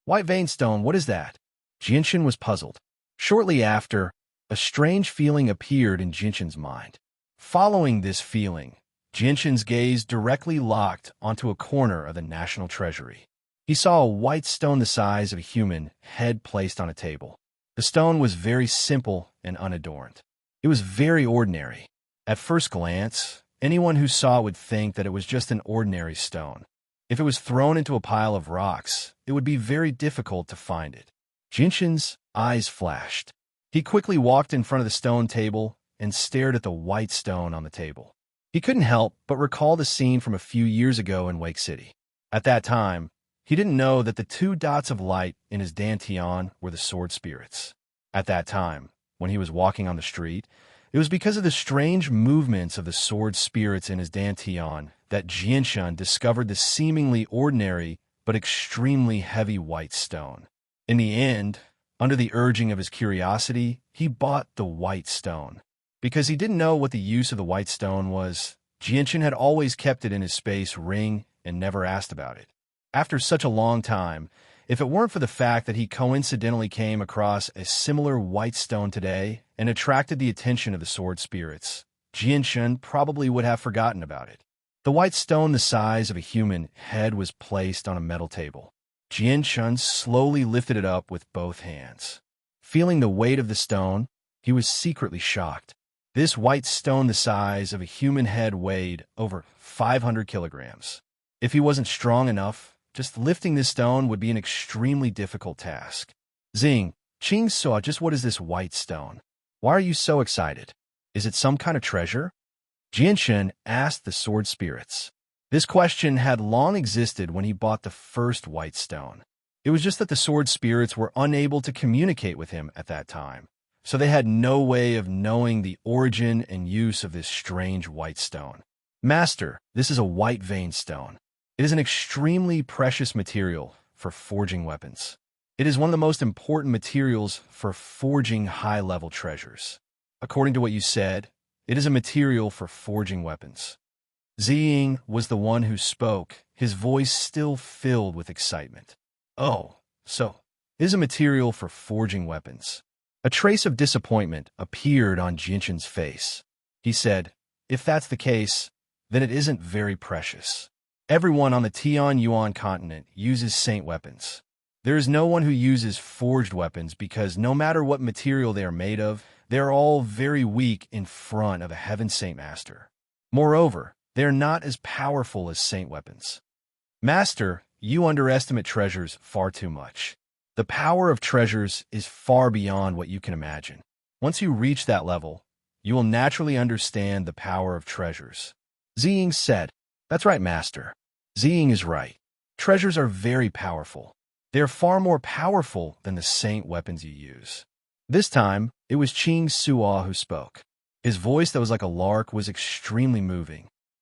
"White vein stone, what is that?" Jianchen was puzzled. Shortly after, a strange feeling appeared in Jianchen's mind. Following this feeling, Jianchen's gaze directly locked onto a corner of the National Treasury. He saw a white stone the size of a human head placed on a table. The stone was very simple and unadorned. It was very ordinary. At first glance, anyone who saw it would think that it was just an ordinary stone. If it was thrown into a pile of rocks, it would be very difficult to find it. Jianchen's eyes flashed. He quickly walked in front of the stone table and stared at the white stone on the table. He couldn't help but recall the scene from a few years ago in Wake City. At that time, he didn't know that the 2 dots of light in his dantian were the sword spirits. At that time, when he was walking on the street, it was because of the strange movements of the sword spirits in his dantian that Jianchen discovered the seemingly ordinary but extremely heavy white stone. In the end, under the urging of his curiosity, he bought the white stone. Because he didn't know what the use of the white stone was, Jianchen had always kept it in his space ring and never asked about it. After such a long time, if it weren't for the fact that he coincidentally came across a similar white stone today and attracted the attention of the sword spirits, Jianshun probably would have forgotten about it. The white stone the size of a human head was placed on a metal table. Jianshun slowly lifted it up with both hands. Feeling the weight of the stone, he was secretly shocked. This white stone the size of a human head weighed over 500 kilograms. If he wasn't strong enough, just lifting this stone would be an extremely difficult task. Zing, Qing saw just what is this white stone? Why are you so excited? Is it some kind of treasure? Jianshun asked the sword spirits. This question had long existed when he bought the first white stone. It was just that the sword spirits were unable to communicate with him at that time, so they had no way of knowing the origin and use of this strange white stone. Master, this is a white vein stone. It is an extremely precious material for forging weapons. It is one of the most important materials for forging high-level treasures. According to what you said, it is a material for forging weapons. Ziying was the one who spoke, his voice still filled with excitement. Oh, so it is a material for forging weapons. A trace of disappointment appeared on Jianshun's face. He said, if that's the case, then it isn't very precious. Everyone on the Tianyuan continent uses saint weapons. There is no one who uses forged weapons because no matter what material they are made of, they are all very weak in front of a heaven saint master. Moreover, they are not as powerful as saint weapons. Master, you underestimate treasures far too much. The power of treasures is far beyond what you can imagine. Once you reach that level, you will naturally understand the power of treasures. Ziying said, that's right, Master. Ziying is right. Treasures are very powerful. They are far more powerful than the saint weapons you use. This time, it was Qing Suo who spoke. His voice that was like a lark was extremely moving.